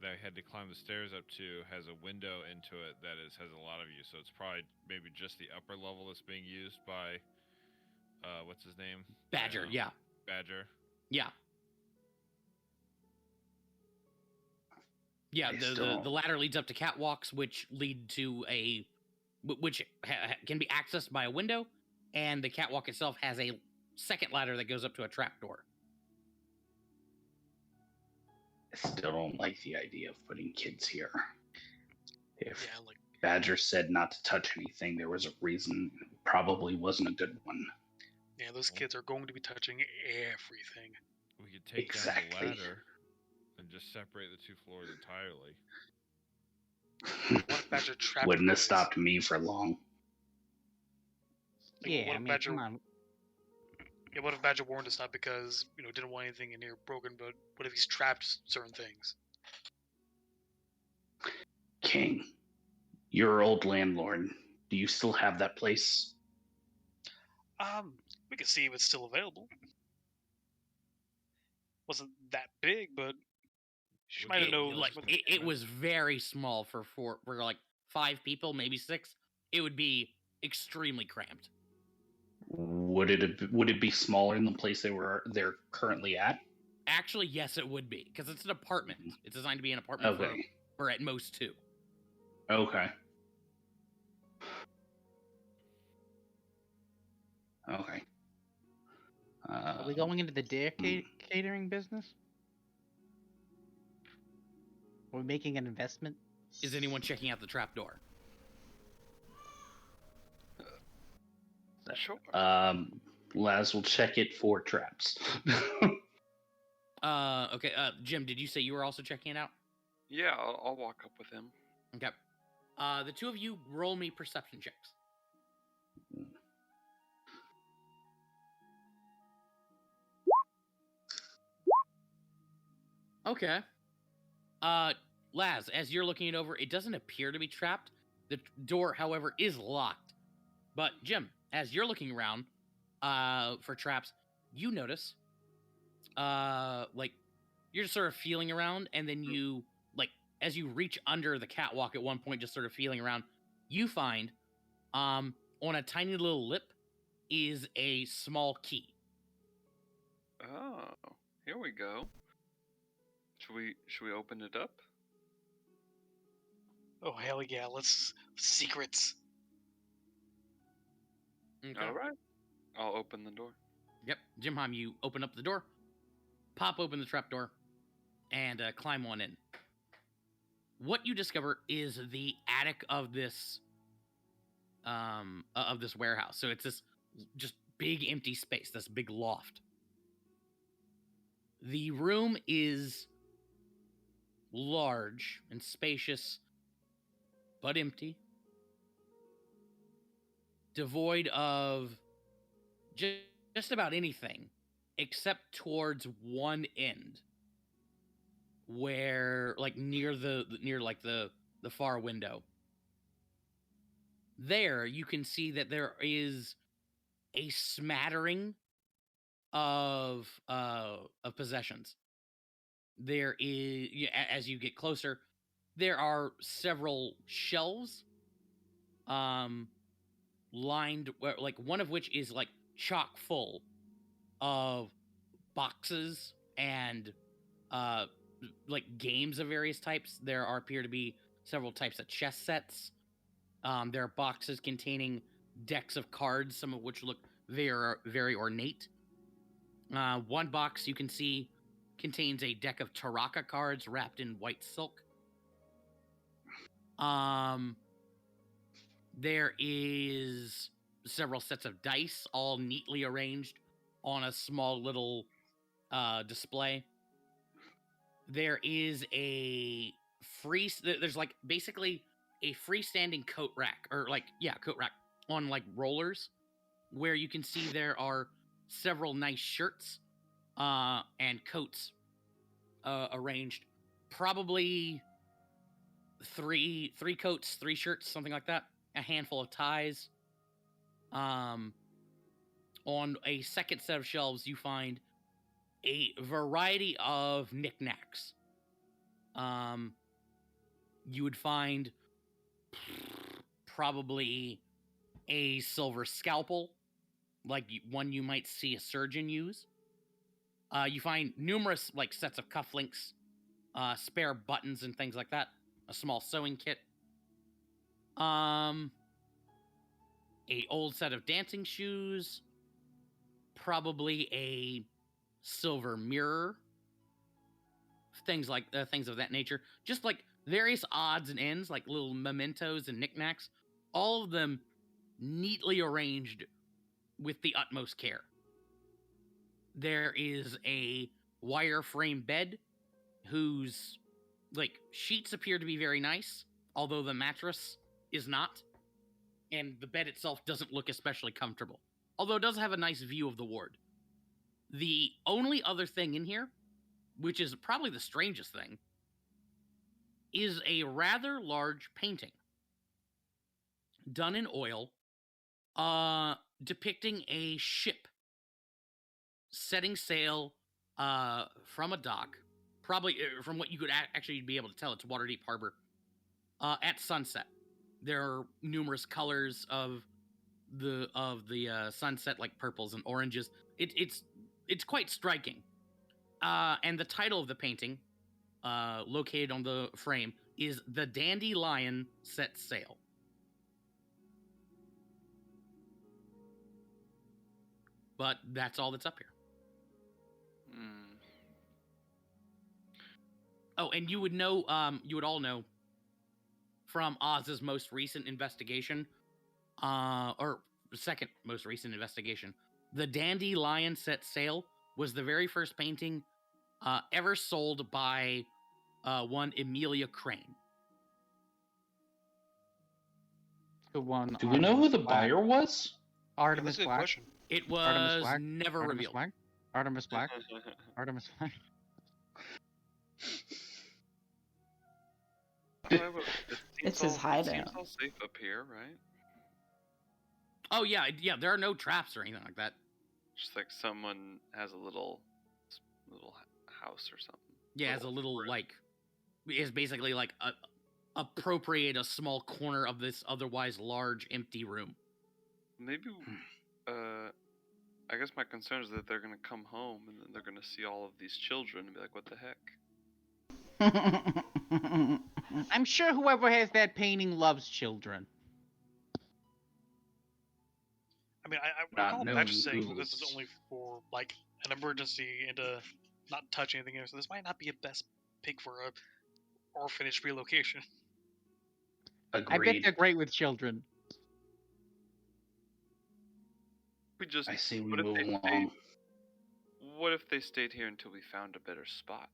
that I had to climb the stairs up to has a window into it that has a lot of use. So it's probably maybe just the upper level that's being used by what's his name? Badger, yeah. Badger. Yeah. Yeah, the ladder leads up to catwalks, which lead to can be accessed by a window, and the catwalk itself has a second ladder that goes up to a trapdoor. I still don't like the idea of putting kids here. If Yeah, like Badger said not to touch anything, there was a reason. It probably wasn't a good one. yeah, those kids are going to be touching everything. We could take down Exactly. the ladder and just separate the two floors entirely. What if Badger trapped Wouldn't the have boys? stopped me for long. Like, Yeah, what I if mean, Badger, come on. yeah, what if Badger warned us not because didn't want anything in here broken, but what if he's trapped certain things? King, your old landlord, do you still have that place? We could see if it's still available. Wasn't that big, but she might have known. It was very small for like 5 people, maybe 6. It would be extremely cramped. Would it be smaller than the place they're currently at? Actually, yes, it would be, because it's an apartment. It's designed to be an apartment for at most 2. Okay. Okay. Are we going into the catering business? Are we making an investment? Is anyone checking out the trapdoor? Sure. Laz will check it for traps. Okay. Jim, did you say you were also checking it out? Yeah, I'll walk up with him. Okay. The 2 of you roll me perception checks. Okay. Laz, as you're looking it over, it doesn't appear to be trapped. The door, however, is locked. But Jim, as you're looking around for traps, you notice, you're just sort of feeling around, and then you, as you reach under the catwalk at one point, just sort of feeling around, you find, on a tiny little lip, is a small key. Oh, here we go. Should we open it up? Oh hell yeah! Let's secrets. Okay. All right. I'll open the door. Yep. Jimheim, you open up the door, pop open the trapdoor, and climb on in. What you discover is the attic of this warehouse. So it's this just big empty space, this big loft. The room is large and spacious, but empty, devoid of just about anything, except towards one end, where like near the far window. There you can see that there is a smattering of possessions. There is, as you get closer, there are several shelves, lined, like one of which is like chock full of boxes and like games of various types. There appear to be several types of chess sets. There are boxes containing decks of cards, some of which look very ornate. One box you can see contains a deck of Taraka cards wrapped in white silk. There is several sets of dice, all neatly arranged on a small little display. There is there's like basically a freestanding coat rack, or like, yeah, coat rack on like rollers, where you can see there are several nice shirts and coats arranged, probably three coats, 3 shirts, something like that, a handful of ties. On a second set of shelves, you find a variety of knickknacks. You would find probably a silver scalpel, like one you might see a surgeon use. You find numerous like sets of cufflinks, spare buttons and things like that. A small sewing kit. A old set of dancing shoes. Probably a silver mirror. Things of that nature. Just like various odds and ends, like little mementos and knickknacks. All of them neatly arranged with the utmost care. There is a wireframe bed whose like sheets appear to be very nice, although the mattress is not, and the bed itself doesn't look especially comfortable, although it does have a nice view of the ward. The only other thing in here, which is probably the strangest thing, is a rather large painting done in oil, depicting a ship setting sail from a dock, probably from what you could actually be able to tell, it's Waterdeep Harbor, at sunset. There are numerous colors of the sunset, like purples and oranges. It's quite striking. And the title of the painting, located on the frame, is "The Dandelion Sets Sail." But that's all that's up here. Oh, and you would all know from Oz's most recent investigation, or second most recent investigation, the Dandelion Set Sail was the very first painting ever sold by one Emilia Crane. The one. Do we know who the Black. buyer was? Artemis That's a good Black. question. It Artemis was Black? never Artemis revealed. Black. Artemis Black. Artemis Black. It's his It hideout. seems all safe up here, right? Oh yeah, there are no traps or anything like that. Just like someone has a little house or something. Yeah, as a little like, is basically like appropriate a small corner of this otherwise large empty room. Maybe, I guess my concern is that they're gonna come home and then they're gonna see all of these children and be like, "What the heck?" I'm sure whoever has that painting loves children. I mean, I Not recall knowing Patch saying who that this is was- only for like an emergency and to not touch anything here, so this might not be a best pick for a orphanage relocation. I bet Agreed. they're great with children. We just. I say we what if move they along. stayed- What if they stayed here until we found a better spot?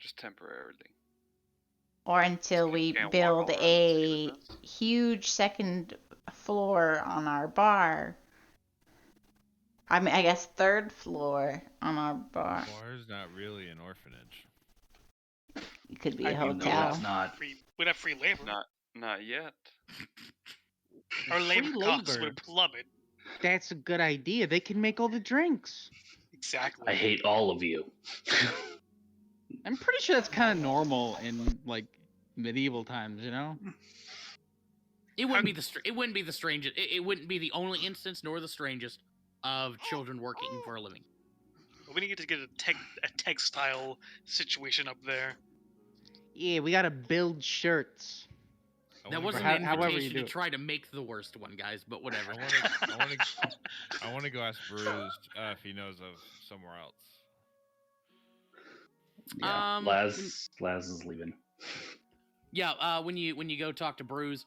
Just temporarily. Or until So you we can't walk build all around the city a with us? huge second floor on our bar. I mean, I guess third floor on our bar. Bar is not really an orphanage. It could be a I- You know hotel. it's not. We'd have free labor. Not yet. Our labor Free costs labor. would plummet. That's a good idea. They can make all the drinks. Exactly. I hate all of you. I'm pretty sure that's kind of normal in like medieval times, you know? It wouldn't be it wouldn't be the strangest. It wouldn't be the only instance nor the strangest of children working for a living. We need to get a textile situation up there. Yeah, we gotta build shirts. That wanna wasn't go- an however you invitation do to it. try to make the worst one, guys. But whatever. I want to go ask Bruised if he knows of somewhere else. Yeah, Laz is leaving. Yeah, when you go talk to Bruce,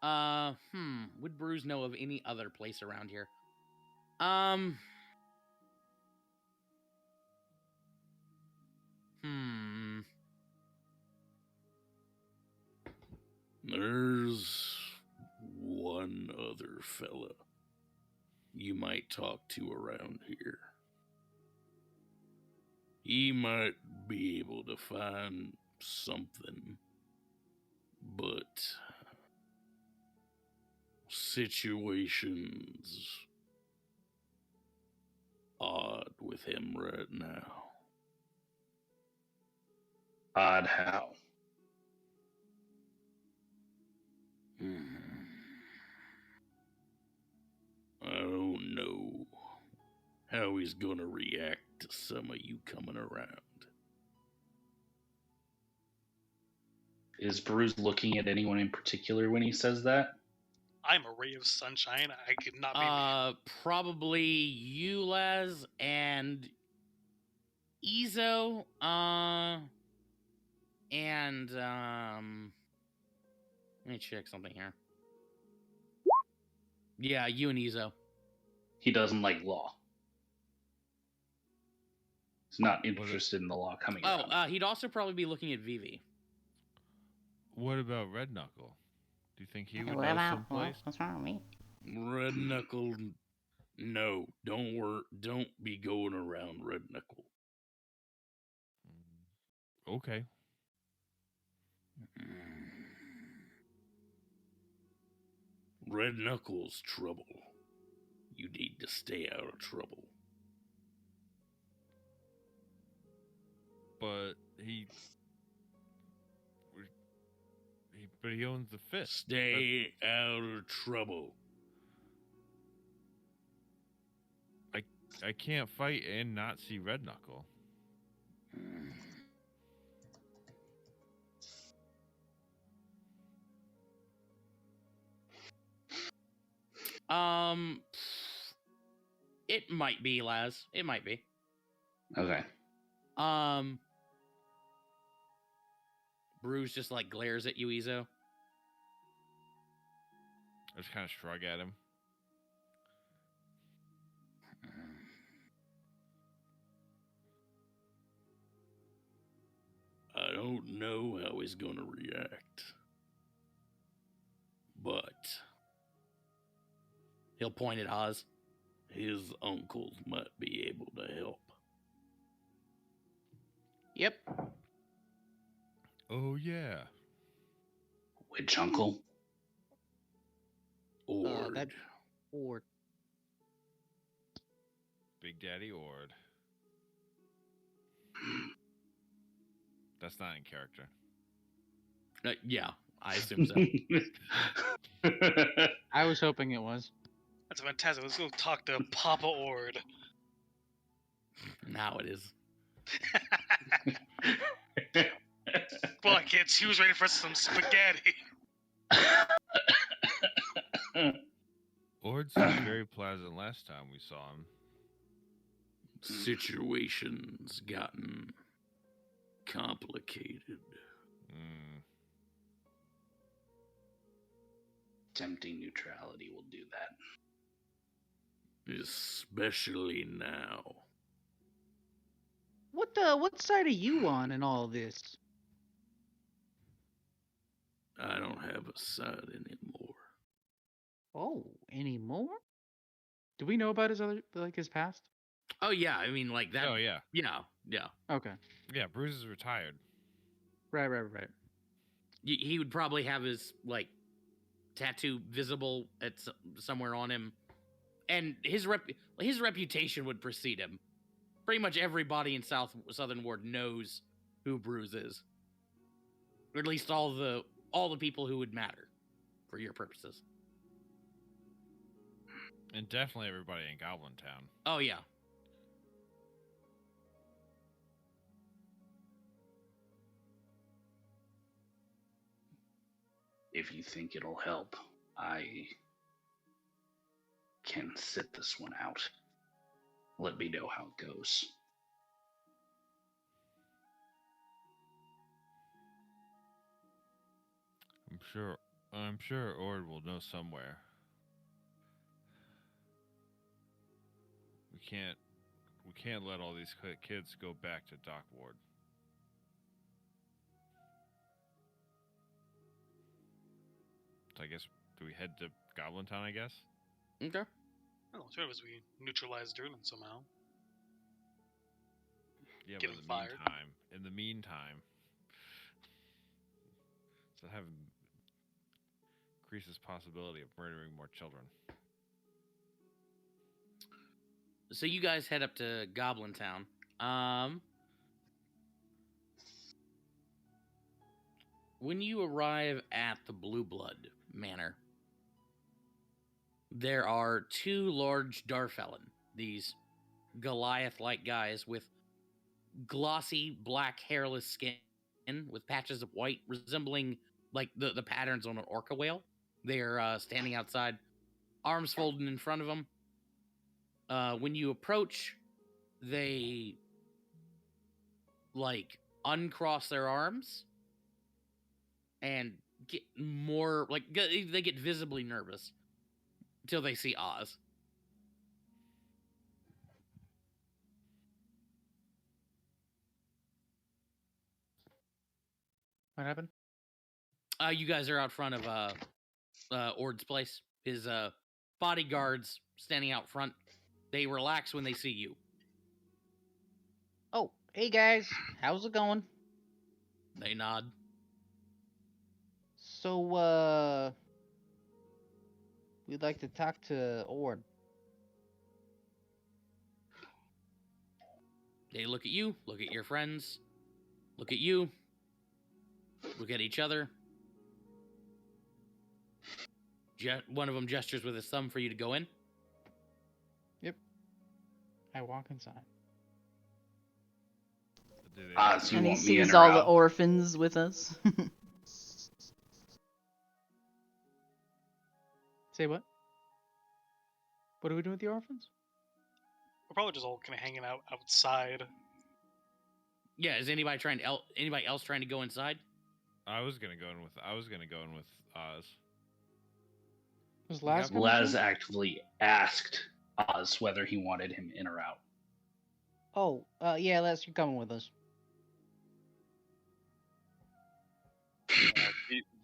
would Bruce know of any other place around here? There's one other fella you might talk to around here. He might be able to find something, but situation's odd with him right now. Odd how? I don't know how he's gonna react to some of you coming around. Is Bruce looking at anyone in particular when he says that? I'm a ray of sunshine. I could not be me. Probably you, Les, and Ezo, and let me check something here. Yeah, you and Ezo. He doesn't like law. He's not interested in the law coming around. He'd also probably be looking at Vivi. What about Red Knuckle? Do you think he would What know about someplace? what's wrong with me? Red Knuckle, no, don't be going around Red Knuckle. Okay. Red Knuckle's trouble. You need to stay out of trouble. But he owns the fist. Stay out of trouble. I can't fight and not see Red Knuckle. It might be, Laz. It might be. Okay. Bruce just like glares at you, Ezo. I just kind of shrug at him. I don't know how he's gonna react. But He'll point at Oz. his uncles might be able to help. Yep. Oh yeah. Which uncle? Ord. That or Big Daddy Ord. That's not in character. Yeah, I assume so. I was hoping it was. That's fantastic. Let's go talk to Papa Ord. Now it is. Come on, kids. He was ready for some spaghetti. Ord seemed very pleasant last time we saw him. Situation's gotten complicated. Tempting neutrality will do that. Especially now. What side are you on in all this? I don't have a side anymore. Oh, anymore? Do we know about his his past? Oh yeah, I mean like that. Oh yeah, Yeah. Okay. yeah. Bruce is retired. Right. He would probably have his like tattoo visible at somewhere on him, and his reputation would precede him. Pretty much everybody in Southern Ward knows who Bruce is, or at least all the people who would matter for your purposes. And definitely everybody in Goblin Town. Oh yeah. If you think it'll help, I can sit this one out. Let me know how it goes. I'm sure Ord will know somewhere. We can't let all these kids go back to Dock Ward. So I guess, do we head to Goblin Town, I guess? Okay. Oh, sure, as we neutralize Durnan somehow. Yeah, Get but him fired. in the meantime, so have increases possibility of murdering more children. So you guys head up to Goblin Town. When you arrive at the Blue Blood Manor, there are two large Darfelin, these Goliath-like guys with glossy black hairless skin with patches of white resembling like the patterns on an orca whale. They're standing outside, arms folded in front of them. When you approach, they like uncross their arms and get more like they get visibly nervous until they see Oz. What happened? You guys are out front of Ord's place. His bodyguards standing out front. They relax when they see you. Oh, hey guys, how's it going? They nod. So, we'd like to talk to Ord. They look at you, look at your friends, look at you, look at each other. One of them gestures with his thumb for you to go in. Yep. I walk inside. Do they Oz, you And he want me in sees or all the out? orphans with us. Say what? What are we doing with the orphans? We're probably just all kind of hanging out outside. Yeah, is anybody else trying to go inside? I was gonna go in with Oz. Was Laz coming Laz too? actively asked Oz whether he wanted him in or out. Oh, yeah, Les, you're coming with us.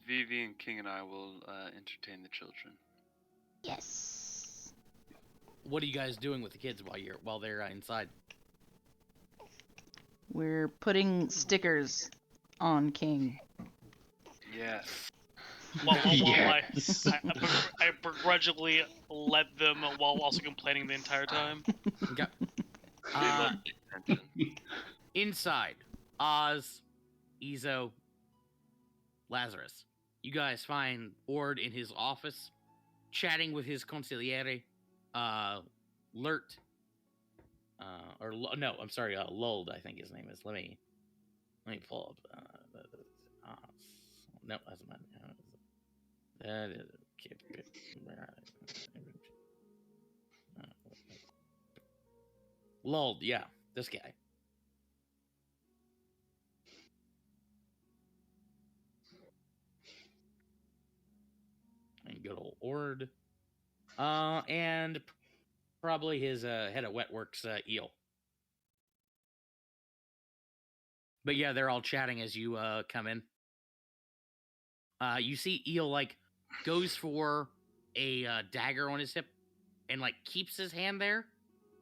Vivi and King and I will entertain the children. Yes. What are you guys doing with the kids while they're inside? We're putting stickers on King. Yes. Yes. I begrudgingly let them while also complaining the entire time. Okay. They love the attention. Inside, Oz, Ezo, Lazarus. You guys find Ord in his office, chatting with his consigliere, Lurt. Lulled, I think his name is. Let me pull up. No, that's not. That is. Lulled, yeah, this guy. And good old Ord. And probably his head of Wetworks, Eel. But yeah, they're all chatting as you come in. You see Eel like goes for a dagger on his hip and like keeps his hand there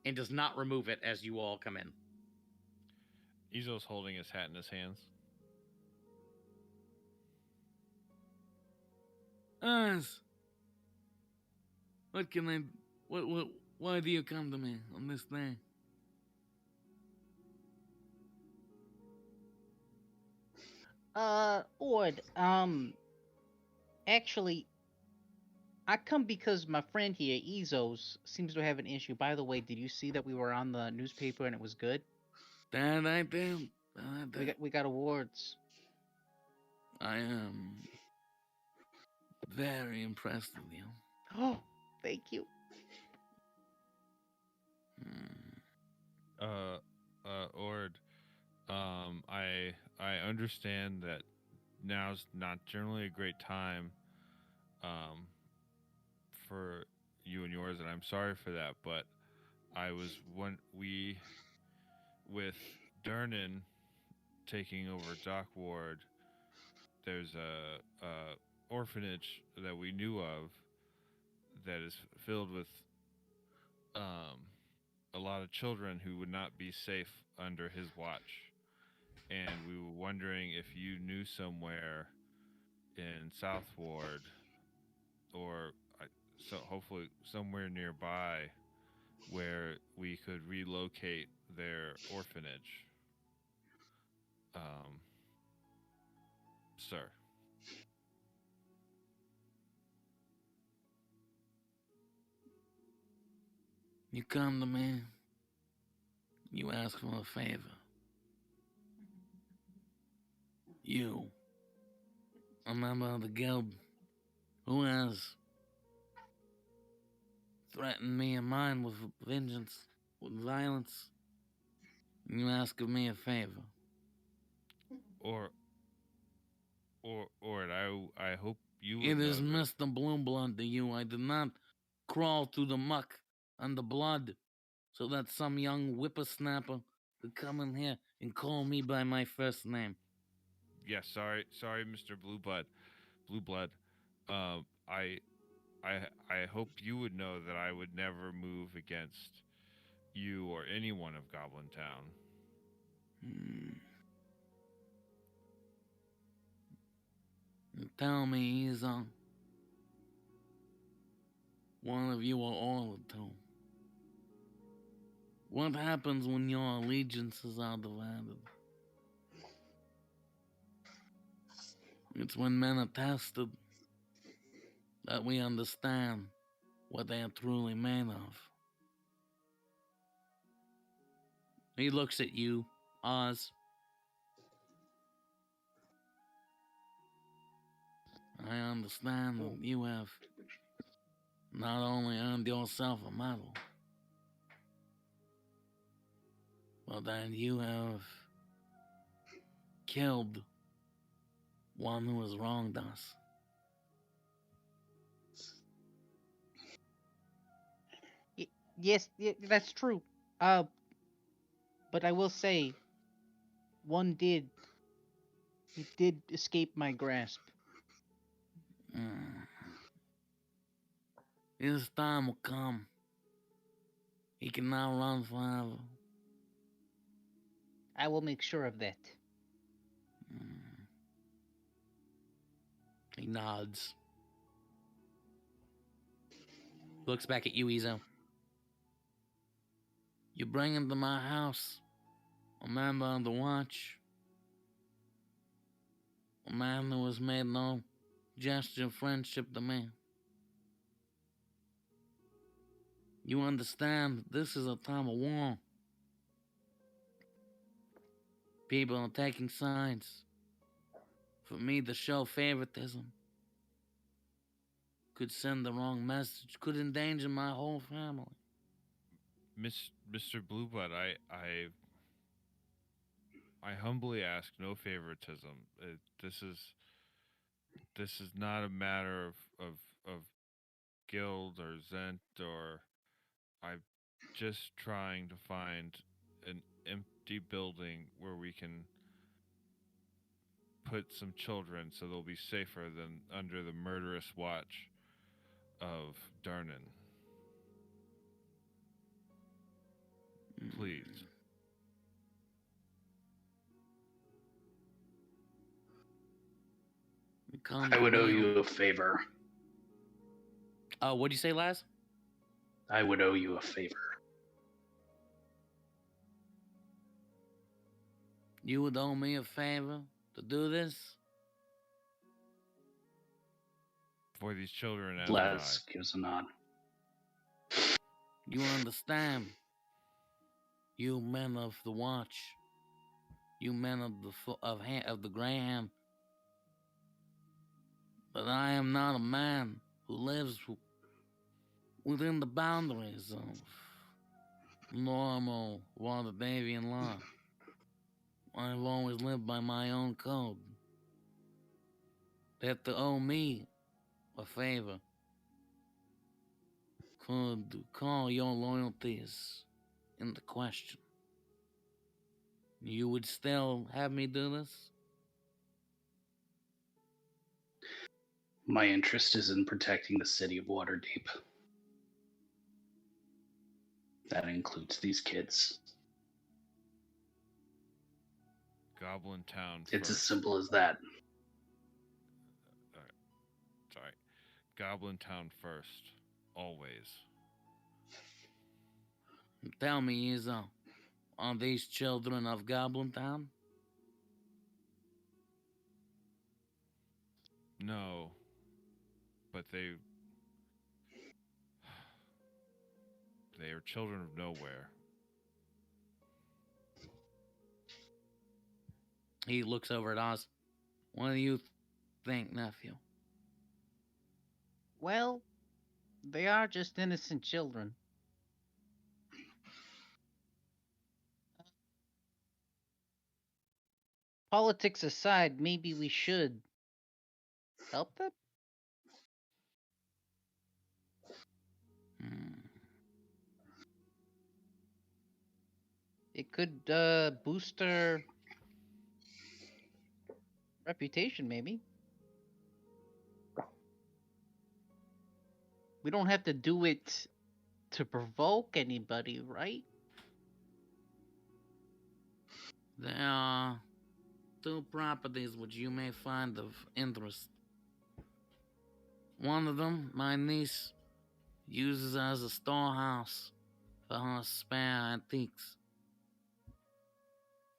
and does not remove it as you all come in. Izo's holding his hat in his hands. Oz, what can I? What? Why do you come to me on this day? Ord, actually, I come because my friend here, Ezos, seems to have an issue. By the way, did you see that we were on the newspaper and it was good? That I did. We got awards. I am very impressed with you. Oh, thank you. Ord, I understand that now's not generally a great time, for you and yours, and I'm sorry for that. But I was with Durnan taking over Dock Ward. There's a orphanage that we knew of that is filled with a lot of children who would not be safe under his watch. And we were wondering if you knew somewhere in South Ward, or so hopefully somewhere nearby, where we could relocate their orphanage. Sir. You come to me. You ask for a favor. You, a member of the guild, who has threatened me and mine with vengeance, with violence. You ask of me a favor. Or I hope you would It know is that. Mr. Blueblood to you. I did not crawl through the muck and the blood so that some young whippersnapper could come in here and call me by my first name. Yes, sorry, Mr. Blueblood. I hope you would know that I would never move against you or anyone of Goblin Town. Tell me, Ezon. One of you or all of two. What happens when your allegiances are divided? It's when men are tested that we understand what they are truly made of. He looks at you, Oz. I understand that you have not only earned yourself a medal, but that you have killed one who has wronged us. Yes, that's true. But I will say, he did escape my grasp. His time will come. He can now run forever. I will make sure of that. He nods. Looks back at you, Ezo. You bring him to my house, a member of the watch, a man who has made no gesture of friendship to me. You understand this is a time of war. People are taking sides. For me to show favoritism could send the wrong message, could endanger my whole family. Mr. Blueblood, I humbly ask no favoritism. This is not a matter of guild or Zent, or I'm just trying to find an empty building where we can put some children so they'll be safer than under the murderous watch of Durnan. Please. I would owe you a favor. What'd you say, Laz? I would owe you a favor. You would owe me a favor to do this? For these children and Les gives a nod. You understand? You men of the watch, you men of the Graham, that I am not a man who lives within the boundaries of normal Waterdeepian law. I've always lived by my own code. That to owe me a favor could call your loyalties into question. You would still have me do this? My interest is in protecting the city of Waterdeep. That includes these kids. Goblin Town It's as first. simple as that. Sorry. Goblin Town first. Always. Tell me, Izzo, are these children of Goblin Town? No. But they are children of nowhere. He looks over at Oz. What do you think, nephew? Well, they are just innocent children. Politics aside, maybe we should help them? It could boost their reputation, maybe. We don't have to do it to provoke anybody, right? There are two properties which you may find of interest. One of them, my niece uses as a storehouse for her spare antiques.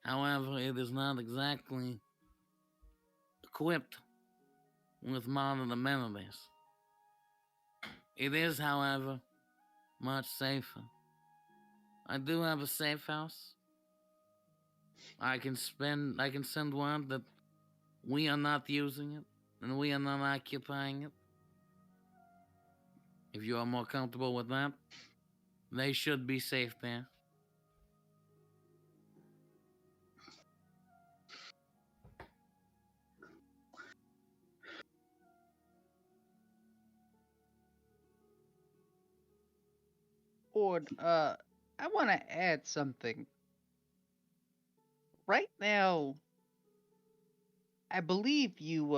However, it is not exactly equipped with modern amenities. It is, however, much safer. I do have a safe house. I can send word that we are not using it and we are not occupying it. If you are more comfortable with that, they should be safe there. Ord, I want to add something. Right now, I believe you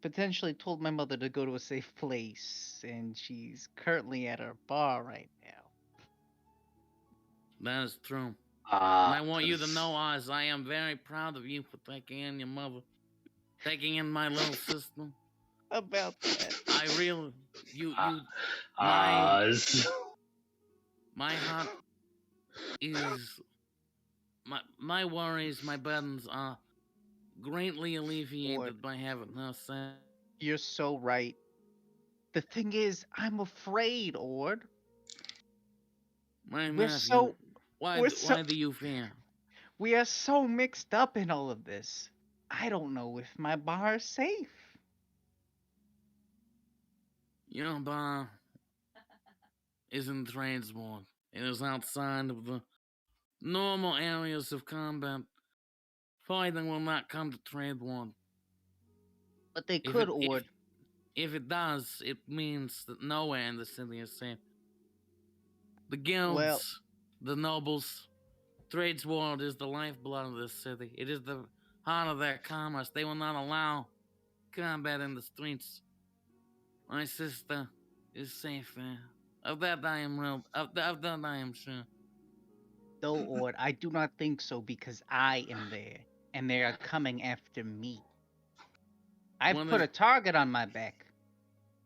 potentially told my mother to go to a safe place, and she's currently at her bar right now. That is true. And I want you to know, Oz, I am very proud of you for taking in your mother, taking in my little sister. About that. I really, Oz. my heart is, my worries, my burdens are greatly alleviated by having her say. You're so right. The thing is, I'm afraid, Ord. My We're nephew, so why do you fear? We are so mixed up in all of this. I don't know if my bar is safe. Your bar isn't tradesborn. It is outside of the normal areas of combat. Fighting will not come to trade one. But they could, Ord. If it does, it means that nowhere in the city is safe. The guilds, the nobles, trades world is the lifeblood of this city. It is the part of their commerce. They will not allow combat in the streets. My sister is safe there. Of that I am sure. Though, Ord, I do not think so because I am there, and they are coming after me. I've One put of- a target on my back.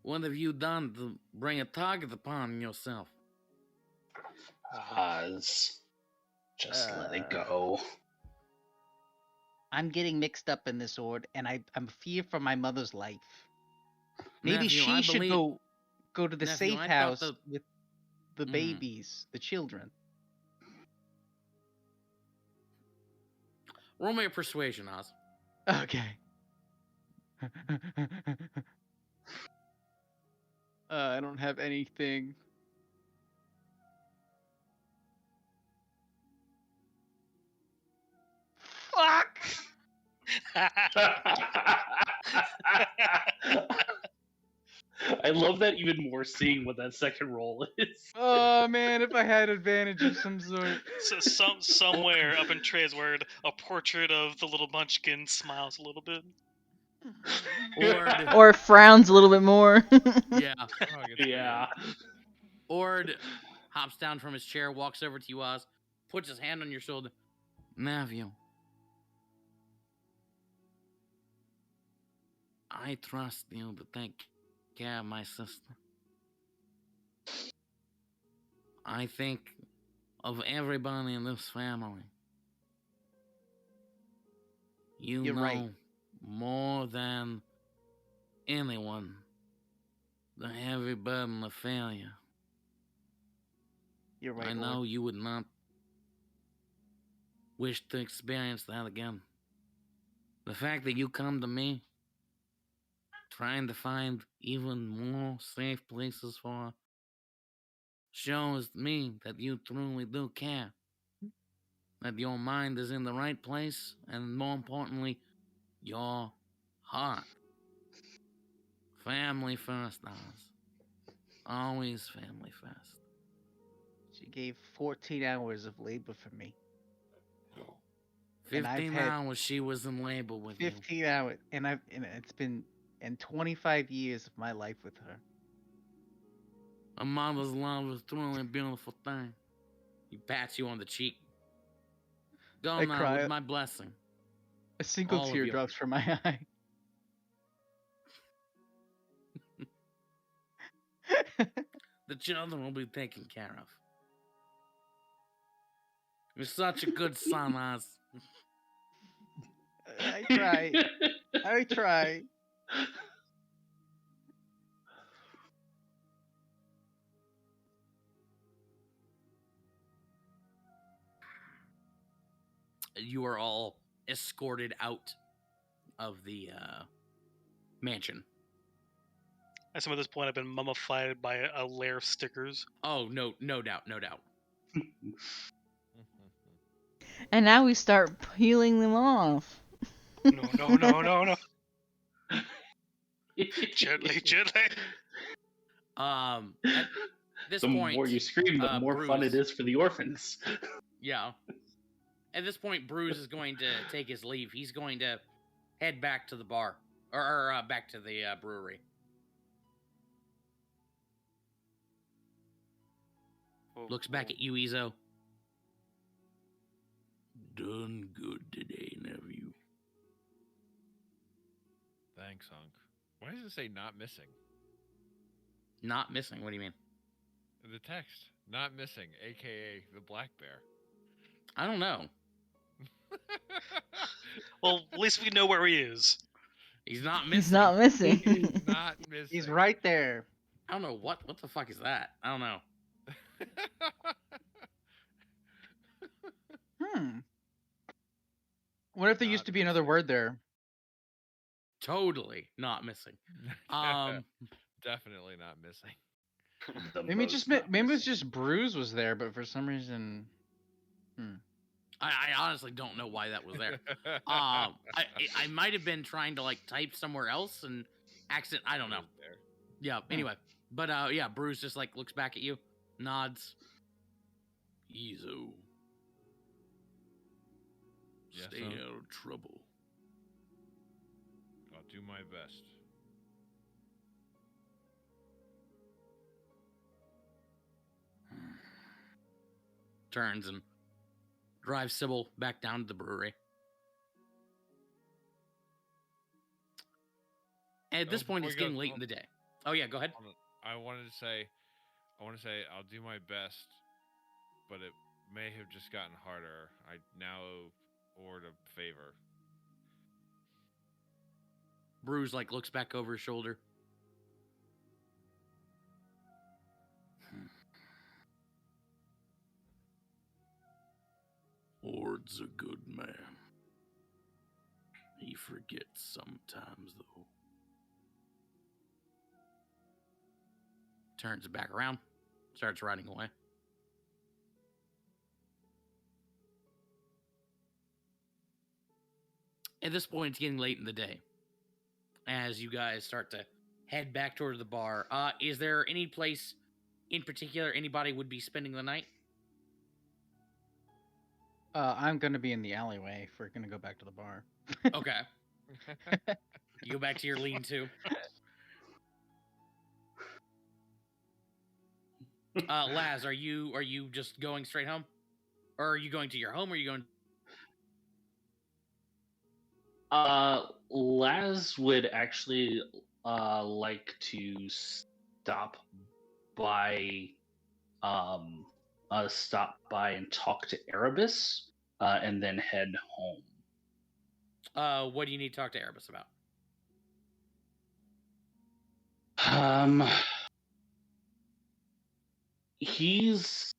What have you done to bring a target upon yourself? Oz, just let it go. I'm getting mixed up in this, Ord, and I'm fear for my mother's life. Maybe Nephew, she I should believe- go to the Nephew, safe I thought house the- with the Mm. babies, the children. Roll me a persuasion, Oz. Okay. I don't have anything. Fuck! I love that even more seeing what that second roll is. Oh man, if I had advantage of some sort. So somewhere up in Trey's word, a portrait of the little munchkin smiles a little bit. Ord, Or frowns a little bit more. yeah. Oh, it gets Yeah. Ord hops down from his chair, walks over to you, Oz, puts his hand on your shoulder. Nephew, I trust you to take care of my sister. I think of everybody in this family. You You're know right. more than anyone the heavy burden of failure. You're right, I Ord. know you would not wish to experience that again. The fact that you come to me trying to find even more safe places for her shows me that you truly do care. That your mind is in the right place, and more importantly, your heart. Family first, Oz. Always family first. She gave 14 hours of labor for me. And I've 15 had hours she was in labor with you. 15 hours, and it's been 25 years of my life with her. A mother's love is truly a beautiful thing. He pats you on the cheek. Go I now cry. with my blessing. A single All of tear you. drops from my eye. The children will be taken care of. You're such a good son, Oz. I try. I try. You are all escorted out of the mansion. At some of this point, I've been mummified by a layer of stickers. Oh, no doubt, no doubt. And now we start peeling them off. No. Gently. At this The point, more you scream, the more fun it Bruce- is for the orphans. Yeah. At this point, Bruce is going to take his leave. He's going to head back to the bar, or back to the brewery. Looks back at you, Ezo. Done good today, nephew. Thanks, Hunk. Why does it say not missing? Not missing. What do you mean? The text, not missing, aka the black bear. I don't know. Well, at least we know where he is. He's not missing. He's not missing. He's not missing. He's right there. I don't know what the fuck is that. I don't know. What if there Not used to be another word there? Totally not missing. Definitely not missing. The Maybe most just not maybe it was missing. just Bruise was there, but for some reason, I honestly don't know why that was there. I might have been trying to like type somewhere else and accident. I don't know. There. Yeah. Anyway, but yeah, Bruce just like looks back at you, nods. Ezo. Yes, Stay son? out of trouble. do my best. Turns and drives Sybil back down to the brewery. At this point, Before it's you go, getting late in the day. Oh yeah, go ahead. I want to say I'll do my best, but it may have just gotten harder. I now award a favor. Bruce looks back over his shoulder. Ord's a good man. He forgets sometimes, though. Turns back around, starts riding away. At this point, it's getting late in the day. As you guys start to head back towards the bar, is there any place in particular anybody would be spending the night? I'm gonna be in the alleyway if we're gonna go back to the bar. Okay. You go back to your lean-to. Laz, are you just going straight home, or are you going to your home? Or are you going? Laz would actually like to stop by and talk to Erebus, and then head home. What do you need to talk to Erebus about? He's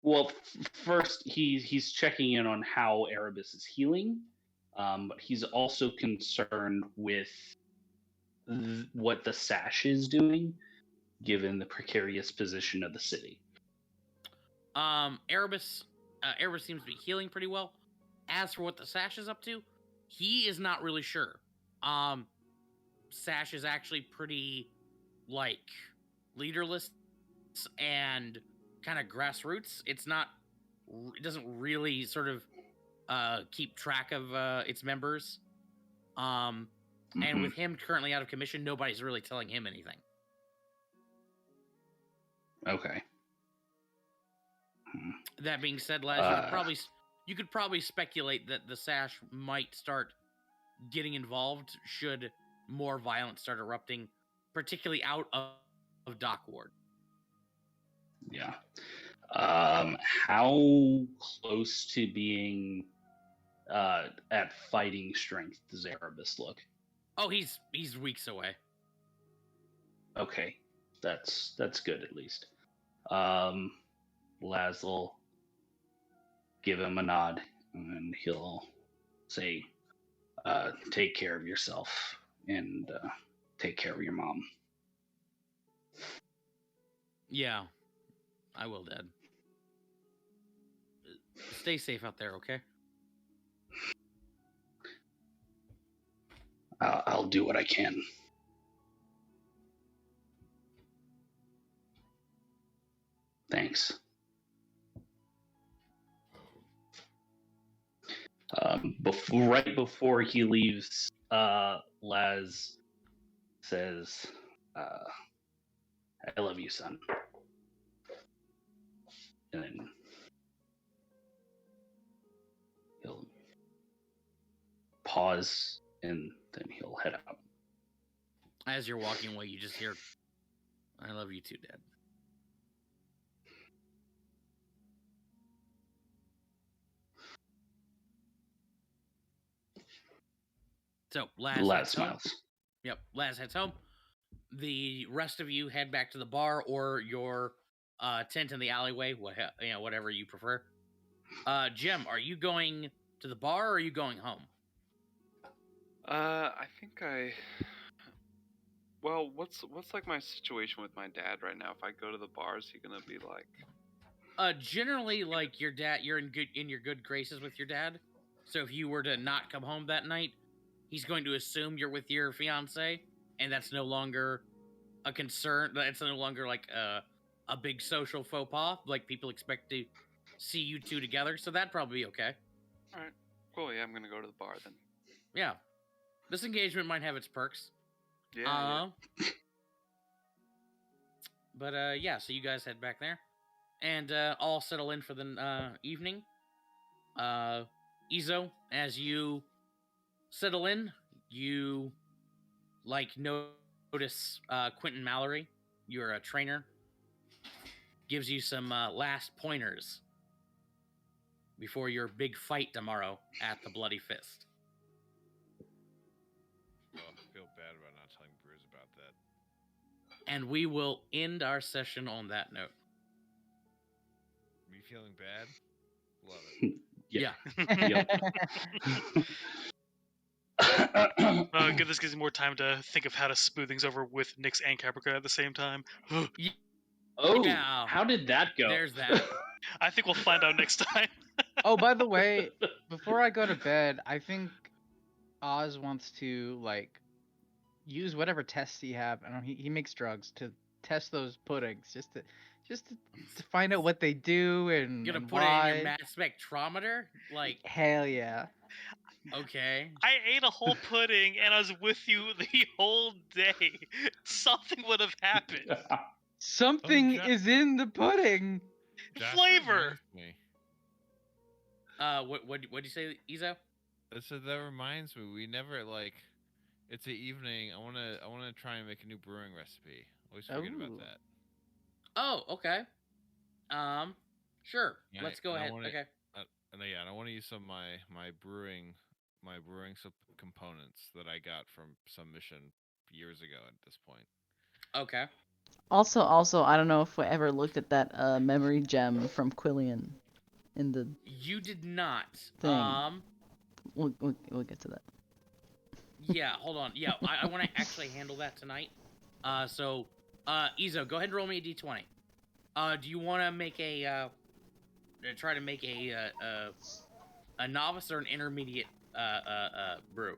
well, first he's checking in on how Erebus is healing, but he's also concerned with what the Sash is doing, given the precarious position of the city. Erebus seems to be healing pretty well. As for what the Sash is up to, he is not really sure. Sash is actually pretty, leaderless and kind of grassroots. It doesn't really sort of keep track of its members. And with him currently out of commission, nobody's really telling him anything. Okay. That being said, Laz, you could probably speculate that the Sash might start getting involved should more violence start erupting, particularly out of Dock Ward. Yeah. How close to being at fighting strength does Erebus look? Oh, he's weeks away. Okay, that's good at least. Laz will give him a nod, and he'll say, "Take care of yourself, and take care of your mom." Yeah, I will, Dad. Stay safe out there, okay? I'll do what I can. Thanks. Right before he leaves, Laz says, "I love you, son." And then he'll pause, and then he'll head out. As you're walking away, you just hear, "I love you too, Dad." So Laz smiles. Yep, Laz heads home. The rest of you head back to the bar or your tent in the alleyway, whatever you prefer. Jim, are you going to the bar or are you going home? I think Well, what's my situation with my dad right now? If I go to the bar, is he gonna be like? Generally, your dad, you're in your good graces with your dad. So if you were to not come home that night, he's going to assume you're with your fiance, and that's no longer a concern. That's no longer a big social faux pas. People expect to see you two together, so that'd probably be okay. All right. Cool. Yeah, I'm gonna go to the bar then. Yeah. This engagement might have its perks. Yeah. But yeah, so you guys head back there. And all settle in for the evening. Izo, as you settle in, you notice Quentin Mallory, your trainer, gives you some last pointers before your big fight tomorrow at the Bloody Fist. Oh, I feel bad about not telling Bruce about that. And we will end our session on that note. Me feeling bad? Love it. Yeah. Good, this gives me more time to think of how to smooth things over with Nyx and Capricorn at the same time. Oh, Yeah. how did that go? There's that. I think we'll find out next time. Oh, by the way, before I go to bed, I think Oz wants to use whatever tests he have. I don't know, he makes drugs to test those puddings just to find out what they do and, Gonna and put why. it in your mass spectrometer? Like, Hell yeah. okay. I ate a whole pudding and I was with you the whole day. Something would have happened. Something Jo- is in the pudding. Josh Flavor. reminds me. What'd you say, Izo? So that reminds me, we never it's the evening. I wanna try and make a new brewing recipe. Always forget Ooh. about that. Oh, okay. Sure. Yeah, Let's go and I ahead. wanna- Okay. And I want to use some of my brewing components that I got from some mission years ago. At this point, Okay. Also, I don't know if we ever looked at that memory gem from Quillian in the You did not. Thing. We'll get to that. Yeah, hold on. Yeah, I want to actually handle that tonight. So, Izo, go ahead and roll me a d20. Do you want to make try to make a novice or an intermediate brew?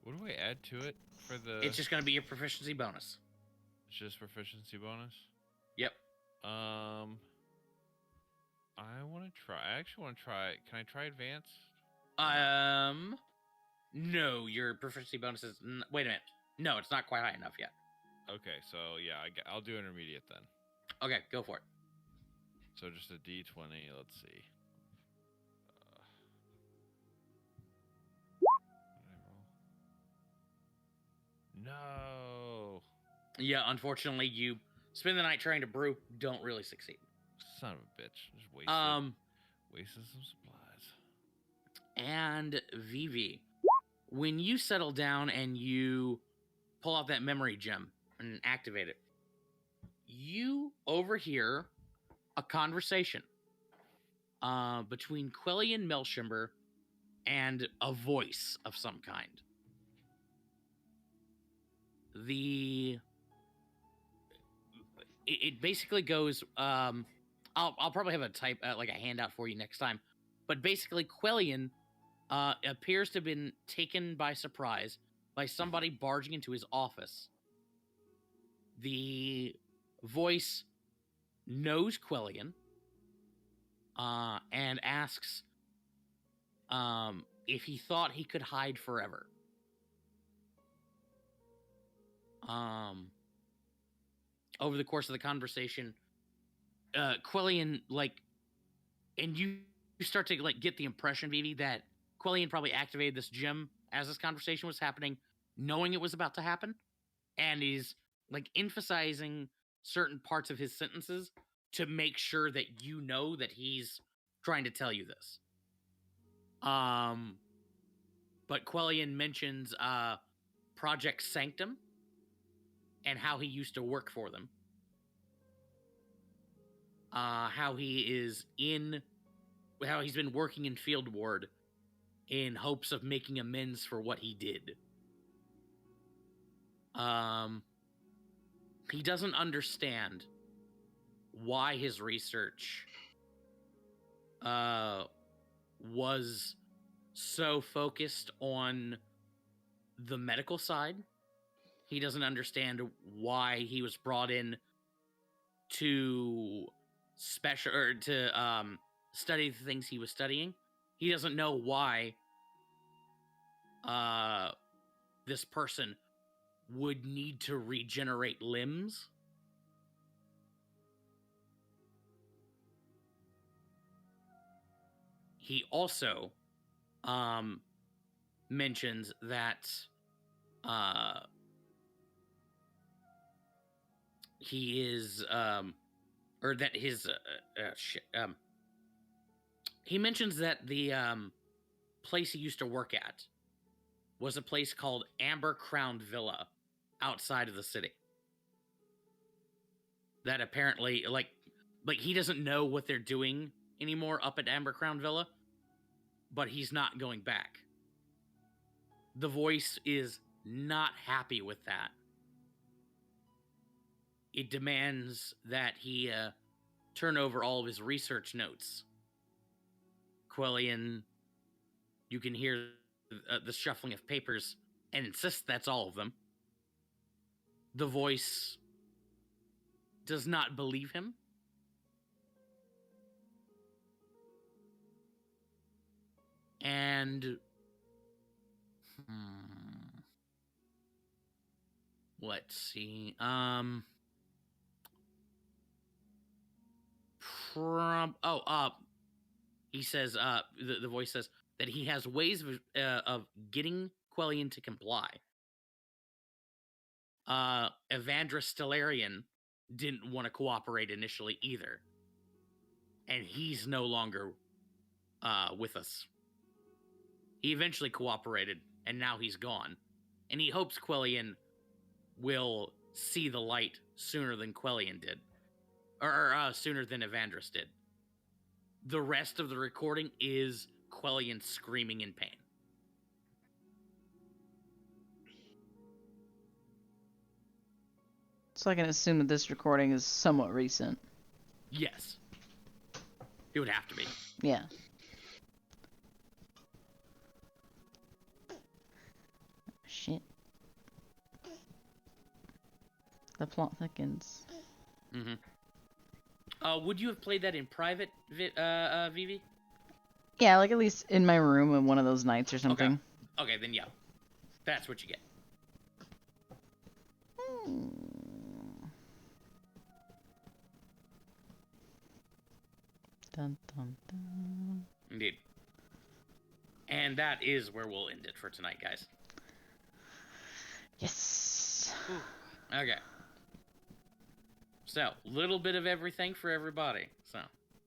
What do I add to it for the? It's just gonna be your proficiency bonus. It's just proficiency bonus. Yep. I want to try. I actually want to try. Can I try advanced? No, your proficiency bonus is. Wait a minute. No, it's not quite high enough yet. Okay, so yeah, I'll do intermediate then. Okay, go for it. So just a d20. Let's see. No. Yeah, unfortunately, you spend the night trying to brew, don't really succeed. Son of a bitch. Just wasted some supplies. And Vivi, when you settle down and you pull out that memory gem and activate it, you overhear a conversation between Quellian Melshimber and a voice of some kind. It basically goes. I'll probably have a type like a handout for you next time. But basically, Quellian appears to have been taken by surprise by somebody barging into his office. The voice knows Quellian and asks if he thought he could hide forever. Over the course of the conversation, Quellian, and you start to get the impression, Vivi, that Quellian probably activated this gem as this conversation was happening, knowing it was about to happen, and is emphasizing certain parts of his sentences to make sure that you know that he's trying to tell you this. But Quellian mentions Project Sanctum and how he used to work for them. How he's been working in Field Ward in hopes of making amends for what he did. He doesn't understand why his research was so focused on the medical side. He doesn't understand why he was brought in to special or to study the things he was studying. He doesn't know why this person would need to regenerate limbs. He also mentions that he is or that his he mentions that the place he used to work at was a place called Amber Crown Villa outside of the city. That apparently, like he doesn't know what they're doing anymore up at Amber Crown Villa, but he's not going back. The voice is not happy with that. It demands that he turn over all of his research notes. Quellion, you can hear the shuffling of papers and insists that's all of them. The voice does not believe him. And let's see. He says, the voice says that he has ways of getting Quellion to comply. Evandra Stellarian didn't want to cooperate initially either. And he's no longer with us. He eventually cooperated, and now he's gone. And he hopes Quellion will see the light sooner than Quellion did. Or sooner than Evandris did. The rest of the recording is Quellion screaming in pain. So I can assume that this recording is somewhat recent. Yes. It would have to be. Yeah. Shit. The plot thickens. Mm-hmm. Would you have played that in private, Vivi? Yeah, like at least in my room on one of those nights or something. Okay, then yeah. That's what you get. Dun, dun, dun. Indeed. And that is where we'll end it for tonight, guys. Yes. Okay. So, little bit of everything for everybody. So.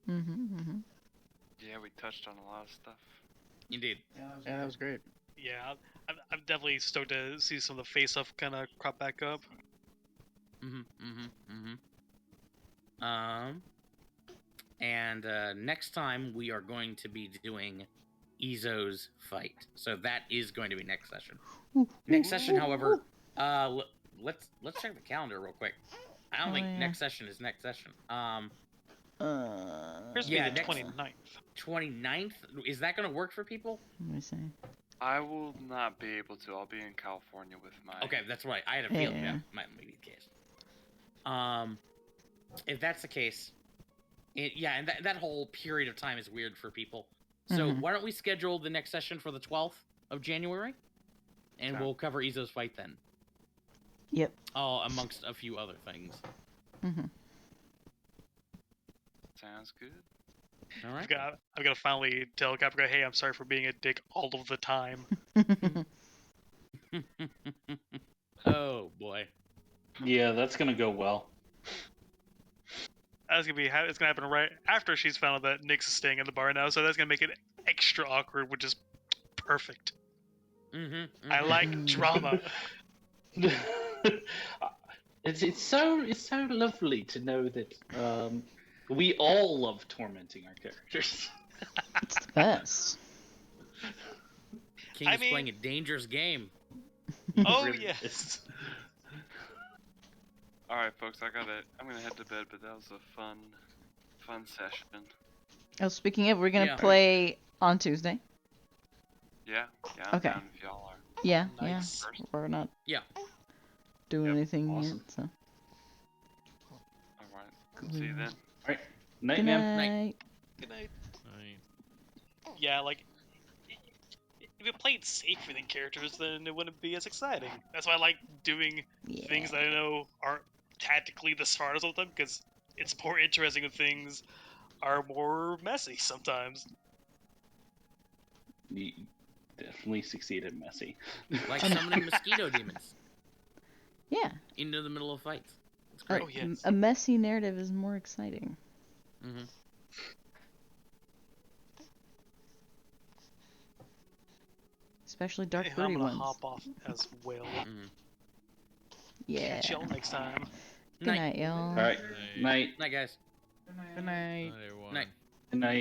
Yeah, we touched on a lot of stuff. Indeed. Yeah, that was great. Yeah, I'm definitely stoked to see some of the face stuff kind of crop back up. And next time we are going to be doing Izo's fight. So that is going to be next session. Next session, however, let's check the calendar real quick. I don't think next session is next session. Here's yeah, the 29th. 29th? Is that going to work for people? Let me see. I will not be able to. I'll be in California with my... Okay, that's right. I had a feeling that might be the case. If that's the case, and that whole period of time is weird for people. So why don't we schedule the next session for the 12th of January, and we'll cover Izo's fight then. Yep. Amongst a few other things. Sounds good. All right. I've got to finally tell Caprica, hey, I'm sorry for being a dick all of the time. Oh boy. Yeah, that's gonna go well. It's gonna happen right after she's found out that Nyx is staying at the bar now, so that's gonna make it extra awkward, which is perfect. I like drama. It's so lovely to know that we all love tormenting our characters. It's the best. King is playing a dangerous game. Oh Really yes. is. All right, folks. I'm gonna head to bed, but that was a fun session. Oh, speaking of, we're gonna play on Tuesday. Yeah. I'm Okay. down if y'all are. Yeah, Nice. yeah. We're not doing Yep, anything awesome. yet, so. All right. See you then. All right. Night, Good ma'am. night. Good night. Right. Yeah, like if it played safe for the characters, then it wouldn't be as exciting. That's why I like doing things that I know aren't tactically the smartest all the time, because it's more interesting when things are more messy sometimes. You definitely succeeded, Messy. Like summoning mosquito demons Yeah. into the middle of fights. It's A, great. Oh, yes. a messy narrative is more exciting. Mm-hmm. Especially dark And I'm broody gonna ones. hop off as well. Mm-hmm. Yeah. Catch y'all next time. Good night, y'all. All right. Night. Night, guys. Good night. Night, everyone. Night. Good night.